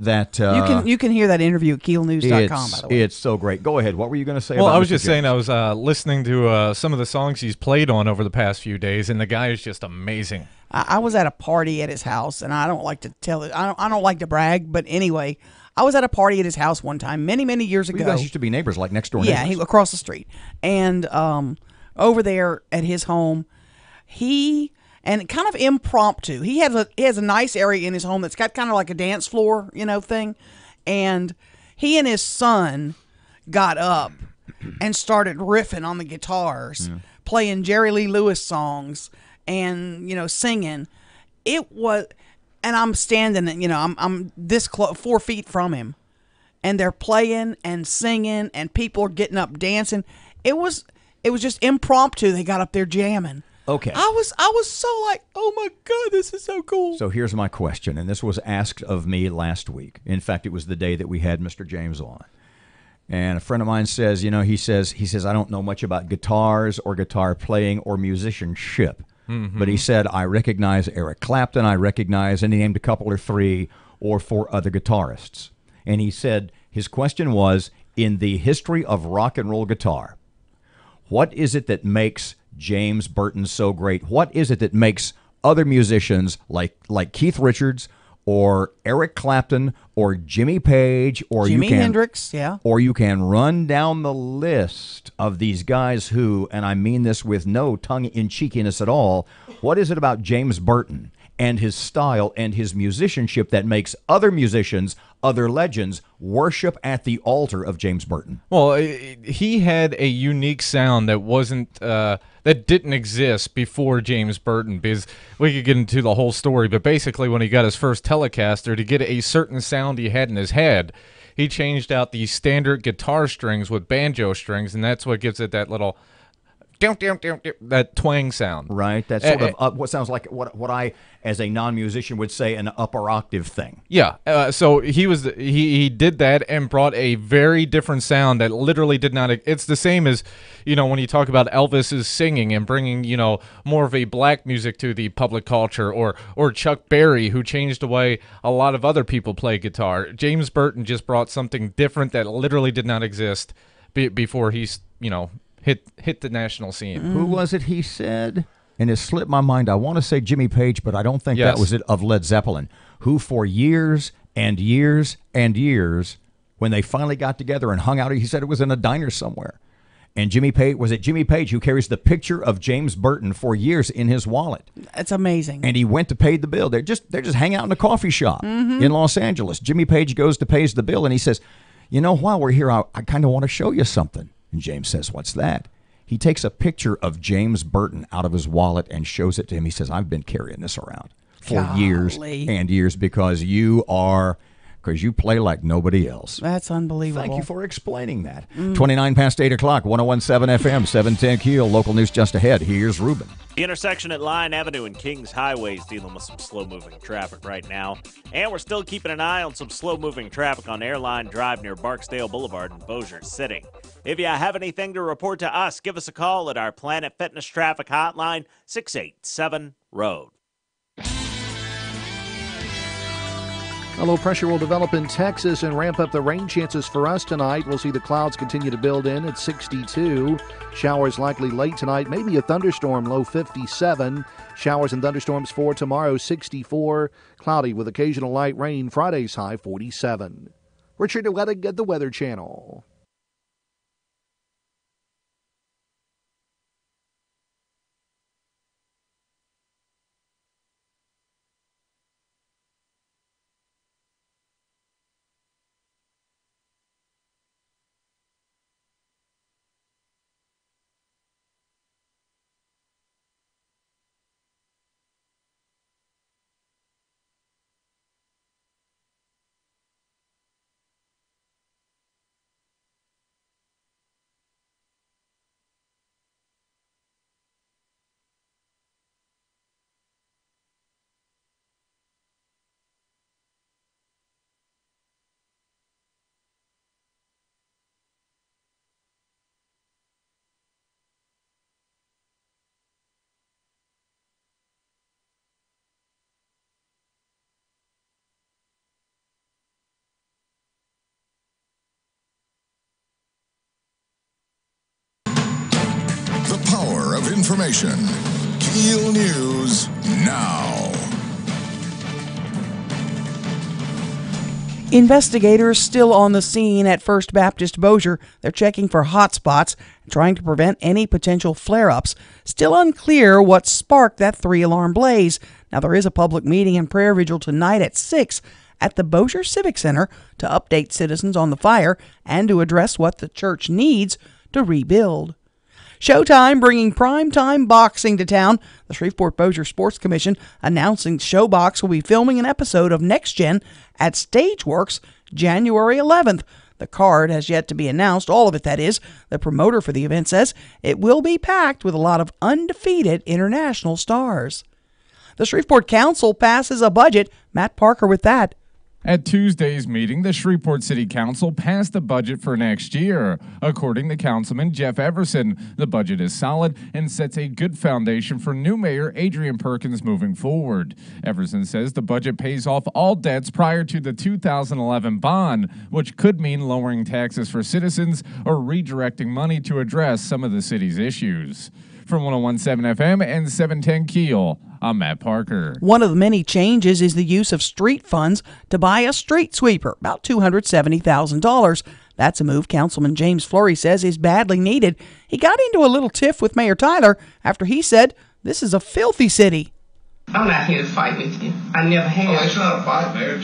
You can hear that interview at KeelNews.com, by the way. It's so great. Go ahead. What were you going to say Well, about I was Mr. just James? saying I was listening to some of the songs he's played on over the past few days, and the guy is just amazing. I was at a party at his house, and I don't like to tell it. I don't like to brag, but anyway, I was at a party at his house one time, many years ago. You guys used to be neighbors, like next door Yeah, neighbors. across the street, and over there at his home, and kind of impromptu. He has a nice area in his home that's got kind of like a dance floor, thing, and he and his son got up and started riffing on the guitars, playing Jerry Lee Lewis songs. And singing, it was, and I'm standing, I'm this close, 4 feet from him, and they're playing and singing, and people are getting up dancing. It was just impromptu. They got up there jamming. Okay. I was so like, oh my God, this is so cool. So here's my question, and this was asked of me last week. In fact, it was the day that we had Mr. James on. And a friend of mine says, he says, I don't know much about guitars or guitar playing or musicianship. Mm-hmm. But he said, I recognize Eric Clapton, and he named a couple or 3 or 4 other guitarists. And he said, his question was, in the history of rock and roll guitar, what is it that makes James Burton so great? What is it that makes other musicians like Keith Richards or Eric Clapton or Jimmy Page or Jimi Hendrix, yeah. Or you can run down the list of these guys who, and I mean this with no tongue-in-cheekiness at all, what is it about James Burton and his style and his musicianship that makes other musicians, other legends, worship at the altar of James Burton? Well, he had a unique sound that wasn't that didn't exist before James Burton, because we could get into the whole story, but basically when he got his first Telecaster, to get a certain sound he had in his head, he changed out the standard guitar strings with banjo strings, and that's what gives it that little that twang sound. Right, that's sort of what sounds like what I, as a non-musician, would say an upper octave thing. Yeah, so he did that and brought a very different sound that literally did not. It's the same as, when you talk about Elvis's singing and bringing, more of a black music to the public culture, or Chuck Berry, who changed the way a lot of other people play guitar. James Burton just brought something different that literally did not exist before he's, hit the national scene. Who was it he said? And it slipped my mind. I want to say Jimmy Page, but I don't think that was it, of Led Zeppelin, who for years and years and years, when they finally got together and hung out, he said it was in a diner somewhere. And Jimmy Page who carries the picture of James Burton for years in his wallet. That's amazing. And he went to pay the bill. They're just hanging out in a coffee shop in Los Angeles. Jimmy Page goes to pay the bill, and he says, while we're here, I kind of want to show you something. And James says, what's that? He takes a picture of James Burton out of his wallet and shows it to him. He says, I've been carrying this around for years and years because you play like nobody else. That's unbelievable. Thank you for explaining that. 29 past 8 o'clock, 101.7 FM, 710 Keel. Local news just ahead. Here's Ruben. The intersection at Line Avenue and Kings Highway is dealing with some slow-moving traffic right now. And we're still keeping an eye on some slow-moving traffic on Airline Drive near Barksdale Boulevard in Bossier City. If you have anything to report to us, give us a call at our Planet Fitness Traffic Hotline, 687-ROAD. A low pressure will develop in Texas and ramp up the rain chances for us tonight. We'll see the clouds continue to build in at 62. Showers likely late tonight, maybe a thunderstorm, low 57. Showers and thunderstorms for tomorrow, 64. Cloudy with occasional light rain, Friday's high 47. Richard Wettig at the Weather Channel. information. KEEL News now. Investigators still on the scene at First Baptist Bossier. They're checking for hot spots and trying to prevent any potential flare-ups. Still unclear what sparked that 3-alarm blaze. Now, there is a public meeting and prayer vigil tonight at 6 at the Bossier Civic Center to update citizens on the fire and to address what the church needs to rebuild. Showtime bringing primetime boxing to town. The Shreveport-Bossier Sports Commission announcing Showbox will be filming an episode of Next Gen at Stageworks January 11th. The card has yet to be announced, all of it that is. The promoter for the event says it will be packed with a lot of undefeated international stars. The Shreveport Council passes a budget. Matt Parker with that. At Tuesday's meeting, the Shreveport City Council passed the budget for next year. According to Councilman Jeff Everson, the budget is solid and sets a good foundation for new Mayor Adrian Perkins moving forward. Everson says the budget pays off all debts prior to the 2011 bond, which could mean lowering taxes for citizens or redirecting money to address some of the city's issues. From 101.7 FM and 710 KEEL, I'm Matt Parker. One of the many changes is the use of street funds to buy a street sweeper, about $270,000. That's a move Councilman James Fleury says is badly needed. He got into a little tiff with Mayor Tyler after he said, "This is a filthy city." I'm not here to fight with you. I never have. Oh, it's not a fight, Mayor.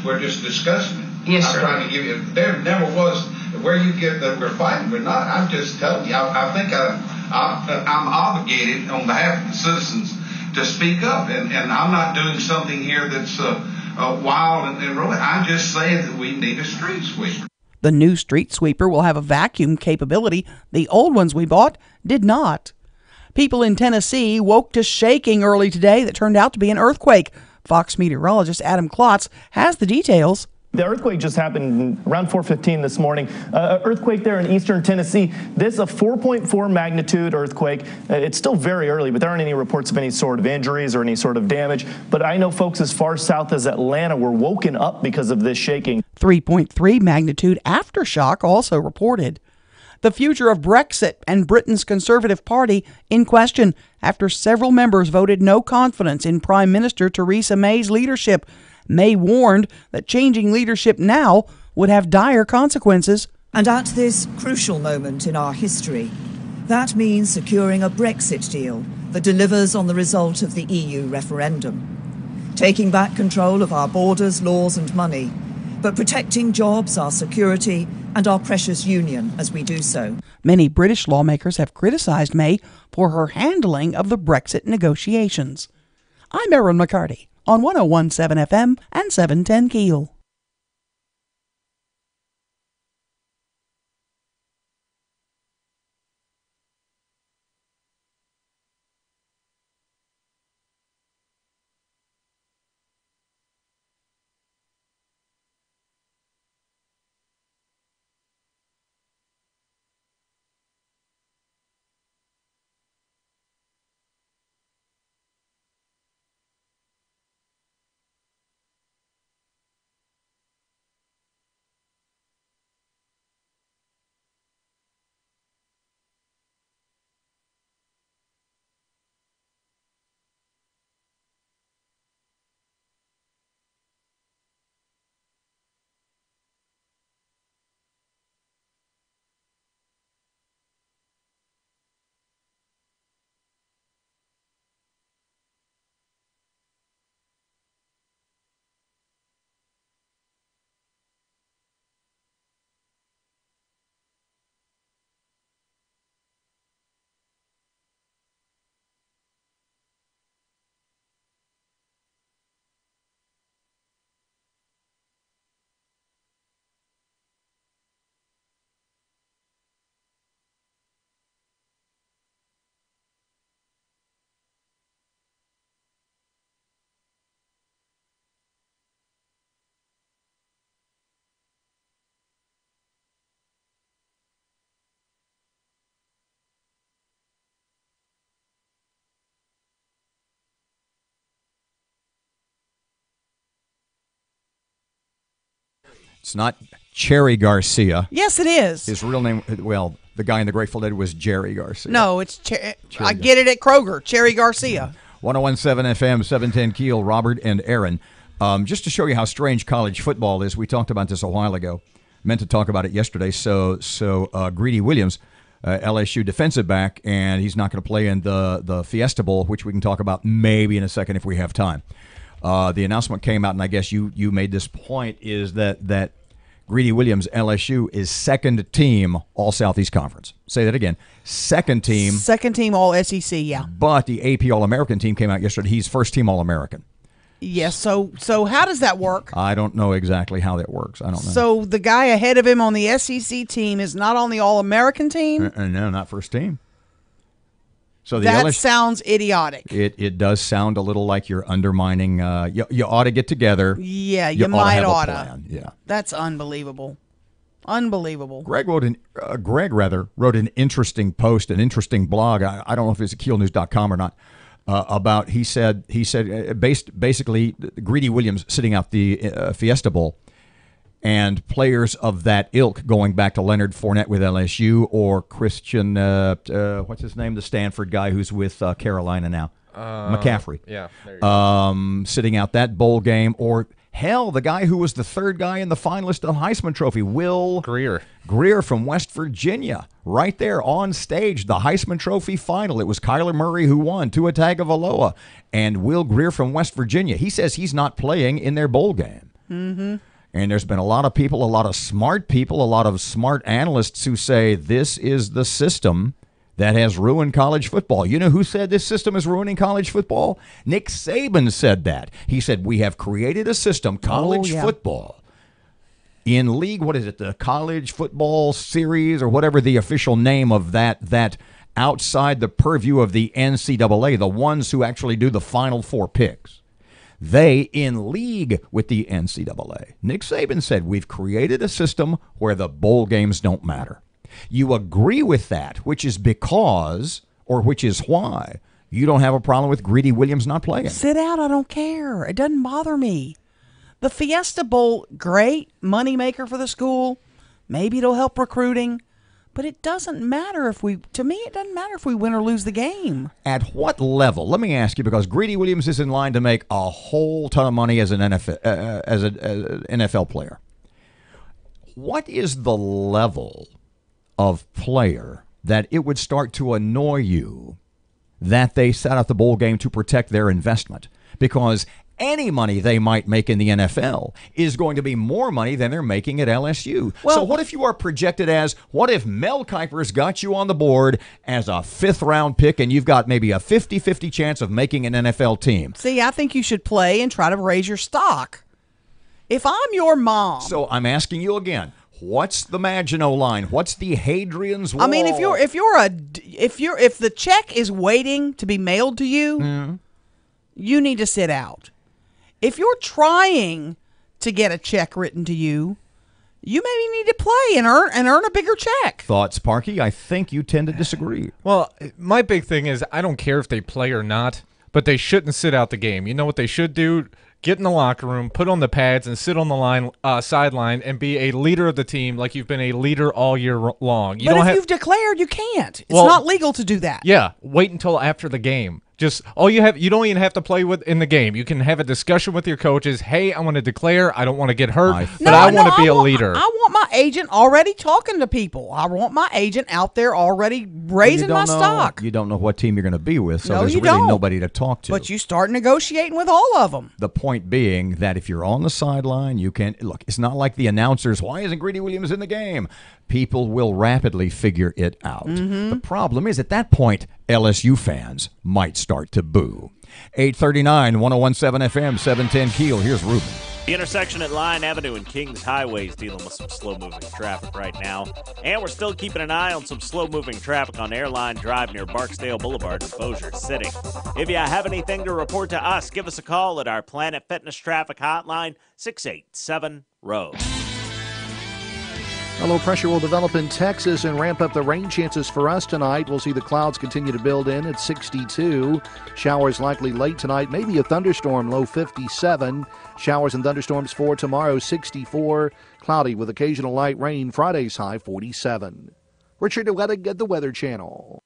We're just discussing it. Yes, I'm sir. trying to give you. There never was where you get that we're fighting. We're not. I'm just telling you. I think I'm obligated on behalf of the citizens to speak up, and I'm not doing something here that's wild and really. I'm just saying that we need a street sweeper. The new street sweeper will have a vacuum capability. The old ones we bought did not. People in Tennessee woke to shaking early today that turned out to be an earthquake. Fox meteorologist Adam Klotz has the details. The earthquake just happened around 4:15 this morning. Earthquake there in eastern Tennessee. This is a 4.4 magnitude earthquake. It's still very early, but there aren't any reports of any sort of injuries or any sort of damage. But I know folks as far south as Atlanta were woken up because of this shaking. 3.3 magnitude aftershock also reported. The future of Brexit and Britain's Conservative Party in question after several members voted no confidence in Prime Minister Theresa May's leadership. May warned that changing leadership now would have dire consequences. And at this crucial moment in our history, that means securing a Brexit deal that delivers on the result of the EU referendum. Taking back control of our borders, laws and money, but protecting jobs, our security and our precious union as we do so. Many British lawmakers have criticized May for her handling of the Brexit negotiations. I'm Erin McCarty on 101.7 FM and 710 KEEL. It's not Cherry Garcia. Yes, it is. His real name, well, The guy in the Grateful Dead was Jerry Garcia. No, it's I get it at Kroger. Cherry Garcia. 101.7 FM, 710 Keel, Robert and Erin. Just to show you how strange college football is, we talked about this a while ago. Meant to talk about it yesterday. So Greedy Williams, LSU defensive back, and he's not going to play in the Fiesta Bowl, which we can talk about maybe in a second if we have time. The announcement came out, and I guess you made this point, is that Greedy Williams, LSU, is second team All Southeast Conference. Say that again. Second team All SEC, yeah. But the AP All-American team came out yesterday. He's first team All-American. Yes, so how does that work? I don't know exactly how that works. I don't know. So the guy ahead of him on the SEC team is not on the All-American team? No, not first team. So that sounds idiotic. It does sound a little like you're undermining. You ought to get together. Yeah, you might ought to. Yeah, that's unbelievable. Unbelievable. Greg wrote an interesting post, an interesting blog. I don't know if it's at KeelNews.com or not. About he said basically Greedy Williams sitting out the Fiesta Bowl, and players of that ilk going back to Leonard Fournette with LSU or Christian what's his name, the Stanford guy who's with Carolina now, McCaffrey. Yeah, there you go. Sitting out that bowl game, or hell, the guy who was the third guy in the finalist of the Heisman Trophy, Will Greer from West Virginia, right there on stage, the Heisman Trophy final. It was Kyler Murray who won, Tua Tagovailoa, and Will Greer from West Virginia. He says he's not playing in their bowl game. Mm-hmm. And there's been a lot of people, a lot of smart people, a lot of smart analysts who say this is the system that has ruined college football. You know who said this system is ruining college football? Nick Saban said that. He said, we have created a system, college football, in league, what is it, the College Football Series or whatever the official name of that outside the purview of the NCAA, the ones who actually do the Final Four picks. They in league with the NCAA. Nick Saban said, we've created a system where the bowl games don't matter. You agree with that, which is because, or which is why, you don't have a problem with Greedy Williams not playing. Sit out, I don't care. It doesn't bother me. The Fiesta Bowl, great, moneymaker for the school. Maybe it'll help recruiting. But it doesn't matter to me, it doesn't matter if we win or lose the game. At what level? Let me ask you, because Greedy Williams is in line to make a whole ton of money as an NFL player. What is the level of player that it would start to annoy you that they sat out the bowl game to protect their investment? Because any money they might make in the NFL is going to be more money than they're making at LSU. So what if you are projected as, what if Mel Kiper's got you on the board as a fifth-round pick and you've got maybe a 50-50 chance of making an NFL team? See, I think you should play and try to raise your stock. If I'm your mom. So I'm asking you again. What's the Maginot Line? What's the Hadrian's Wall? I mean, if the check is waiting to be mailed to you, you need to sit out. If you're trying to get a check written to you, you maybe need to play and earn a bigger check. Thoughts, Parkey? I think you tend to disagree. Well, my big thing is I don't care if they play or not, but they shouldn't sit out the game. You know what they should do? Get in the locker room, put on the pads, and sit on the sideline and be a leader of the team like you've been a leader all year long. But if you've declared, you can't. It's not legal to do that. Yeah, wait until after the game. Just you don't even have to play in the game. You can have a discussion with your coaches. Hey, I want to declare. I don't want to get hurt, but I want to be a leader. I want my agent already talking to people. I want my agent out there already raising my stock. You don't know what team you're going to be with, so there's really nobody to talk to. But you start negotiating with all of them. The point being that if you're on the sideline, you can look. It's not like the announcers. Why isn't Greedy Williams in the game? People will rapidly figure it out. Mm-hmm. The problem is at that point, LSU fans might start to boo. 839, 101.7 FM, 710 Keel. Here's Ruben. The intersection at Line Avenue and Kings Highway is dealing with some slow-moving traffic right now. And we're still keeping an eye on some slow-moving traffic on Airline Drive near Barksdale Boulevard in Bossier City. If you have anything to report to us, give us a call at our Planet Fitness Traffic Hotline, 687-ROAD. A low pressure will develop in Texas and ramp up the rain chances for us tonight. We'll see the clouds continue to build in at 62. Showers likely late tonight, maybe a thunderstorm, low 57. Showers and thunderstorms for tomorrow, 64. Cloudy with occasional light rain, Friday's high 47. Richard Letting at the Weather Channel.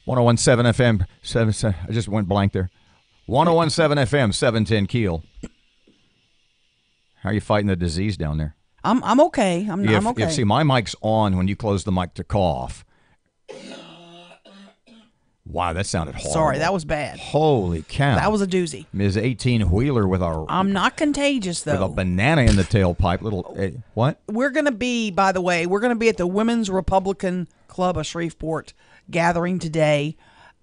FM. I just went blank there. 101.7 FM, 710 Keel. How are you fighting the disease down there? I'm okay. I'm okay. See, my mic's on when you close the mic to cough. Wow, that sounded horrible. Sorry, that was bad. Holy cow. That was a doozy. Ms. 18-wheeler with I'm not contagious, though. with a banana in the tailpipe. What? We're going to be, by the way, at the Women's Republican Club of Shreveport gathering today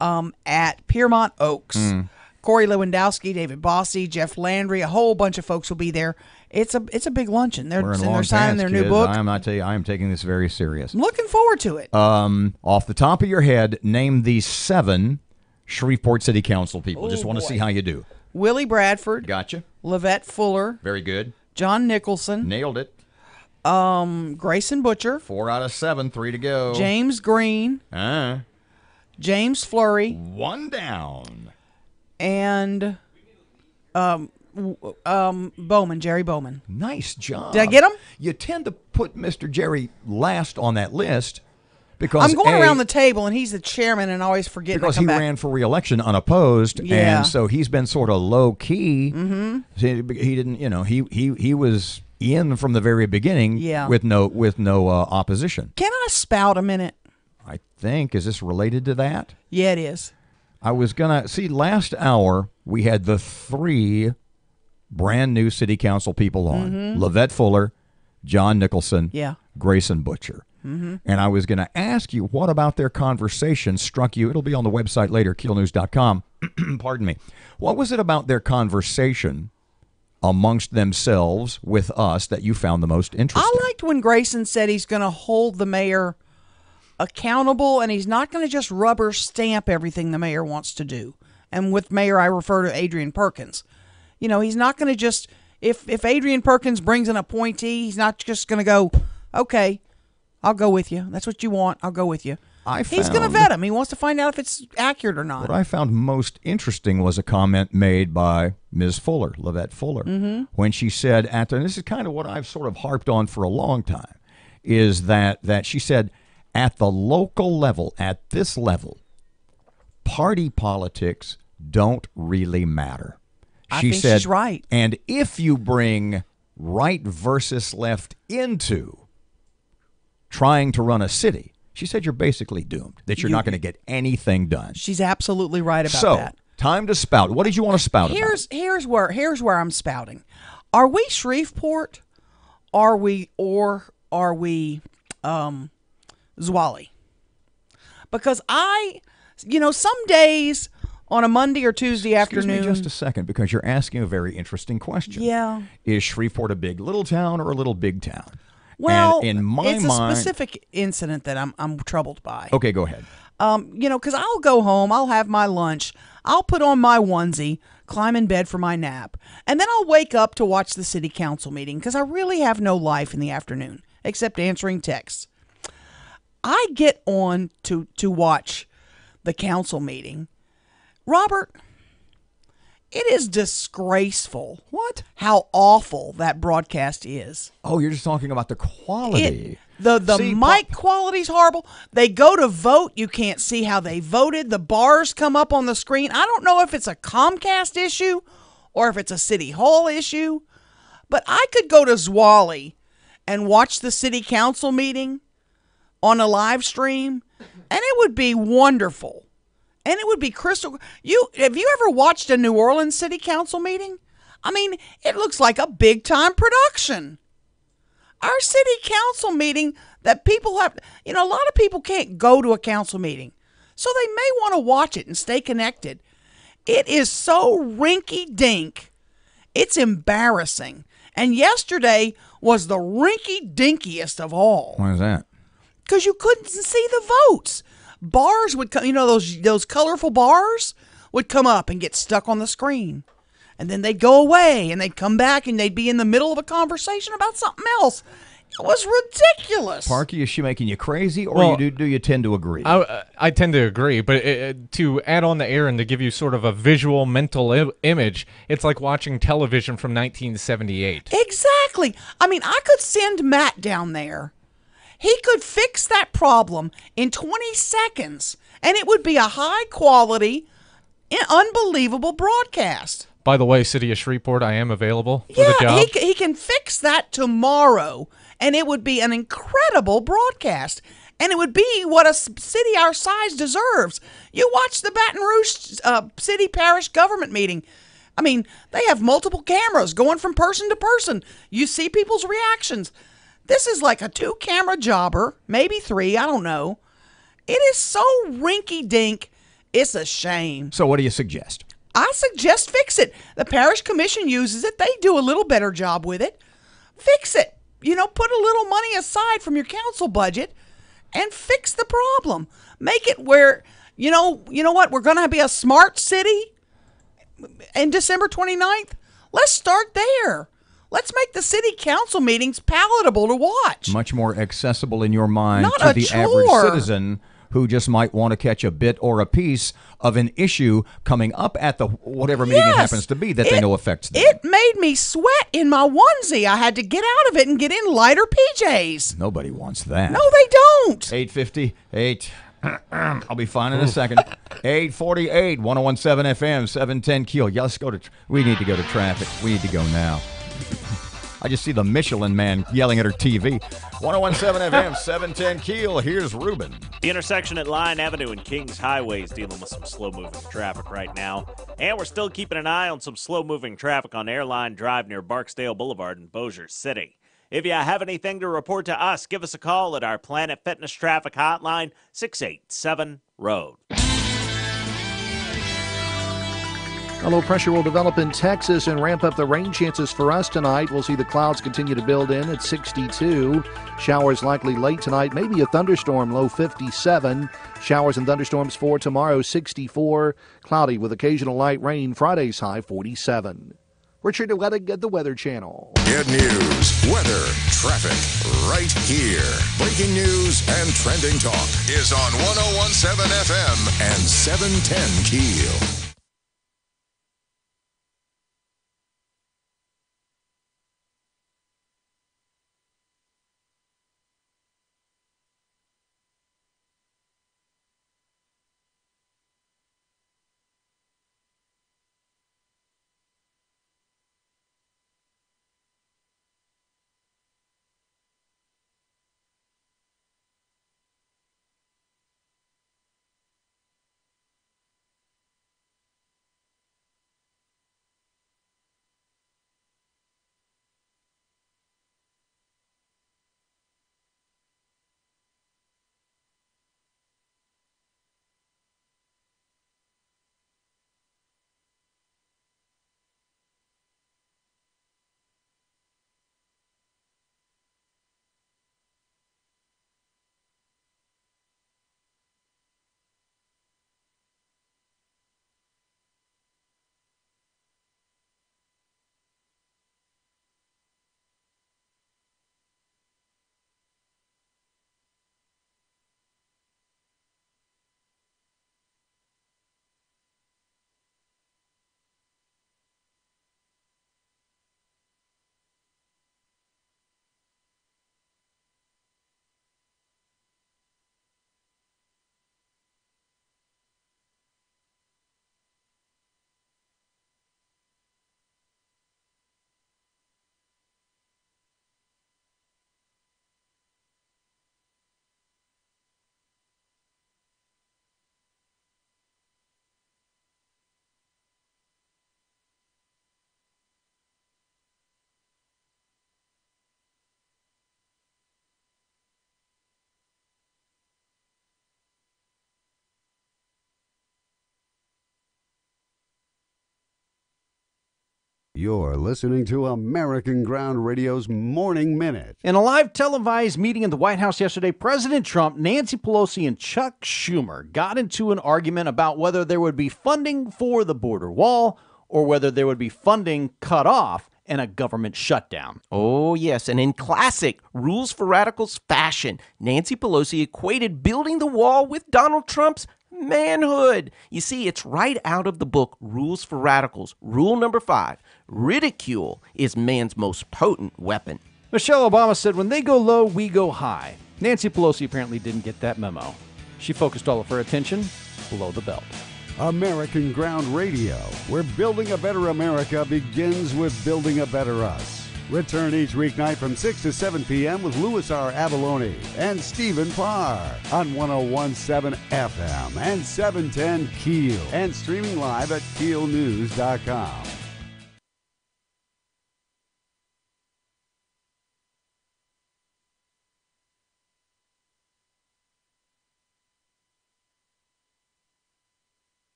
at Piermont Oaks. Corey Lewandowski, David Bossy, Jeff Landry, a whole bunch of folks will be there. It's a big luncheon. They're signing their new book. I am taking this very serious. I'm looking forward to it. Off the top of your head, name the 7 Shreveport City Council people. Just want to see how you do. Willie Bradford. Gotcha. Lavette Fuller. Very good. John Nicholson. Nailed it. Grayson Butcher. 4 out of 7, 3 to go. James Green. James Flurry. 1 down. And Bowman, Jerry Bowman. Nice job. Did I get him? You tend to put Mr. Jerry last on that list because I'm going around the table, and he's the chairman, and I always forget. Because he ran for re-election unopposed, and so he's been sort of low key. He didn't, he was in from the very beginning. With no opposition. Can I spout a minute? I think is this related to that? Yeah, it is. I was gonna see last hour we had the 3 brand new city council people on: Lavette Fuller, John Nicholson, Grayson Butcher. And I was going to ask you, what about their conversation struck you? It'll be on the website later, keelnews.com. Pardon me. What was it about their conversation amongst themselves with us that you found the most interesting? I liked when Grayson said he's going to hold the mayor accountable, and he's not going to just rubber stamp everything the mayor wants to do. And with mayor, I refer to Adrian Perkins. He's not going to just, if Adrian Perkins brings an appointee, he's not just going to go, okay, I'll go with you. That's what you want. I'll go with you. He's going to vet him. He wants to find out if it's accurate or not. What I found most interesting was a comment made by Ms. Fuller, Lavette Fuller, when she said, and this is kind of what I've sort of harped on for a long time, is that she said, at the local level, at this level, party politics don't really matter. I think she's right. And if you bring right versus left into trying to run a city, she said you're basically doomed, that you're not going to get anything done. She's absolutely right about that. So, time to spout. What did you want to spout about? Here's where I'm spouting. Are we Shreveport? Are we Zwally? Because some days on a Monday or Tuesday afternoon. Excuse me just a second, because you're asking a very interesting question. Yeah. Is Shreveport a big little town or a little big town? Well, and in my it's mind, a specific incident that I'm troubled by. Okay, go ahead. Because I'll go home, I'll have my lunch, I'll put on my onesie, climb in bed for my nap, and then I'll wake up to watch the city council meeting, because I really have no life in the afternoon except answering texts. I get on to watch the council meeting. Robert, it is disgraceful. What? How awful that broadcast is. Oh, you're just talking about the quality. The mic quality's horrible. They go to vote. You can't see how they voted. The bars come up on the screen. I don't know if it's a Comcast issue or if it's a City Hall issue, but I could go to Zwally and watch the city council meeting on a live stream, and it would be wonderful. And it would be crystal. Have you ever watched a New Orleans city council meeting? I mean, it looks like a big-time production. Our city council meeting that people have, a lot of people can't go to a council meeting, so they may want to watch it and stay connected. It is so rinky-dink. It's embarrassing. And yesterday was the rinky-dinkiest of all. Why is that? Because you couldn't see the votes. Bars would come, those colorful bars would come up and get stuck on the screen. And then they'd go away and they'd come back and they'd be in the middle of a conversation about something else. It was ridiculous. Parky, is she making you crazy, or do you tend to agree? I tend to agree, but to add on the Erin, to give you sort of a visual mental image, it's like watching television from 1978. Exactly. I mean, I could send Matt down there. He could fix that problem in 20 seconds, and it would be a high-quality, unbelievable broadcast. By the way, City of Shreveport, I am available for the job. He can fix that tomorrow, and it would be an incredible broadcast. And it would be what a city our size deserves. You watch the Baton Rouge City Parish government meeting. I mean, they have multiple cameras going from person to person. You see people's reactions. This is like a 2-camera jobber, maybe 3, I don't know. It is so rinky-dink, it's a shame. So what do you suggest? I suggest fix it. The parish commission uses it. They do a little better job with it. Fix it. Put a little money aside from your council budget and fix the problem. Make it where, you know what, we're going to be a smart city in December 29th. Let's start there. Let's make the city council meetings palatable to watch. Much more accessible in your mind Not to a the chore. average citizen who just might want to catch a bit or a piece of an issue coming up at the whatever meeting it happens to be that they know affects them. It made me sweat in my onesie. I had to get out of it and get in lighter PJs. Nobody wants that. No, they don't. 8:58. I'll be fine in a second. 8:48, 101.7 FM, 710 KEEL. Yeah, let's go we need to go to traffic. We need to go now. I just see the Michelin man yelling at her TV. 101.7 FM, 710 KEEL. Here's Ruben. The intersection at Line Avenue and Kings Highway is dealing with some slow-moving traffic right now. And we're still keeping an eye on some slow-moving traffic on Airline Drive near Barksdale Boulevard in Bossier City. If you have anything to report to us, give us a call at our Planet Fitness Traffic Hotline, 687-ROAD. A low pressure will develop in Texas and ramp up the rain chances for us tonight. We'll see the clouds continue to build in at 62. Showers likely late tonight, maybe a thunderstorm, low 57. Showers and thunderstorms for tomorrow, 64. Cloudy with occasional light rain, Friday's high 47. Richard Wedding at the Weather Channel. Get news, weather, traffic, right here. Breaking news and trending talk is on 101.7 FM and 710 KEEL. You're listening to American Ground Radio's Morning Minute. In a live televised meeting in the White House yesterday, President Trump, Nancy Pelosi, and Chuck Schumer got into an argument about whether there would be funding for the border wall or whether there would be funding cut off and a government shutdown. Oh, yes, and in classic Rules for Radicals fashion, Nancy Pelosi equated building the wall with Donald Trump's manhood. You see, it's right out of the book Rules for Radicals. Rule number 5, ridicule is man's most potent weapon. Michelle Obama said, when they go low, we go high. Nancy Pelosi apparently didn't get that memo. She focused all of her attention below the belt. American Ground Radio, where building a better America begins with building a better us. Return each weeknight from 6 to 7 p.m. with Louis R. Avalone and Stephen Parr on 101.7 FM and 710 KEEL and streaming live at KEELnews.com.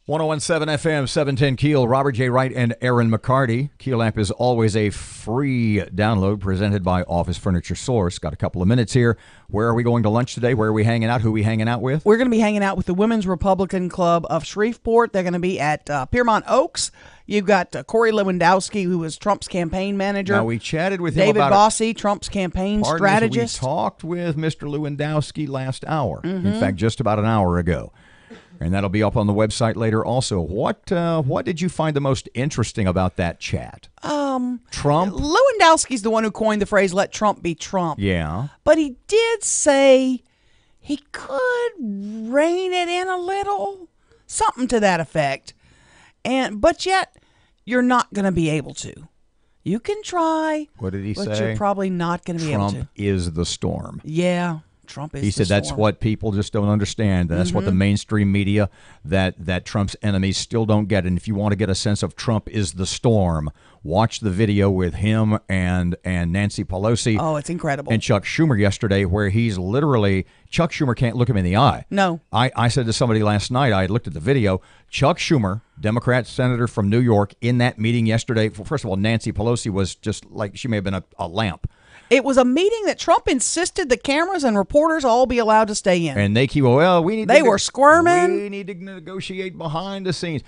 .101.7 FM, 710 KEEL, Robert J. Wright and Erin McCarty. KEEL app is always a free download presented by Office Furniture Source. Got a couple of minutes here. Where are we going to lunch today? Where are we hanging out? Who are we hanging out with? We're going to be hanging out with the Women's Republican Club of Shreveport. They're going to be at Piermont Oaks. You've got Corey Lewandowski, who was Trump's campaign manager. Now, we chatted with him David about Bossie, Trump's campaign strategist. We talked with Mr. Lewandowski last hour. In fact, just about an hour ago. And that'll be up on the website later also. What did you find the most interesting about that chat? Trump? Lewandowski's the one who coined the phrase, let Trump be Trump. Yeah. But he did say he could rein it in a little. Something to that effect. But yet, you're not going to be able to. You can try. What did he say? But you're probably not going to be able to. Trump is the storm. Yeah. Trump is he said that's what people just don't understand. That's what the mainstream media, that Trump's enemies still don't get. And if you want to get a sense of Trump is the storm, watch the video with him and Nancy Pelosi. Oh, it's incredible. And Chuck Schumer yesterday, where he's literally, Chuck Schumer can't look him in the eye. No. I said to somebody last night, I had looked at the video, Chuck Schumer, Democrat senator from New York, in that meeting yesterday. First of all, Nancy Pelosi was just like, she may have been a lamp. It was a meeting that Trump insisted the cameras and reporters all be allowed to stay in. And they keep, we need. They were squirming. We need to negotiate behind the scenes.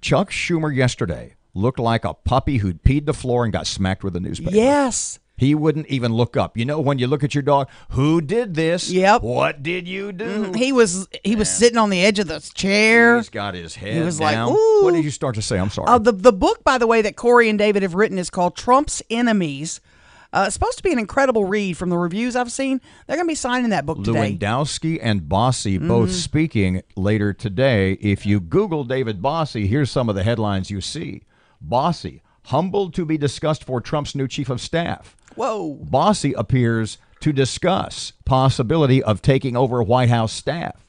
Chuck Schumer yesterday looked like a puppy who'd peed the floor and got smacked with a newspaper. Yes. He wouldn't even look up. You know, when you look at your dog, who did this? Yep. What did you do? He was sitting on the edge of the chair. He's got his head He was down. like, ooh. What did you start to say? I'm sorry. The book, by the way, that Corey and David have written is called Trump's Enemies. It's supposed to be an incredible read from the reviews I've seen. They're going to be signing that book today. Lewandowski and Bossie both speaking later today. If you Google David Bossie, here's some of the headlines you see. Bossie, humbled to be discussed for Trump's new chief of staff. Whoa. Bossie appears to discuss possibility of taking over White House staff.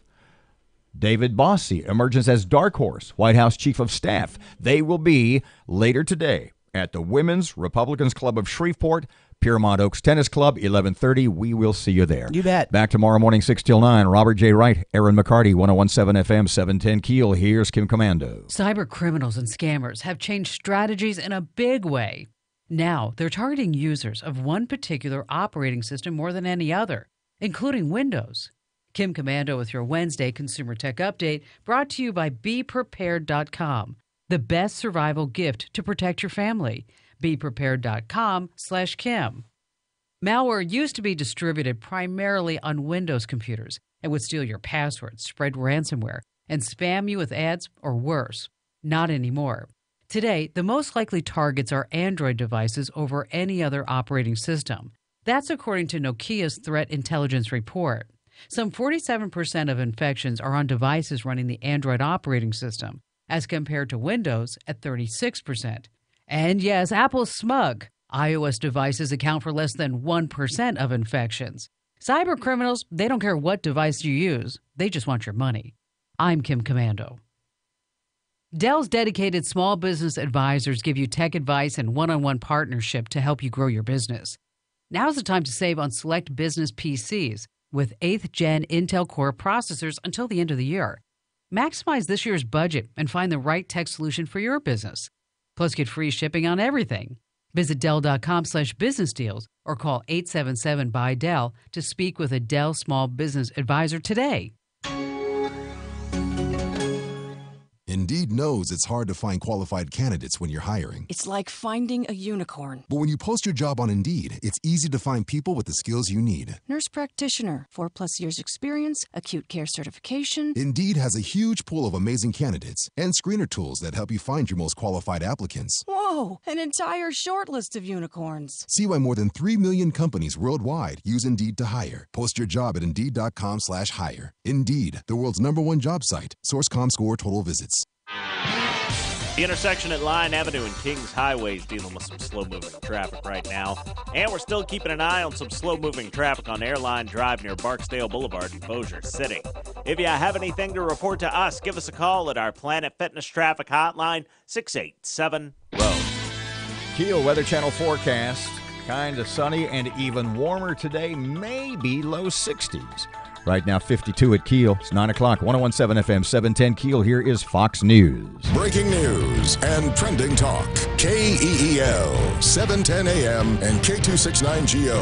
David Bossie emerges as dark horse White House Chief of Staff. They will be later today at the Women's Republicans Club of Shreveport, Piermont Oaks Tennis Club, 11:30. We will see you there. You bet. Back tomorrow morning, 6 till 9. Robert J. Wright, Erin McCarty, 101.7 FM, 710 Keel. Here's Kim Commando. Cyber criminals and scammers have changed strategies in a big way. Now, they're targeting users of one particular operating system more than any other, including Windows. Kim Commando with your Wednesday Consumer Tech Update, brought to you by BePrepared.com, the best survival gift to protect your family. BePrepared.com/Kim. Malware used to be distributed primarily on Windows computers and would steal your passwords, spread ransomware, and spam you with ads or worse. Not anymore. Today, the most likely targets are Android devices over any other operating system. That's according to Nokia's Threat Intelligence Report. Some 47% of infections are on devices running the Android operating system, as compared to Windows at 36%. And yes, Apple's smug. iOS devices account for less than 1% of infections. Cyber criminals, they don't care what device you use. They just want your money. I'm Kim Commando. Dell's dedicated small business advisors give you tech advice and one-on-one partnership to help you grow your business. Now's the time to save on select business PCs with 8th Gen Intel Core processors until the end of the year. Maximize this year's budget and find the right tech solution for your business. Plus, get free shipping on everything. Visit Dell.com/business deals or call 877-BUY-DELL to speak with a Dell Small Business Advisor today. Indeed knows it's hard to find qualified candidates when you're hiring. It's like finding a unicorn. But when you post your job on Indeed, it's easy to find people with the skills you need. Nurse practitioner, 4+ years experience, acute care certification. Indeed has a huge pool of amazing candidates and screener tools that help you find your most qualified applicants. Whoa, an entire short list of unicorns. See why more than 3 million companies worldwide use Indeed to hire. Post your job at Indeed.com/hire. Indeed, the world's #1 job site. Source.com score total visits. The intersection at Line Avenue and Kings Highway is dealing with some slow-moving traffic right now. And we're still keeping an eye on some slow-moving traffic on Airline Drive near Barksdale Boulevard in Bossier City. If you have anything to report to us, give us a call at our Planet Fitness Traffic Hotline, 687-ROAD. Keel Weather Channel forecast. Kind of sunny and even warmer today, maybe low 60s. Right now, 52 at Keel. It's 9 o'clock, 101.7 FM, 710 Keel. Here is Fox News. Breaking news and trending talk. KEEL, 710 AM and K269GO.